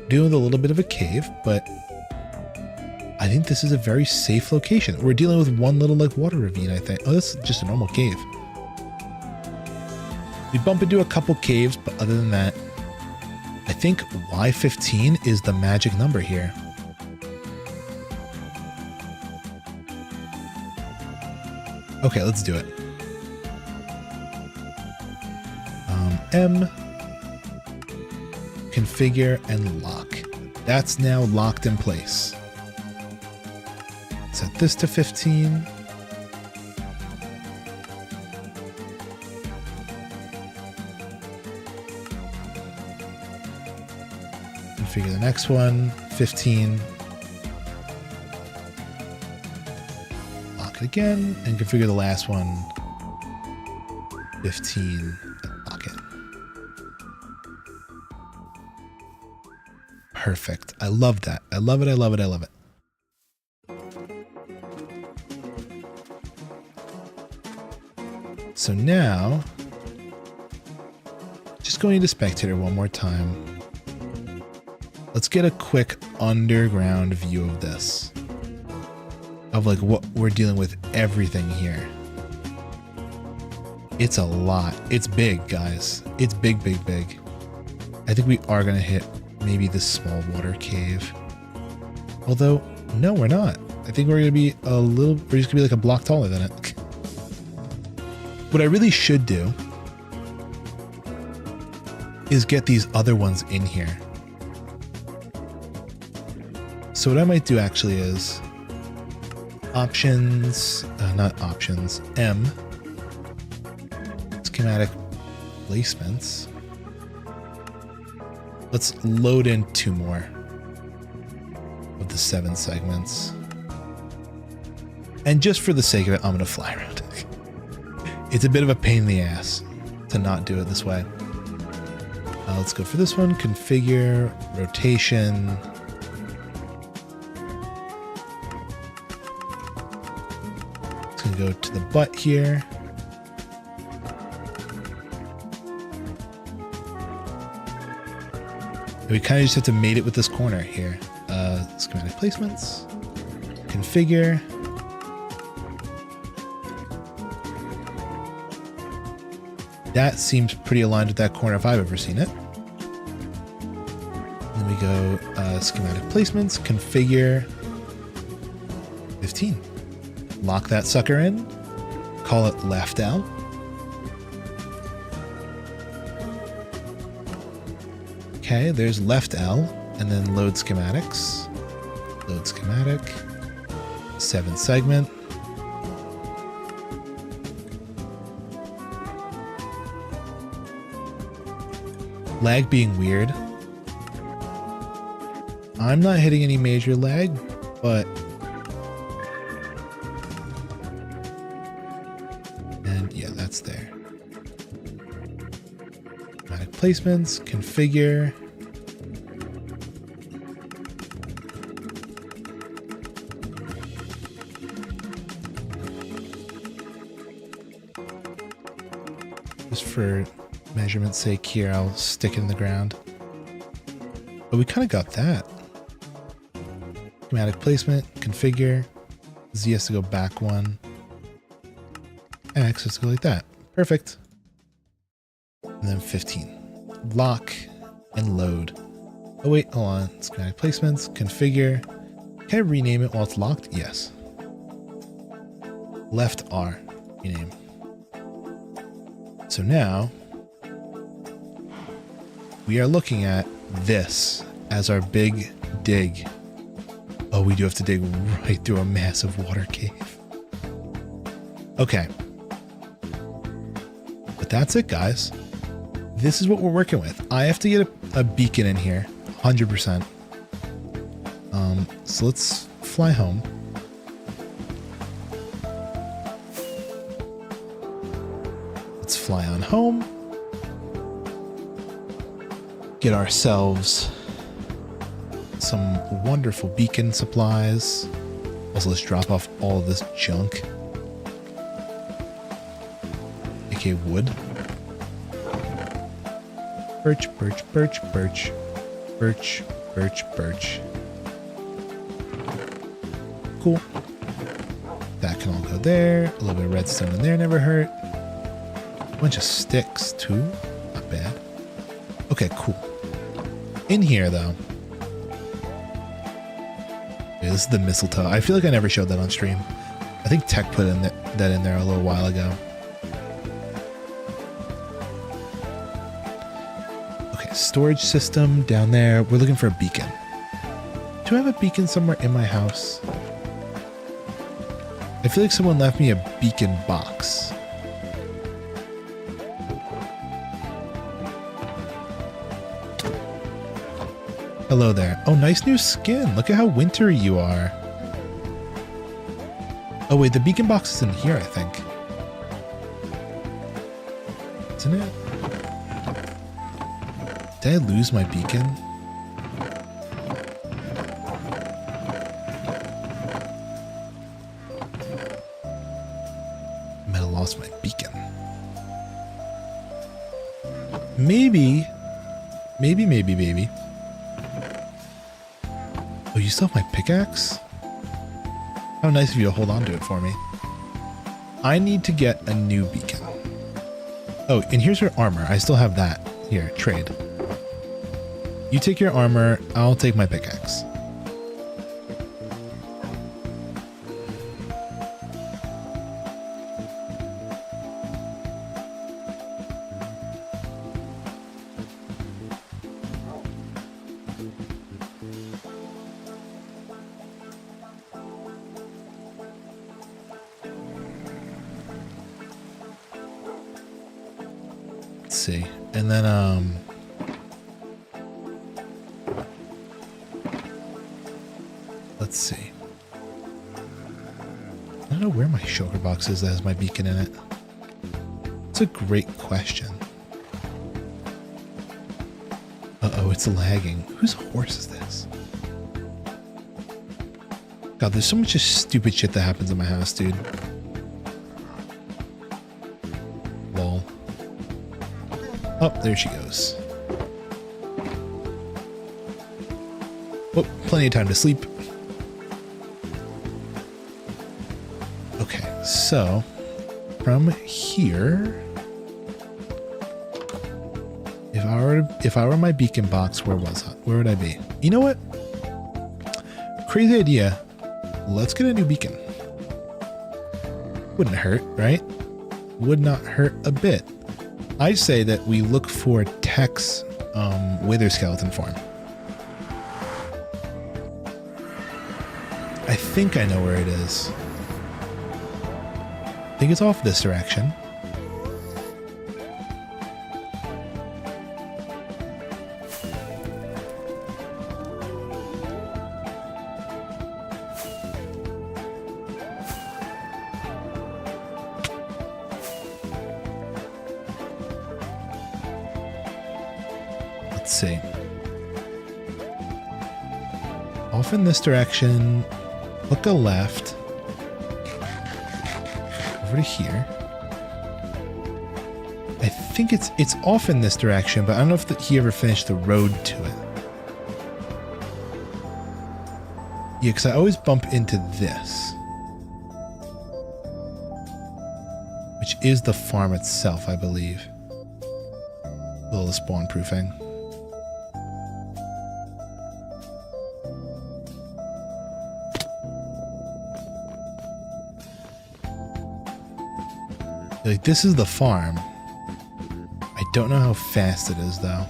Dealing with a little bit of a cave, but I think this is a very safe location. We're dealing with one little like water ravine, I think. Oh, that's just a normal cave. We bump into a couple caves, but other than that, I think Y15 is the magic number here. Okay, let's do it. M, configure, and lock. That's now locked in place. Set this to 15. Configure the next one, 15. Lock it again, and configure the last one, 15, and lock it. Perfect. I love that. I love it. I love it. I love it. So now, just going into spectator one more time. Let's get a quick underground view of this. Of like what we're dealing with, everything here. It's a lot. It's big, guys. It's big, big, big. I think we are going to hit maybe this small water cave. Although, no, we're not. I think we're going to be we're just going to be like a block taller than it. What I really should do is get these other ones in here. So what I might do actually is options, not options, M, schematic placements. Let's load in 2 more of the 7 segments. And just for the sake of it, I'm going to fly around. It's a bit of a pain in the ass to not do it this way. Let's go for this one. Configure, rotation. It's going to go to the butt here. And we kind of just have to mate it with this corner here. Schematic placements. Configure. That seems pretty aligned with that corner if I've ever seen it. Then we go schematic placements, configure 15. Lock that sucker in, call it left L. Okay, there's left L, and then load schematics. Load schematic, 7 segment. Lag being weird. I'm not hitting any major lag, but and yeah, that's there. Schematic placements, configure. Just for measurement's sake here, I'll stick it in the ground. But we kind of got that. Schematic placement, configure. Z has to go back 1. X has to go like that. Perfect. And then 15. Lock and load. Oh wait, hold on. Schematic placements, configure. Can I rename it while it's locked? Yes. Left R, rename. So now, we are looking at this as our big dig. Oh, we do have to dig right through a massive water cave. Okay. But that's it, guys. This is what we're working with. I have to get a beacon in here, 100%. So let's fly home. Let's fly on home. Get ourselves some wonderful beacon supplies. Also, let's drop off all of this junk. aka wood. Birch, birch, birch, birch. Birch, birch, birch. Cool. That can all go there. A little bit of redstone in there never hurt. Bunch of sticks too. Not bad. Okay, cool. In here though. Yeah, this is the mistletoe. I feel like I never showed that on stream. I think Tech put that in there a little while ago. Okay, storage system down there. We're looking for a beacon. Do I have a beacon somewhere in my house? I feel like someone left me a beacon box. Hello there. Oh, nice new skin. Look at how wintry you are. Oh wait, the beacon box is in here, I think. Isn't it? Did I lose my beacon? I might have lost my beacon. Maybe. Oh, you still have my pickaxe? How nice of you to hold on to it for me. I need to get a new beacon. Oh, and here's your armor. I still have that. Here, trade. You take your armor, I'll take my pickaxe. See, and then let's see. I don't know where my shulker box is that has my beacon in it. It's a great question. Uh-oh, it's lagging. Whose horse is this? God, there's so much just stupid shit that happens in my house, dude. Lol. Oh, there she goes. Oh, plenty of time to sleep. Okay, so from here, if I were my beacon box, where would I be? You know what? Crazy idea. Let's get a new beacon. Wouldn't hurt, right? Would not hurt a bit. I say that we look for Tech's wither skeleton farm. I think I know where it is. I think it's off this direction. Let's see. Off in this direction, look a left, over to here. I think it's off in this direction, but I don't know if he ever finished the road to it. Yeah, because I always bump into this, which is the farm itself, I believe. A little spawn proofing. Like, this is the farm. I don't know how fast it is, though.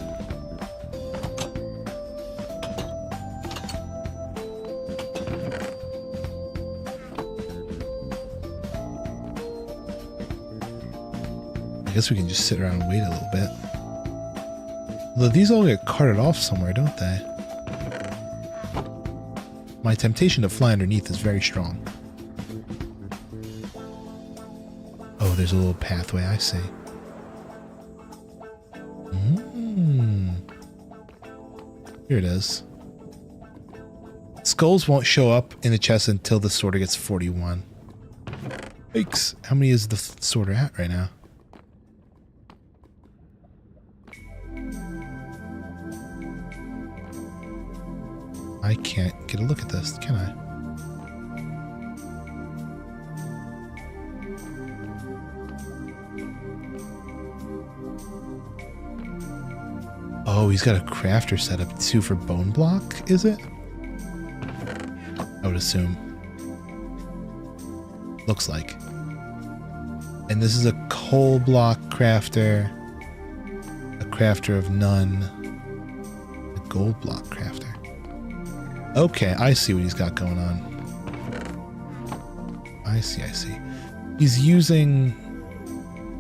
I guess we can just sit around and wait a little bit. Although these all get carted off somewhere, don't they? My temptation to fly underneath is very strong. Oh, there's a little pathway, I see. Here it is. Skulls won't show up in the chest until the sorter gets 41. Yikes. How many is the sorter at right now? I can't get a look at this, can I? Oh, he's got a crafter set up too for bone block, is it? I would assume. Looks like. And this is a coal block crafter. A crafter of none. A gold block crafter. Okay, I see what he's got going on. I see. He's using...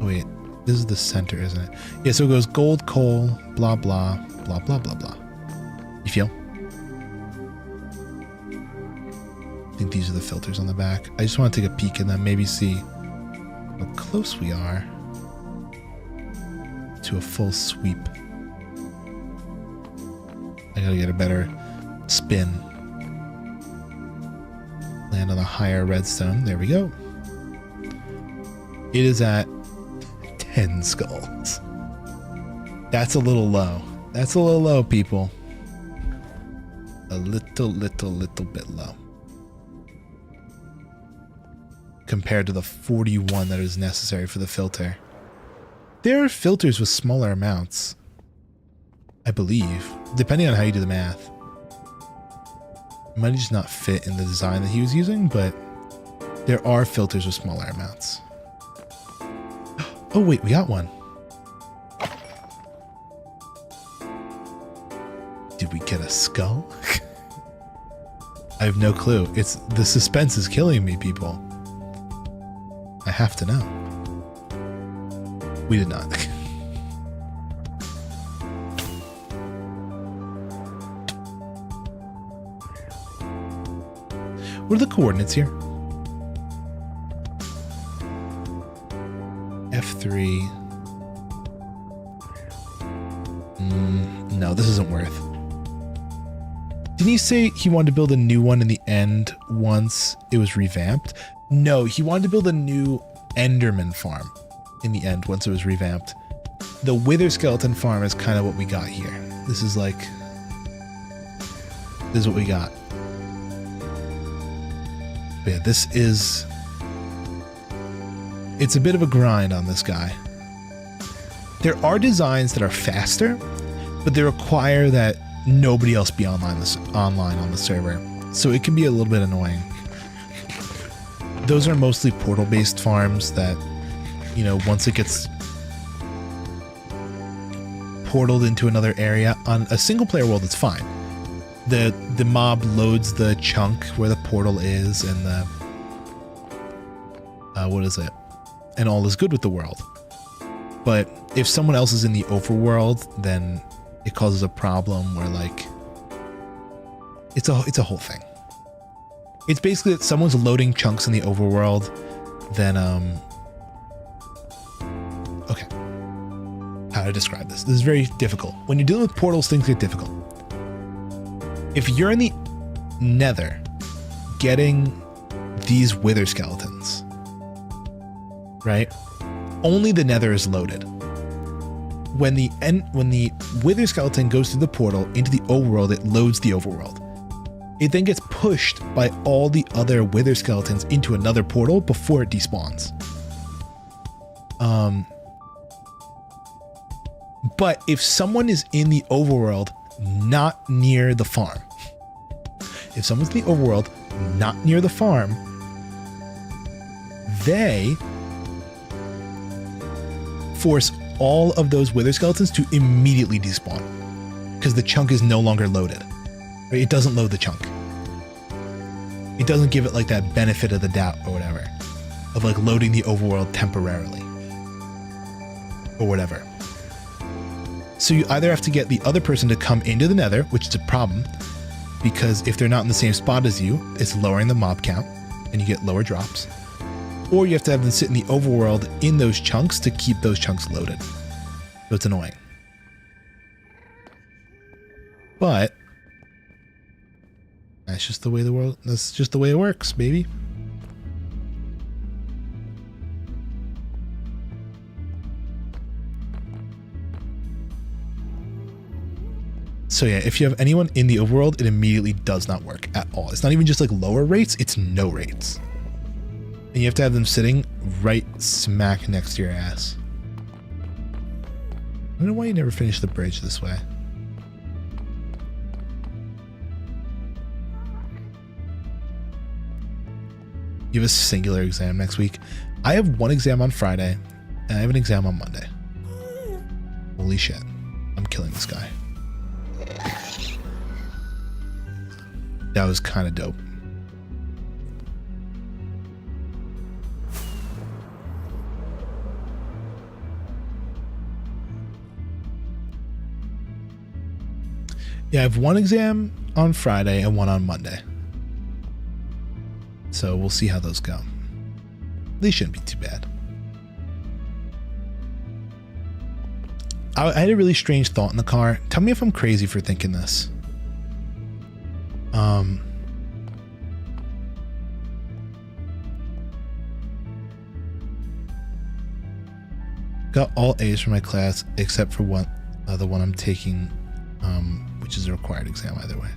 Oh, wait. This is the center, isn't it? Yeah, so it goes gold, coal, blah, blah, blah, blah, blah, blah. You feel? I think these are the filters on the back. I just want to take a peek and then maybe see how close we are to a full sweep. I gotta get a better spin. Land on a higher redstone. There we go. It is at 10 skulls. That's a little low. That's a little low, people. A little bit low. Compared to the 41 that is necessary for the filter. There are filters with smaller amounts, I believe, depending on how you do the math. It might just not fit in the design that he was using, but there are filters with smaller amounts. Oh wait, we got one. Did we get a skull? I have no clue. The suspense is killing me, people. I have to know. We did not. What are the coordinates here? F3. No, this isn't worth. Didn't he say he wanted to build a new one in the end once it was revamped? No, he wanted to build a new Enderman farm in the end once it was revamped. The Wither Skeleton farm is kind of what we got here. This is what we got. But yeah, it's a bit of a grind on this guy. There are designs that are faster, but they require that nobody else be online on the server. So it can be a little bit annoying. Those are mostly portal-based farms that, you know, once it gets portaled into another area on a single-player world, it's fine. The mob loads the chunk where the portal is, and the what is it? And all is good with the world. But if someone else is in the overworld, then it causes a problem where, like, it's a whole thing. It's basically that someone's loading chunks in the overworld, then okay. How to describe this? This is very difficult. When you're dealing with portals, things get difficult. If you're in the Nether getting these Wither Skeletons, right? Only the Nether is loaded. When the Wither Skeleton goes through the portal into the overworld, it loads the overworld. It then gets pushed by all the other Wither Skeletons into another portal before it despawns. But if someone is in the overworld, not near the farm, if someone's in the overworld, not near the farm, they force all of those Wither Skeletons to immediately despawn because the chunk is no longer loaded. Right? It doesn't load the chunk. It doesn't give it like that benefit of the doubt or whatever of like loading the overworld temporarily or whatever. So you either have to get the other person to come into the Nether, which is a problem because if they're not in the same spot as you, it's lowering the mob count and you get lower drops. Or you have to have them sit in the overworld in those chunks to keep those chunks loaded. So it's annoying. But that's just the way that's just the way it works, baby. So yeah, if you have anyone in the overworld, it immediately does not work at all. It's not even just like lower rates, it's no rates. And you have to have them sitting right smack next to your ass. I don't know why you never finish the bridge this way. You have a singular exam next week. I have one exam on Friday, and I have an exam on Monday. Holy shit. I'm killing this guy. That was kind of dope. Yeah, I have one exam on Friday and one on Monday. So we'll see how those go. These shouldn't be too bad. I had a really strange thought in the car. Tell me if I'm crazy for thinking this. Got all A's for my class except for one, the one I'm taking, which is a required exam either way.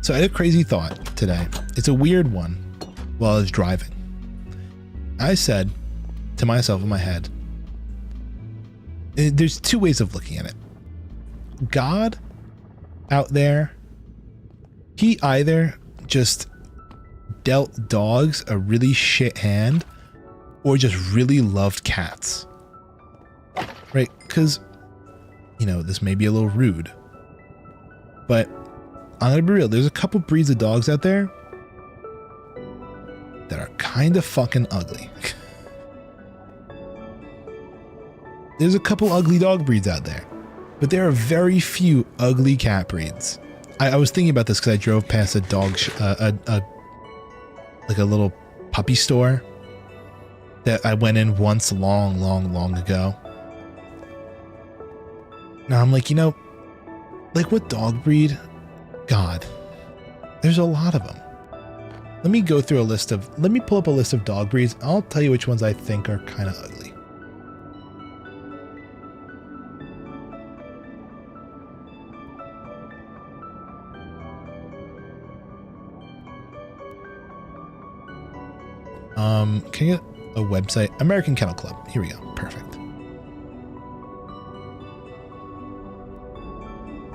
So I had a crazy thought today. It's a weird one while I was driving. I said to myself in my head, there's two ways of looking at it. God out there, he either just dealt dogs a really shit hand or just really loved cats. Right? Because, you know, this may be a little rude, but I'm gonna be real. There's a couple breeds of dogs out there that are kind of fucking ugly. There's a couple ugly dog breeds out there, but there are very few ugly cat breeds. I was thinking about this because I drove past a dog, like a little puppy store that I went in once long ago. Now I'm like, you know, like what dog breed? God, there's a lot of them. Let me go through a list of, let me pull up a list of dog breeds. I'll tell you which ones I think are kind of ugly. Can I get a website? American Kennel Club. Here we go. Perfect.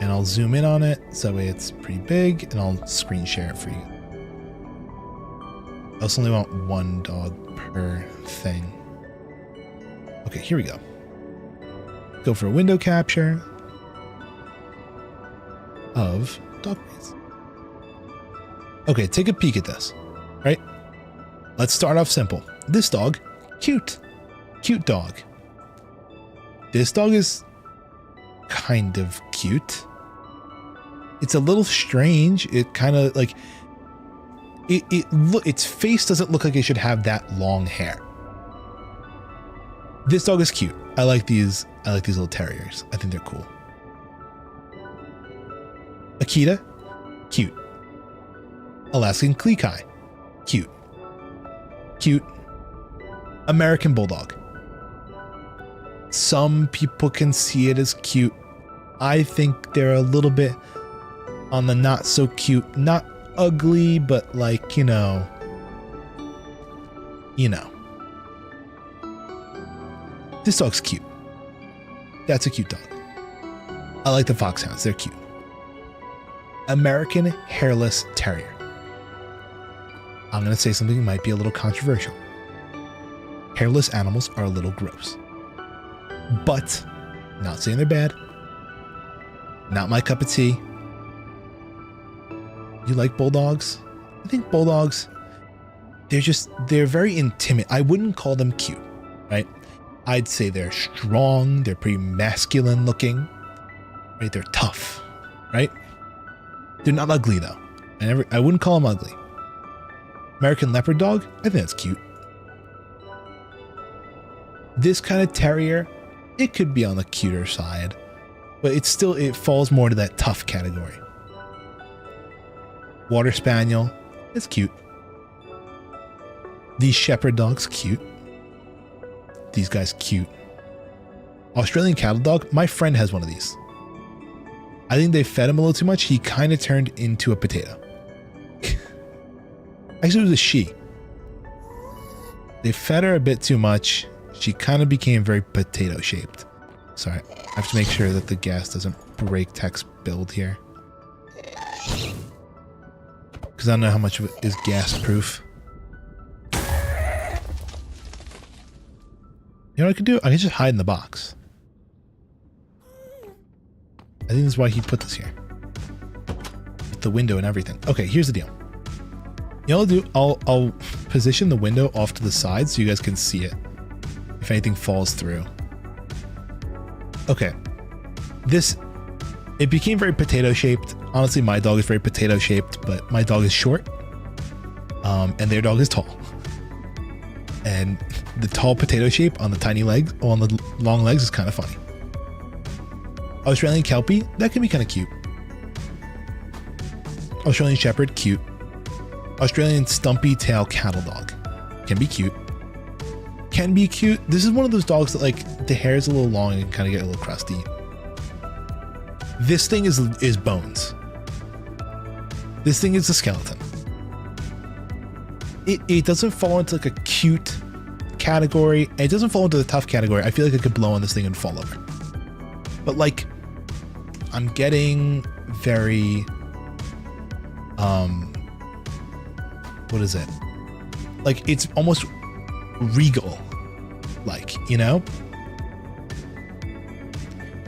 And I'll zoom in on it so it's pretty big, and I'll screen share it for you. I also only want one dog per thing. Okay, here we go. Go for a window capture of dog breeds. Okay, take a peek at this, right? Let's start off simple. This dog, cute. Cute dog. This dog is kind of cute. It's a little strange. It kind of like its face doesn't look like it should have that long hair. This dog is cute. I like these little terriers. I think they're cool. Akita, cute. Alaskan Klekai, cute. Cute. American Bulldog. Some people can see it as cute. I think they're a little bit on the not so cute, not ugly, but like, you know. This dog's cute. That's a cute dog. I like the foxhounds. They're cute. American Hairless Terrier. I'm going to say something that might be a little controversial. Hairless animals are a little gross. But, not saying they're bad. Not my cup of tea. You like bulldogs? I think bulldogs, they're very intimidating. I wouldn't call them cute, right? I'd say they're strong. They're pretty masculine looking, right? They're tough, right? They're not ugly though. I wouldn't call them ugly. American Leopard Dog, I think that's cute. This kind of terrier, it could be on the cuter side, but it falls more to that tough category. Water Spaniel, it's cute. These Shepherd Dogs, cute. These guys, cute. Australian Cattle Dog, my friend has one of these. I think they fed him a little too much. He kind of turned into a potato. Actually, it was a she. They fed her a bit too much. She kind of became very potato shaped. Sorry, I have to make sure that the gas doesn't break text build here. because I don't know how much of it is gas proof. You know what I could do? I could just hide in the box. I think that's why he put this here. With the window and everything. Okay, here's the deal. You know what I'll do? I'll position the window off to the side so you guys can see it. If anything falls through. Okay. It became very potato shaped. Honestly, my dog is very potato shaped, but my dog is short. And their dog is tall. And the tall potato shape on the tiny legs, or on the long legs, is kind of funny. Australian Kelpie, that can be kind of cute. Australian Shepherd, cute. Australian Stumpy Tail Cattle Dog, can be cute. Can be cute. This is one of those dogs that, like, the hair is a little long and kind of get a little crusty. This thing is bones. This thing is a skeleton. It doesn't fall into like a cute category. It doesn't fall into the tough category. I feel like I could blow on this thing and fall over. But like, I'm getting very, what is it? Like, it's almost regal, like, you know?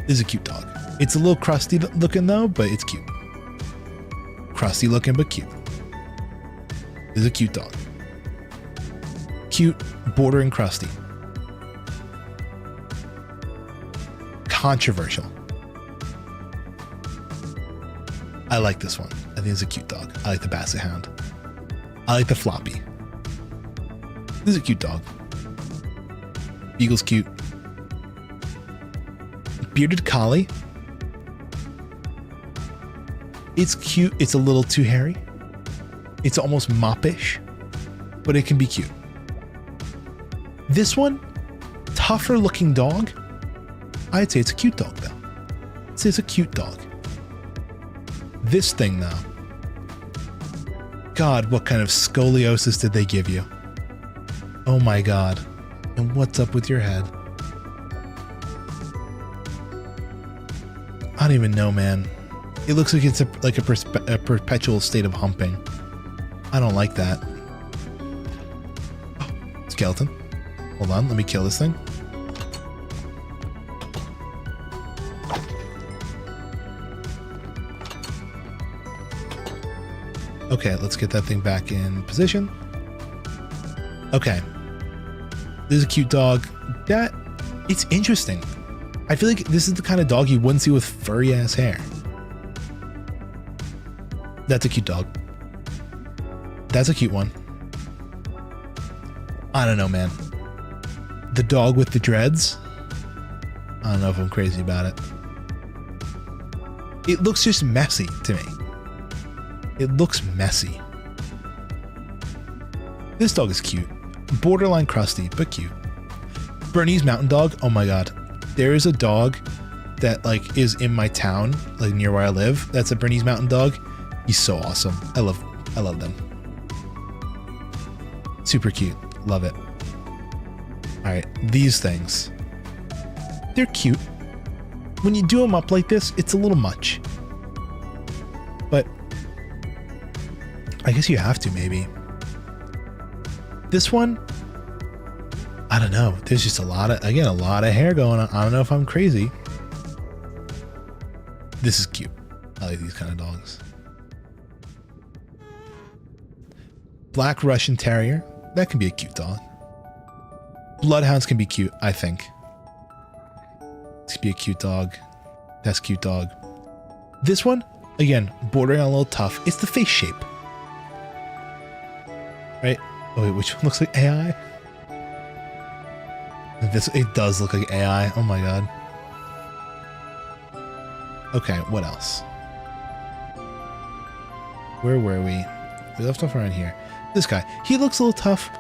This is a cute dog. It's a little crusty looking though, but it's cute. Crusty looking, but cute. This is a cute dog. Cute, bordering crusty. Controversial. I like this one. I think it's a cute dog. I like the Basset Hound. I like the Floppy. This is a cute dog. Beagle's cute. Bearded Collie. It's cute. It's a little too hairy. It's almost moppish, but it can be cute. This one, tougher looking dog. I'd say it's a cute dog though. I'd say it's a cute dog. This thing though. God, what kind of scoliosis did they give you? Oh my God. And what's up with your head? I don't even know, man. It looks like it's a perpetual state of humping. I don't like that. Oh, skeleton. Hold on, let me kill this thing. Okay, let's get that thing back in position. Okay. This is a cute dog. It's interesting. I feel like this is the kind of dog you wouldn't see with furry ass hair. That's a cute dog. That's a cute one. I don't know, man. The dog with the dreads. I don't know if I'm crazy about it. It looks just messy to me. It looks messy. This dog is cute. Borderline crusty, but cute. Bernese Mountain Dog. Oh my God. There is a dog that like is in my town, like near where I live. That's a Bernese Mountain Dog. He's so awesome. I love them. Super cute. Love it. All right, these things. They're cute. When you do them up like this, it's a little much. But I guess you have to, maybe. This one, I don't know. There's just a lot of hair going on. I don't know if I'm crazy. This is cute. I like these kind of dogs. Black Russian Terrier. That can be a cute dog. Bloodhounds can be cute, I think. This could be a cute dog. That's a cute dog. This one, again, bordering on a little tough. It's the face shape. Right? Oh wait, which one looks like AI? It does look like AI. Oh my God. Okay, what else? Where were we? We left off around here. This guy, he looks a little tough.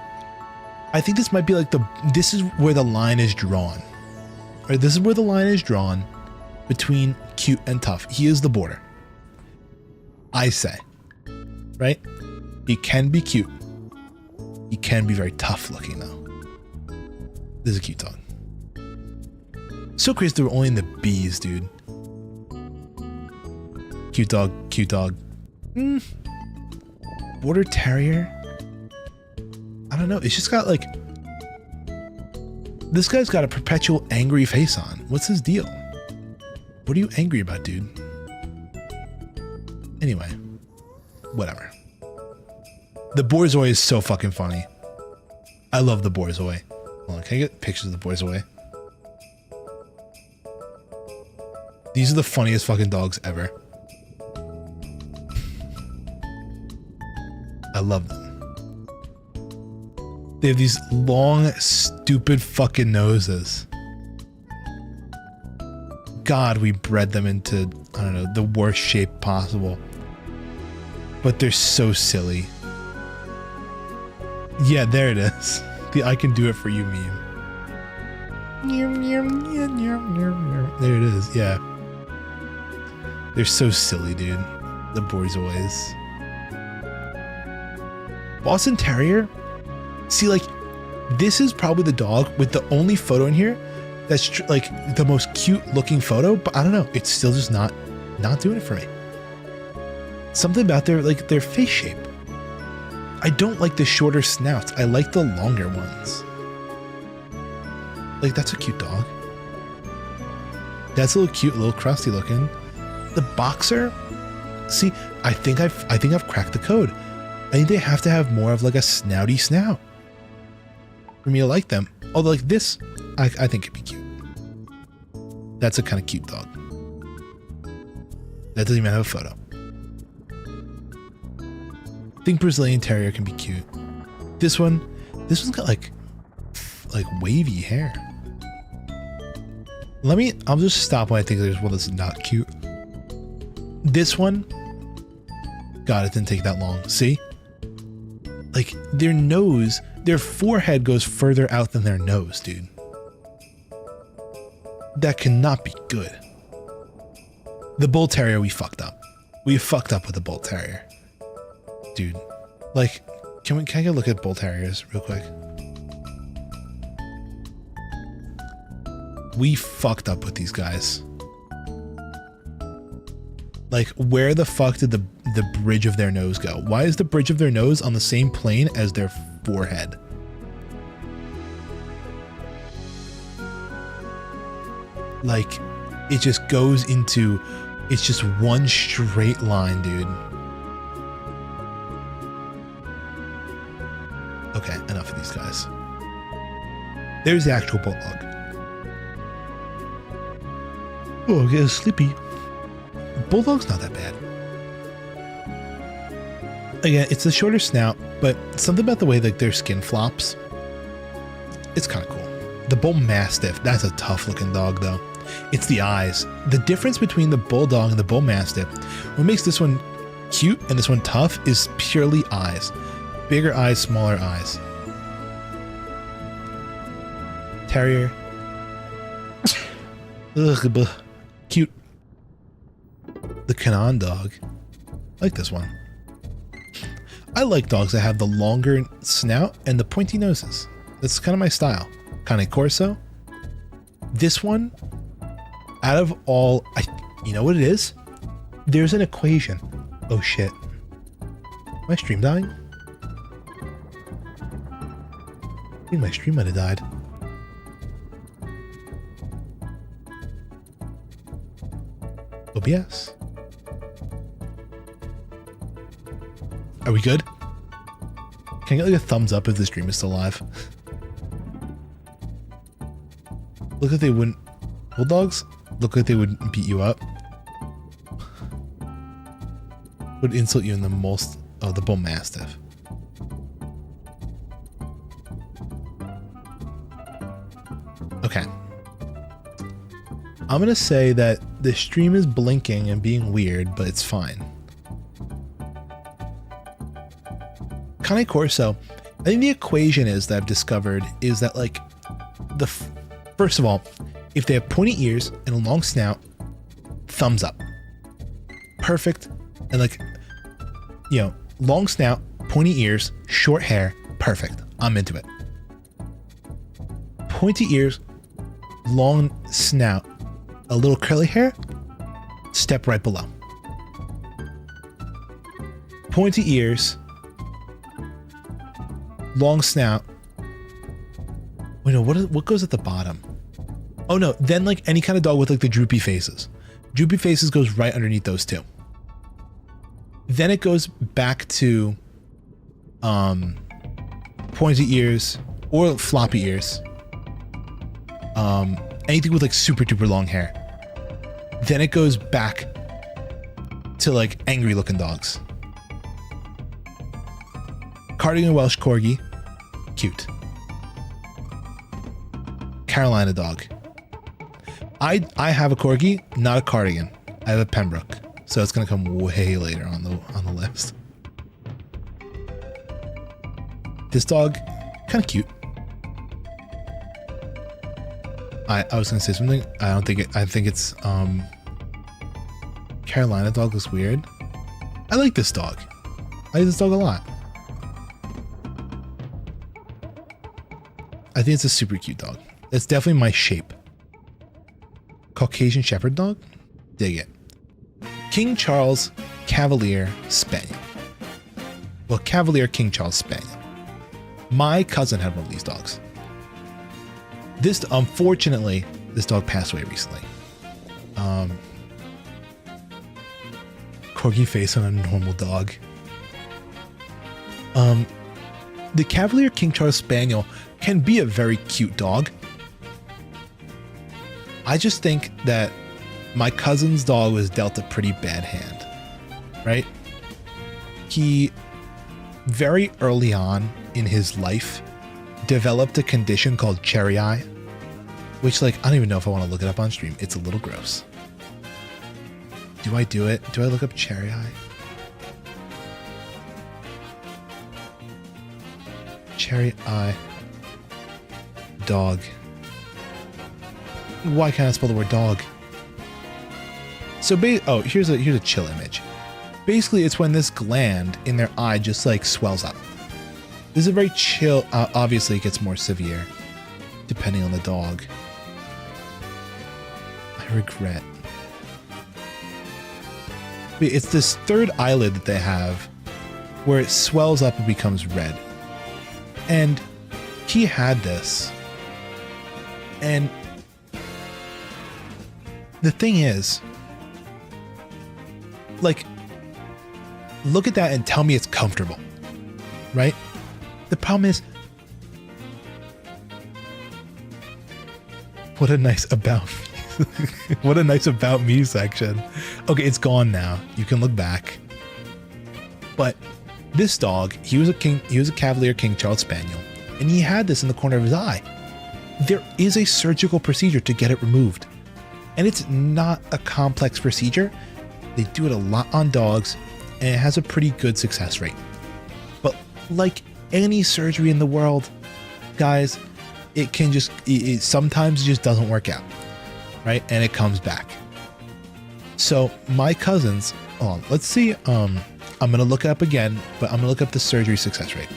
I think this might be like this is where the line is drawn. Right, this is where the line is drawn between cute and tough. He is the border. I say, right? He can be cute. He can be very tough looking though. This is a cute dog. So crazy they were only in the B's, dude. Cute dog, cute dog. Border Terrier. I don't know. It's just got like, this guy's got a perpetual angry face on. What's his deal? What are you angry about, dude? Anyway, whatever. The Borzoi is so fucking funny. I love the Borzoi. Hold on, can I get pictures of the Borzoi? These are the funniest fucking dogs ever. I love them. They have these long, stupid fucking noses. God, we bred them into, I don't know, the worst shape possible. But they're so silly. Yeah, there it is. The I can do it for you meme. There it is, yeah. They're so silly, dude. The Borzois. Boston Terrier? See, like, this is probably the dog with the only photo in here that's like the most cute looking photo, but I don't know. It's still just not doing it for me. Something about their face shape. I don't like the shorter snouts. I like the longer ones. Like, that's a cute dog. That's a little cute, a little crusty looking. The boxer, see, I think I've cracked the code. I think they have to have more of like a snouty snout for me to like them. Although like this, I think it'd be cute. That's a kind of cute dog. That doesn't even have a photo. I think Brazilian Terrier can be cute. This one's got like wavy hair. I'll just stop when I think there's one that's not cute. This one, God, it didn't take that long. See? Like, their forehead goes further out than their nose, dude. That cannot be good. The Bull Terrier, we fucked up. We fucked up with the Bull Terrier. Dude, like, can I get a look at Bull Terriers real quick? We fucked up with these guys. Like, where the fuck did the bridge of their nose go? Why is the bridge of their nose on the same plane as their forehead? Like, it just goes into, it's just one straight line, dude. Okay, enough of these guys. There's the actual bulldog. Oh, I'm getting sleepy. Bulldog's not that bad. Again, it's a shorter snout, but something about the way like their skin flops, it's kind of cool. The Bull Mastiff, that's a tough looking dog though. It's the eyes. The difference between the Bulldog and the Bull Mastiff, what makes this one cute and this one tough is purely eyes. Bigger eyes, smaller eyes. Terrier. Ugh, cute. The Canaan dog. I like this one. I like dogs that have the longer snout and the pointy noses. That's kind of my style. Cane Corso. This one, out of all, you know what it is? There's an equation. Oh shit. My stream dying? I think my stream might have died. OBS. Are we good? Can I get like a thumbs up if the stream is still live? Look like they wouldn't. Bulldogs look like they would beat you up. Would insult you in the most. Oh, the Bull Mastiff. Okay. I'm gonna say that the stream is blinking and being weird, but it's fine. Cane Corso, I think the equation is that I've discovered is that like first of all, if they have pointy ears and a long snout, thumbs up. Perfect. And like, you know, long snout, pointy ears, short hair, perfect. I'm into it. Pointy ears, long snout, a little curly hair, step right below. Pointy ears, long snout. Wait, no, what goes at the bottom? Oh no, then like any kind of dog with like the droopy faces. Droopy faces goes right underneath those two. Then it goes back to pointy ears or floppy ears. Anything with like super duper long hair. Then it goes back to like angry looking dogs. Cardigan Welsh Corgi, cute. Carolina dog. I have a Corgi, not a Cardigan. I have a Pembroke, so it's gonna come way later on the list. This dog, kind of cute. I was gonna say something. I think it's Carolina dog looks weird. I like this dog. I like this dog a lot. I think it's a super cute dog. It's definitely my shape. Caucasian Shepherd dog? Dig it. King Charles Cavalier Spaniel. Well, Cavalier King Charles Spaniel. My cousin had one of these dogs. Unfortunately, this dog passed away recently. Corgi face on a normal dog. The Cavalier King Charles Spaniel can be a very cute dog. I just think that my cousin's dog was dealt a pretty bad hand, right? He, very early on in his life, developed a condition called cherry eye, which, like, I don't even know if I want to look it up on stream. It's a little gross. Do I do it? Do I look up cherry eye? Cherry eye dog. Why can't I spell the word dog? So here's a chill image. Basically, it's when this gland in their eye just like swells up. This is a very chill. Obviously, it gets more severe depending on the dog. I regret. It's this third eyelid that they have where it swells up and becomes red. And he had this. And the thing is, like, look at that and tell me it's comfortable, right? The problem is, what a nice about me, what a nice about me section. Okay, it's gone now. You can look back. But this dog, he was a Cavalier King Charles Spaniel, and he had this in the corner of his eye. There is a surgical procedure to get it removed. And it's not a complex procedure. They do it a lot on dogs, and it has a pretty good success rate. But like any surgery in the world, guys, it sometimes just doesn't work out, right? And it comes back. So my cousins, let's see. I'm gonna look it up again, but I'm gonna look up the surgery success rate.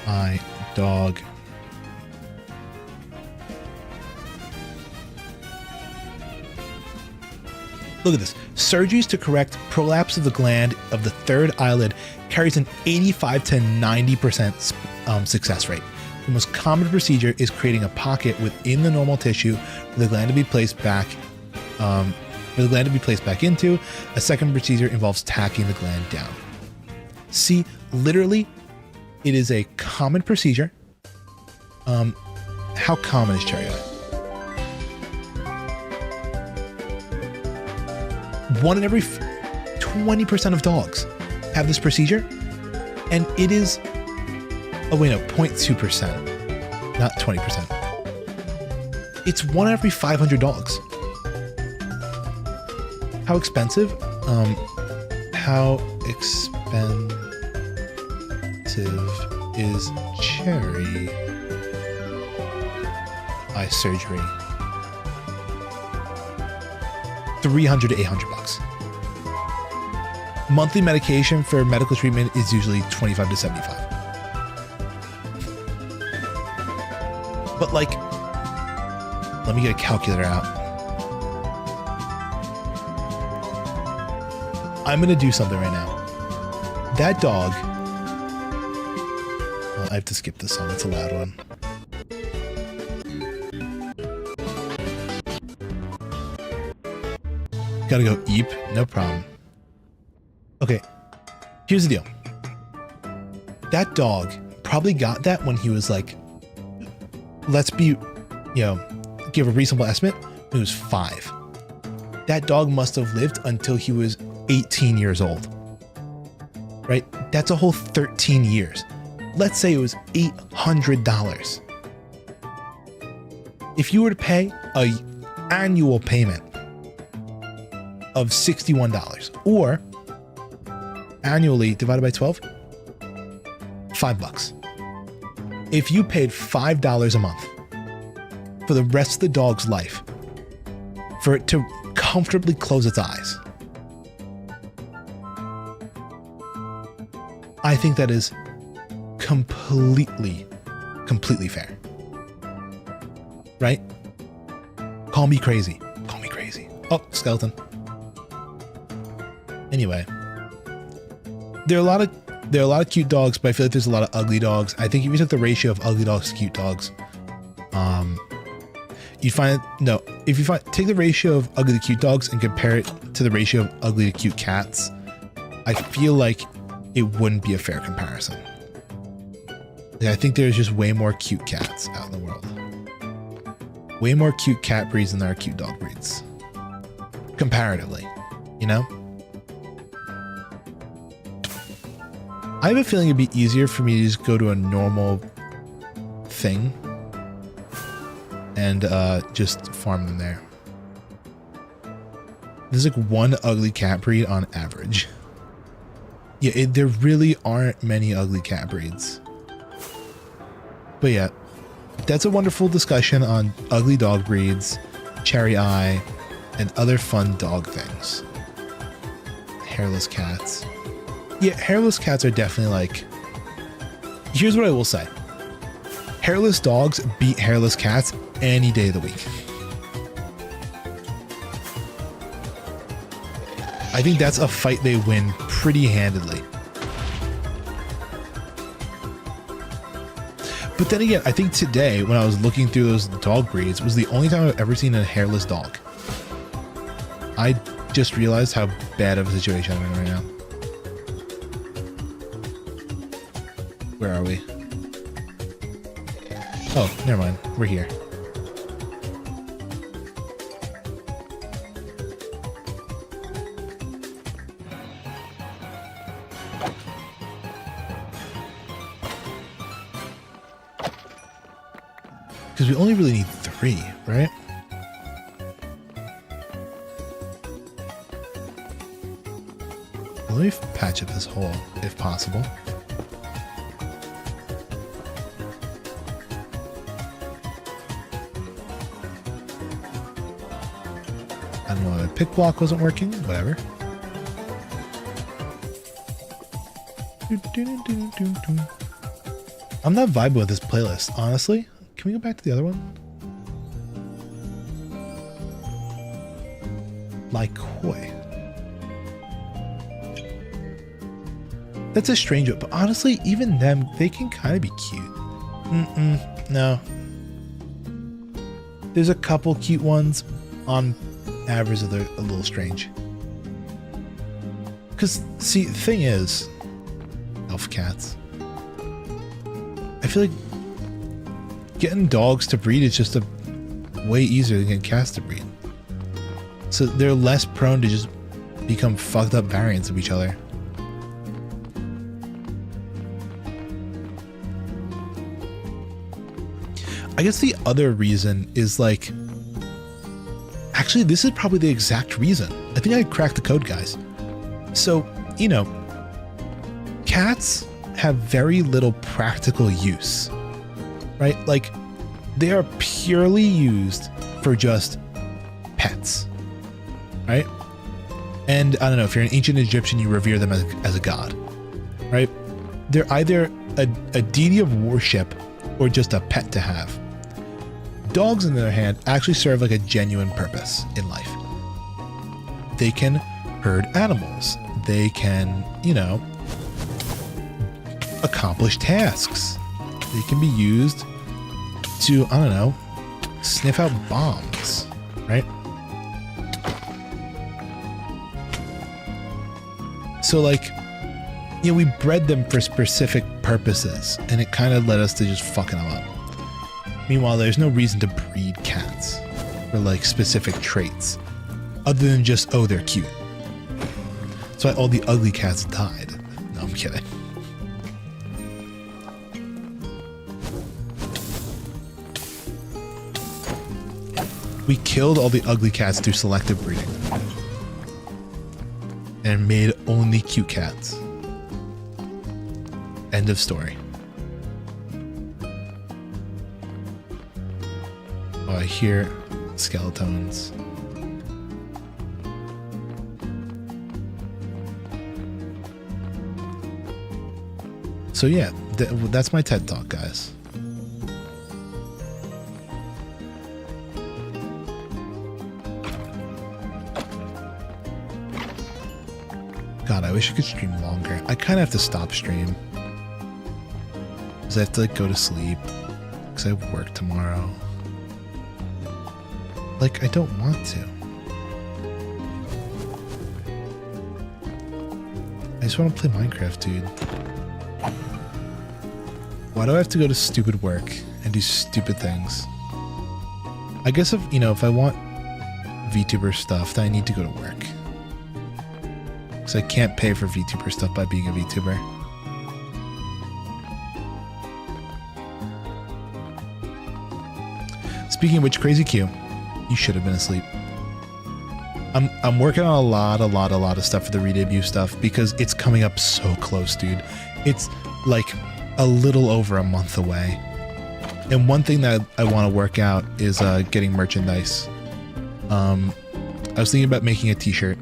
My dog. Look at this. Surgeries to correct prolapse of the gland of the third eyelid carries an 85 to 90% success rate. The most common procedure is creating a pocket within the normal tissue for the gland to be placed back into. A second procedure involves tacking the gland down. See, literally, it is a common procedure. How common is cherry eye? 1 in every 20% of dogs have this procedure, and it is, 0.2%, not 20%. It's 1 every 500 dogs. How expensive? How expensive is cherry eye surgery? $300 to $800. Monthly medication for medical treatment is usually $25 to $75. But like, let me get a calculator out. I'm gonna do something right now. That dog. Well, I have to skip this song. It's a loud one. Gotta go eep. No problem. Okay. Here's the deal. That dog probably got that when he was like, let's be, give a reasonable estimate, when he was 5. That dog must have lived until he was 18 years old. Right? That's a whole 13 years. Let's say it was $800. If you were to pay an annual payment of $61 or annually divided by 12, $5. If you paid $5 a month for the rest of the dog's life for it to comfortably close its eyes, I think that is completely fair. Right? Call me crazy. Call me crazy. Oh, skeleton. Anyway, there are a lot of cute dogs, but I feel like there's a lot of ugly dogs. I think if you took the ratio of ugly dogs to cute dogs, take the ratio of ugly to cute dogs and compare it to the ratio of ugly to cute cats, I feel like it wouldn't be a fair comparison. I think there's just way more cute cats out in the world. Way more cute cat breeds than there are cute dog breeds. Comparatively, you know? I have a feeling it'd be easier for me to just go to a normal thing and just farm them there. There's like one ugly cat breed on average. Yeah, there really aren't many ugly cat breeds. But yeah, that's a wonderful discussion on ugly dog breeds, cherry eye, and other fun dog things. Hairless cats. Yeah, hairless cats are definitely like... Here's what I will say. Hairless dogs beat hairless cats any day of the week. I think that's a fight they win pretty handedly. But then again, I think today, when I was looking through those dog breeds, was the only time I've ever seen a hairless dog. I just realized how bad of a situation I'm in right now. Where are we? Oh, never mind. We're here. Because we only really need 3, right? Let me patch up this hole, if possible. I don't know why my pick block wasn't working, whatever. I'm not vibing with this playlist, honestly. Can we go back to the other one? Lycoy. That's a strange one, but honestly, even them, they can kind of be cute. No. There's a couple cute ones. On average, they're a little strange. Because, see, the thing is, elf cats. I feel like getting dogs to breed is just way easier than getting cats to breed. So they're less prone to just become fucked up variants of each other. I guess the other reason is like... Actually, this is probably the exact reason. I think I cracked the code, guys. So, you know, cats have very little practical use. Right? Like, they are purely used for just pets. Right? And I don't know, if you're an ancient Egyptian, you revere them as a god. Right? They're either a deity of worship or just a pet to have. Dogs, on the other hand, actually serve like a genuine purpose in life. They can herd animals. They can, you know, accomplish tasks. They can be used to, I don't know, sniff out bombs, right? So like, you know, we bred them for specific purposes, and it kind of led us to just fucking them up. Meanwhile, there's no reason to breed cats for like specific traits, other than just, oh, they're cute. That's why all the ugly cats died. No, I'm kidding. We killed all the ugly cats through selective breeding and made only cute cats. End of story. Oh, I hear skeletons. So yeah, that's my TED Talk, guys. God, I wish I could stream longer. I kind of have to stop stream because I have to like go to sleep because I have work tomorrow. Like, I don't want to. I just want to play Minecraft, dude. Why do I have to go to stupid work and do stupid things? I guess if, you know, if I want VTuber stuff, then I need to go to work. Because I can't pay for VTuber stuff by being a VTuber. Speaking of which, Crazy Q, you should have been asleep. I'm working on a lot of stuff for the re-debut stuff because it's coming up so close, dude. It's like a little over a month away. And one thing that I want to work out is getting merchandise. I was thinking about making a t-shirt.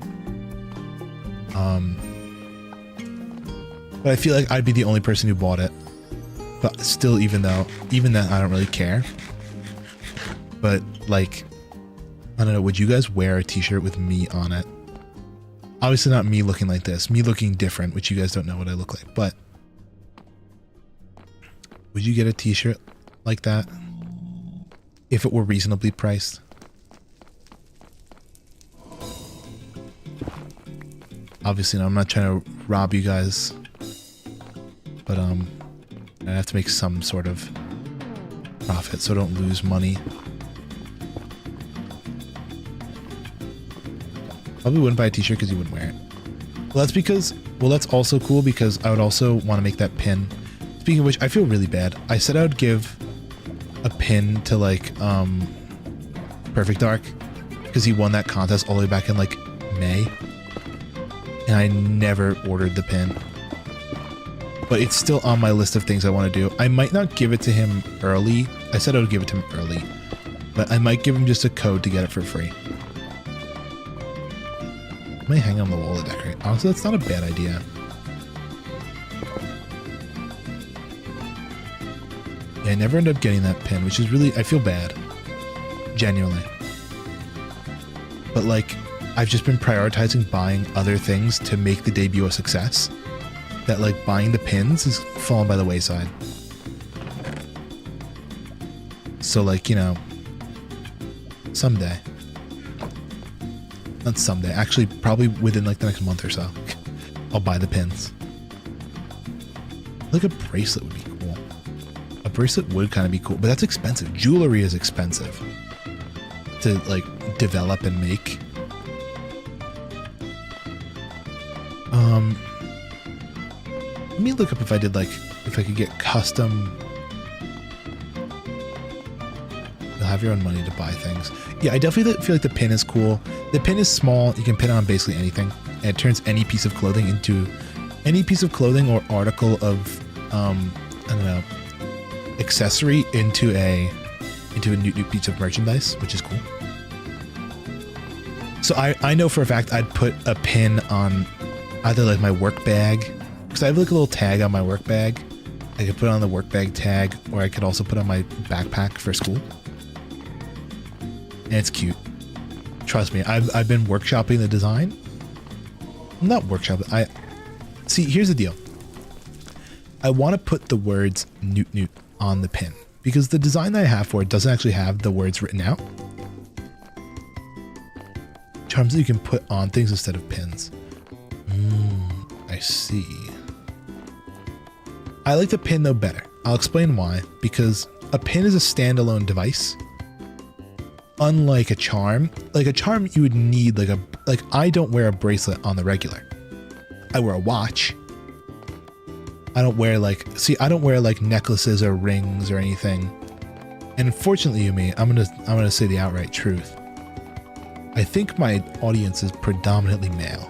But I feel like I'd be the only person who bought it. But still, even then, I don't really care. But like, I don't know, would you guys wear a t-shirt with me on it? Obviously not me looking like this, me looking different, which you guys don't know what I look like, but would you get a t-shirt like that if it were reasonably priced? Obviously, no, I'm not trying to rob you guys, but I have to make some sort of profit so I don't lose money. Probably wouldn't buy a t-shirt because you wouldn't wear it. Well, that's also cool because I would also want to make that pin. Speaking of which, I feel really bad. I said I would give a pin to like Perfect Dark because he won that contest all the way back in like May. And I never ordered the pin. But it's still on my list of things I want to do. I might not give it to him early. I said I would give it to him early. But I might give him just a code to get it for free. I might hang on the wall to decorate. Honestly, that's not a bad idea. Yeah, I never end up getting that pin, which is really, I feel bad. Genuinely. But like, I've just been prioritizing buying other things to make the debut a success. That like buying the pins is falling by the wayside. So like, you know, someday. Not someday, actually probably within like the next month or so, I'll buy the pins. Like a bracelet would be cool. A bracelet would kind of be cool, but that's expensive. Jewelry is expensive to like develop and make. Let me look up if I did like, if I could get custom. You'll have your own money to buy things. Yeah, I definitely feel like the pin is cool. The pin is small. You can pin on basically anything. And it turns any piece of clothing into any piece of clothing or article of, I don't know, accessory into a new piece of merchandise, which is cool. So I know for a fact I'd put a pin on either like my work bag, because I have like a little tag on my work bag. I could put on the work bag tag, or I could also put on my backpack for school. And it's cute. Trust me, I've been workshopping the design. Not workshopping. See, here's the deal. I want to put the words Newt Newt on the pin because the design that I have for it doesn't actually have the words written out. Charms that you can put on things instead of pins. I see. I like the pin though better. I'll explain why. Because a pin is a standalone device. Unlike a charm. Like a charm you would need like I don't wear a bracelet on the regular. I wear a watch. I don't wear I don't wear like necklaces or rings or anything. And unfortunately, Yumi, I'm gonna say the outright truth. I think my audience is predominantly male.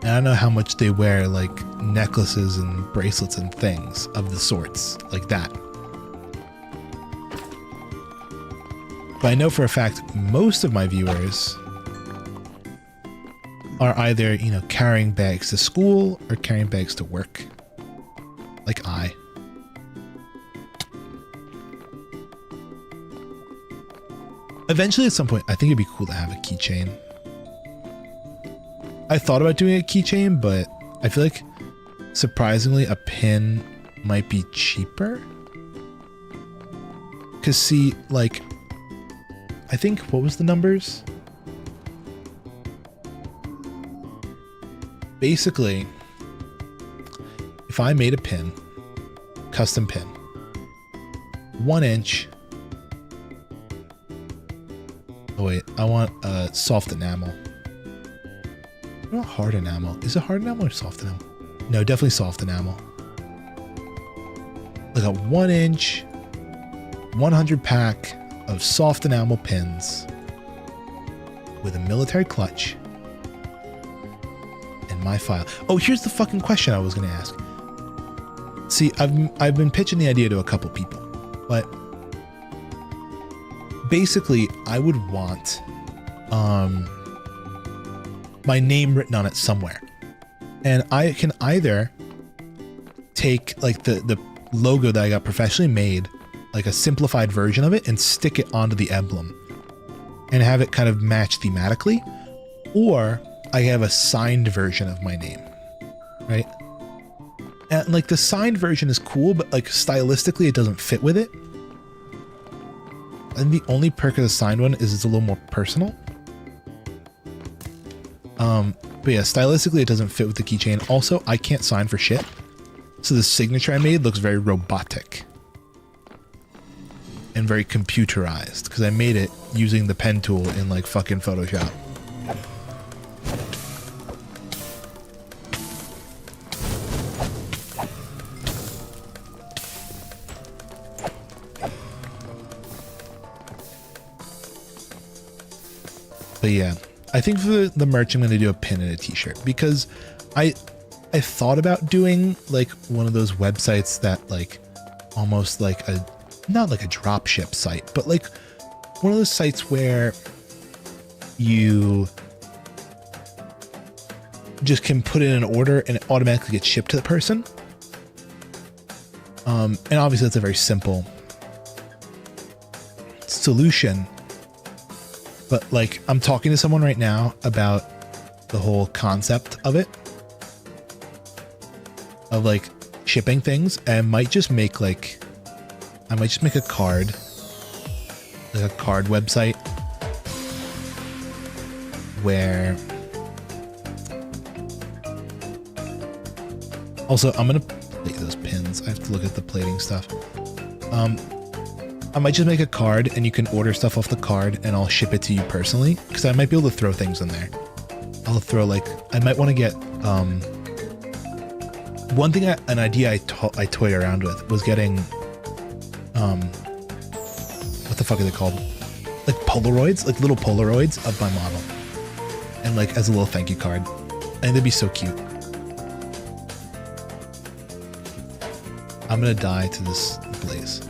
And I don't know how much they wear like necklaces and bracelets and things of the sorts like that. But I know for a fact most of my viewers are either, you know, carrying bags to school or carrying bags to work. Like I. Eventually at some point, I think it'd be cool to have a keychain. I thought about doing a keychain, but I feel like surprisingly a pin might be cheaper. Cause see, like, I think, what was the numbers? Basically, if I made a pin, custom pin, 1 inch. Oh wait, I want a soft enamel. Not hard enamel. Is it hard enamel or soft enamel? No, definitely soft enamel. Like a 1 inch, 100 pack of soft enamel pins with a military clutch and my file. Oh, here's the fucking question I was gonna ask. See, I've been pitching the idea to a couple people, but basically I would want my name written on it somewhere. And I can either take like the logo that I got professionally made, like a simplified version of it, and stick it onto the emblem and have it kind of match thematically, or I have a signed version of my name, right? And like the signed version is cool, but like stylistically it doesn't fit with it. And the only perk of the signed one is it's a little more personal. But yeah, stylistically it doesn't fit with the keychain. Also, I can't sign for shit. So the signature I made looks very robotic and very computerized because I made it using the pen tool in like fucking Photoshop. But yeah, I think for the merch, I'm going to do a pin and a t-shirt because I thought about doing like one of those websites that like almost like not like a drop ship site, but like one of those sites where you just can put in an order and it automatically gets shipped to the person. And obviously that's a very simple solution. But like, I'm talking to someone right now about the whole concept of it, of like shipping things, and I might just make a card, like a card website where also I'm going to plate those pins. I have to look at the plating stuff. I might just make a card and you can order stuff off the card and I'll ship it to you personally because I might be able to throw things in there. I'll throw like, I might want to get, one thing, an idea I toyed around with was getting, what the fuck are they called? Like Polaroids, like little Polaroids of my model. And like as a little thank you card. And they'd be so cute. I'm going to die to this blaze.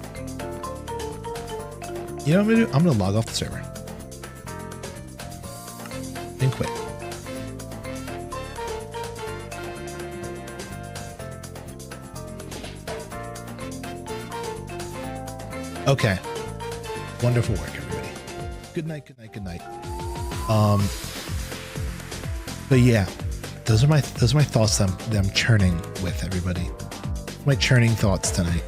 You know what I'm gonna do? I'm gonna log off the server and quit. Okay. Wonderful work, everybody. Good night, good night, good night. But yeah, those are my thoughts that I'm churning with, everybody. My churning thoughts tonight.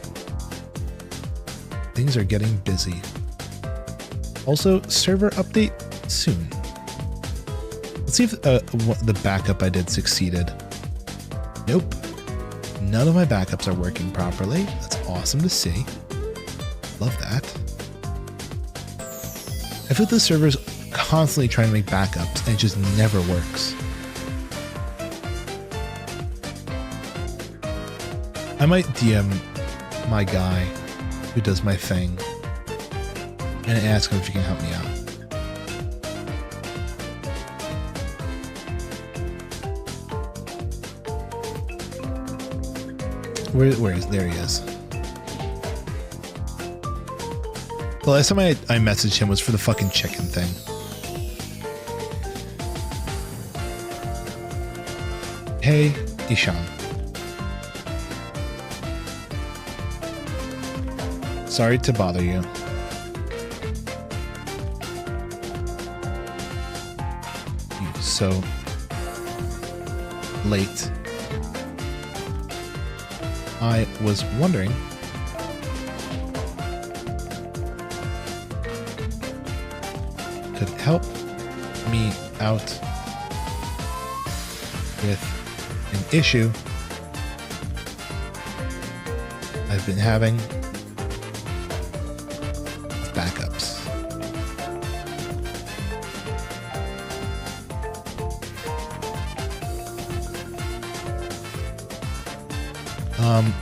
Things are getting busy. Also, server update soon. Let's see if the backup I did succeeded. Nope. None of my backups are working properly. That's awesome to see. Love that. I feel like the server's constantly trying to make backups and it just never works. I might DM my guy who does my thing and ask him if he can help me out. Where is, there he is. The last time I messaged him was for the fucking chicken thing. Hey, Ishan. Sorry to bother you. You're so late. I was wondering could help me out with an issue I've been having with backups.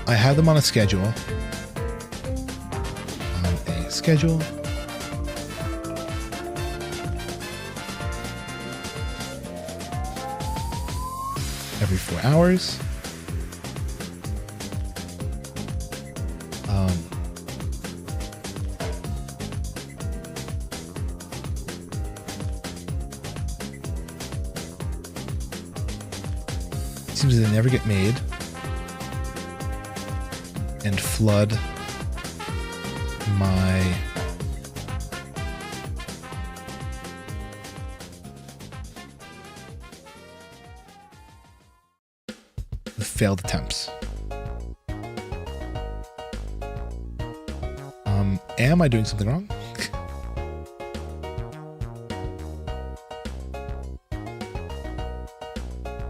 I had them on a schedule. Every 4 hours. Seems they never get made. And flood my failed attempts. Am I doing something wrong?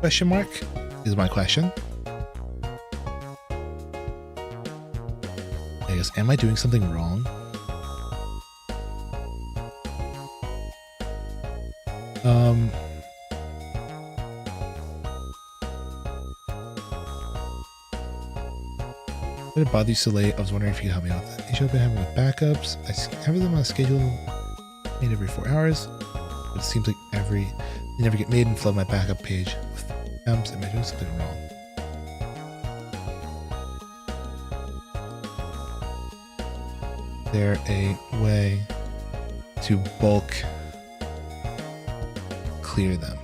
Question mark is my question. I guess, am I doing something wrong? Did it bother you so late? I was wondering if you could help me out with that. You should have been having with backups. I have them on a schedule made every 4 hours. But it seems like they never get made and flood my backup page with attempts. Am I doing something wrong? Is there a way to bulk clear them?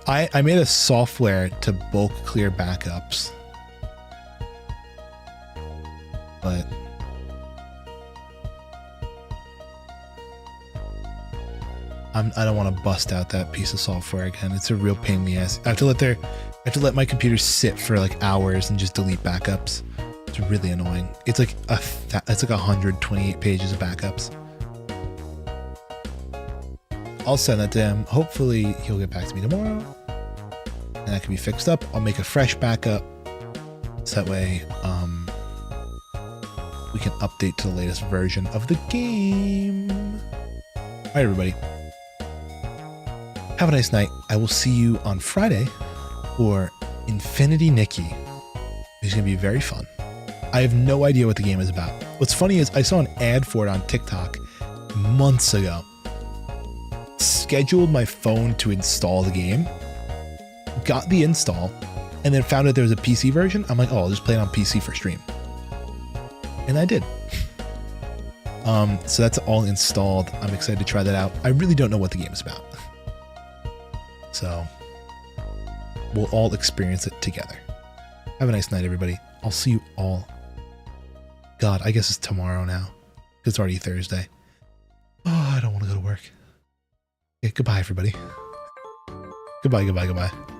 I made a software to bulk clear backups. But I don't want to bust out that piece of software again. It's a real pain in the ass. I have to let my computer sit for like hours and just delete backups. It's really annoying. It's like 128 pages of backups. I'll send that to him. Hopefully he'll get back to me tomorrow and that can be fixed up. I'll make a fresh backup so that way we can update to the latest version of the game. All right, everybody. Have a nice night. I will see you on Friday for Infinity Nikki. It's going to be very fun. I have no idea what the game is about. What's funny is I saw an ad for it on TikTok months ago. Scheduled my phone to install the game. Got the install. And then found out there was a PC version. I'm like, oh, I'll just play it on PC for stream. And I did. So that's all installed. I'm excited to try that out. I really don't know what the game is about. So we'll all experience it together. Have a nice night, everybody. I'll see you all. God, I guess it's tomorrow now. It's already Thursday. Oh, I don't want to go to work. Okay, goodbye, everybody. Goodbye, goodbye, goodbye.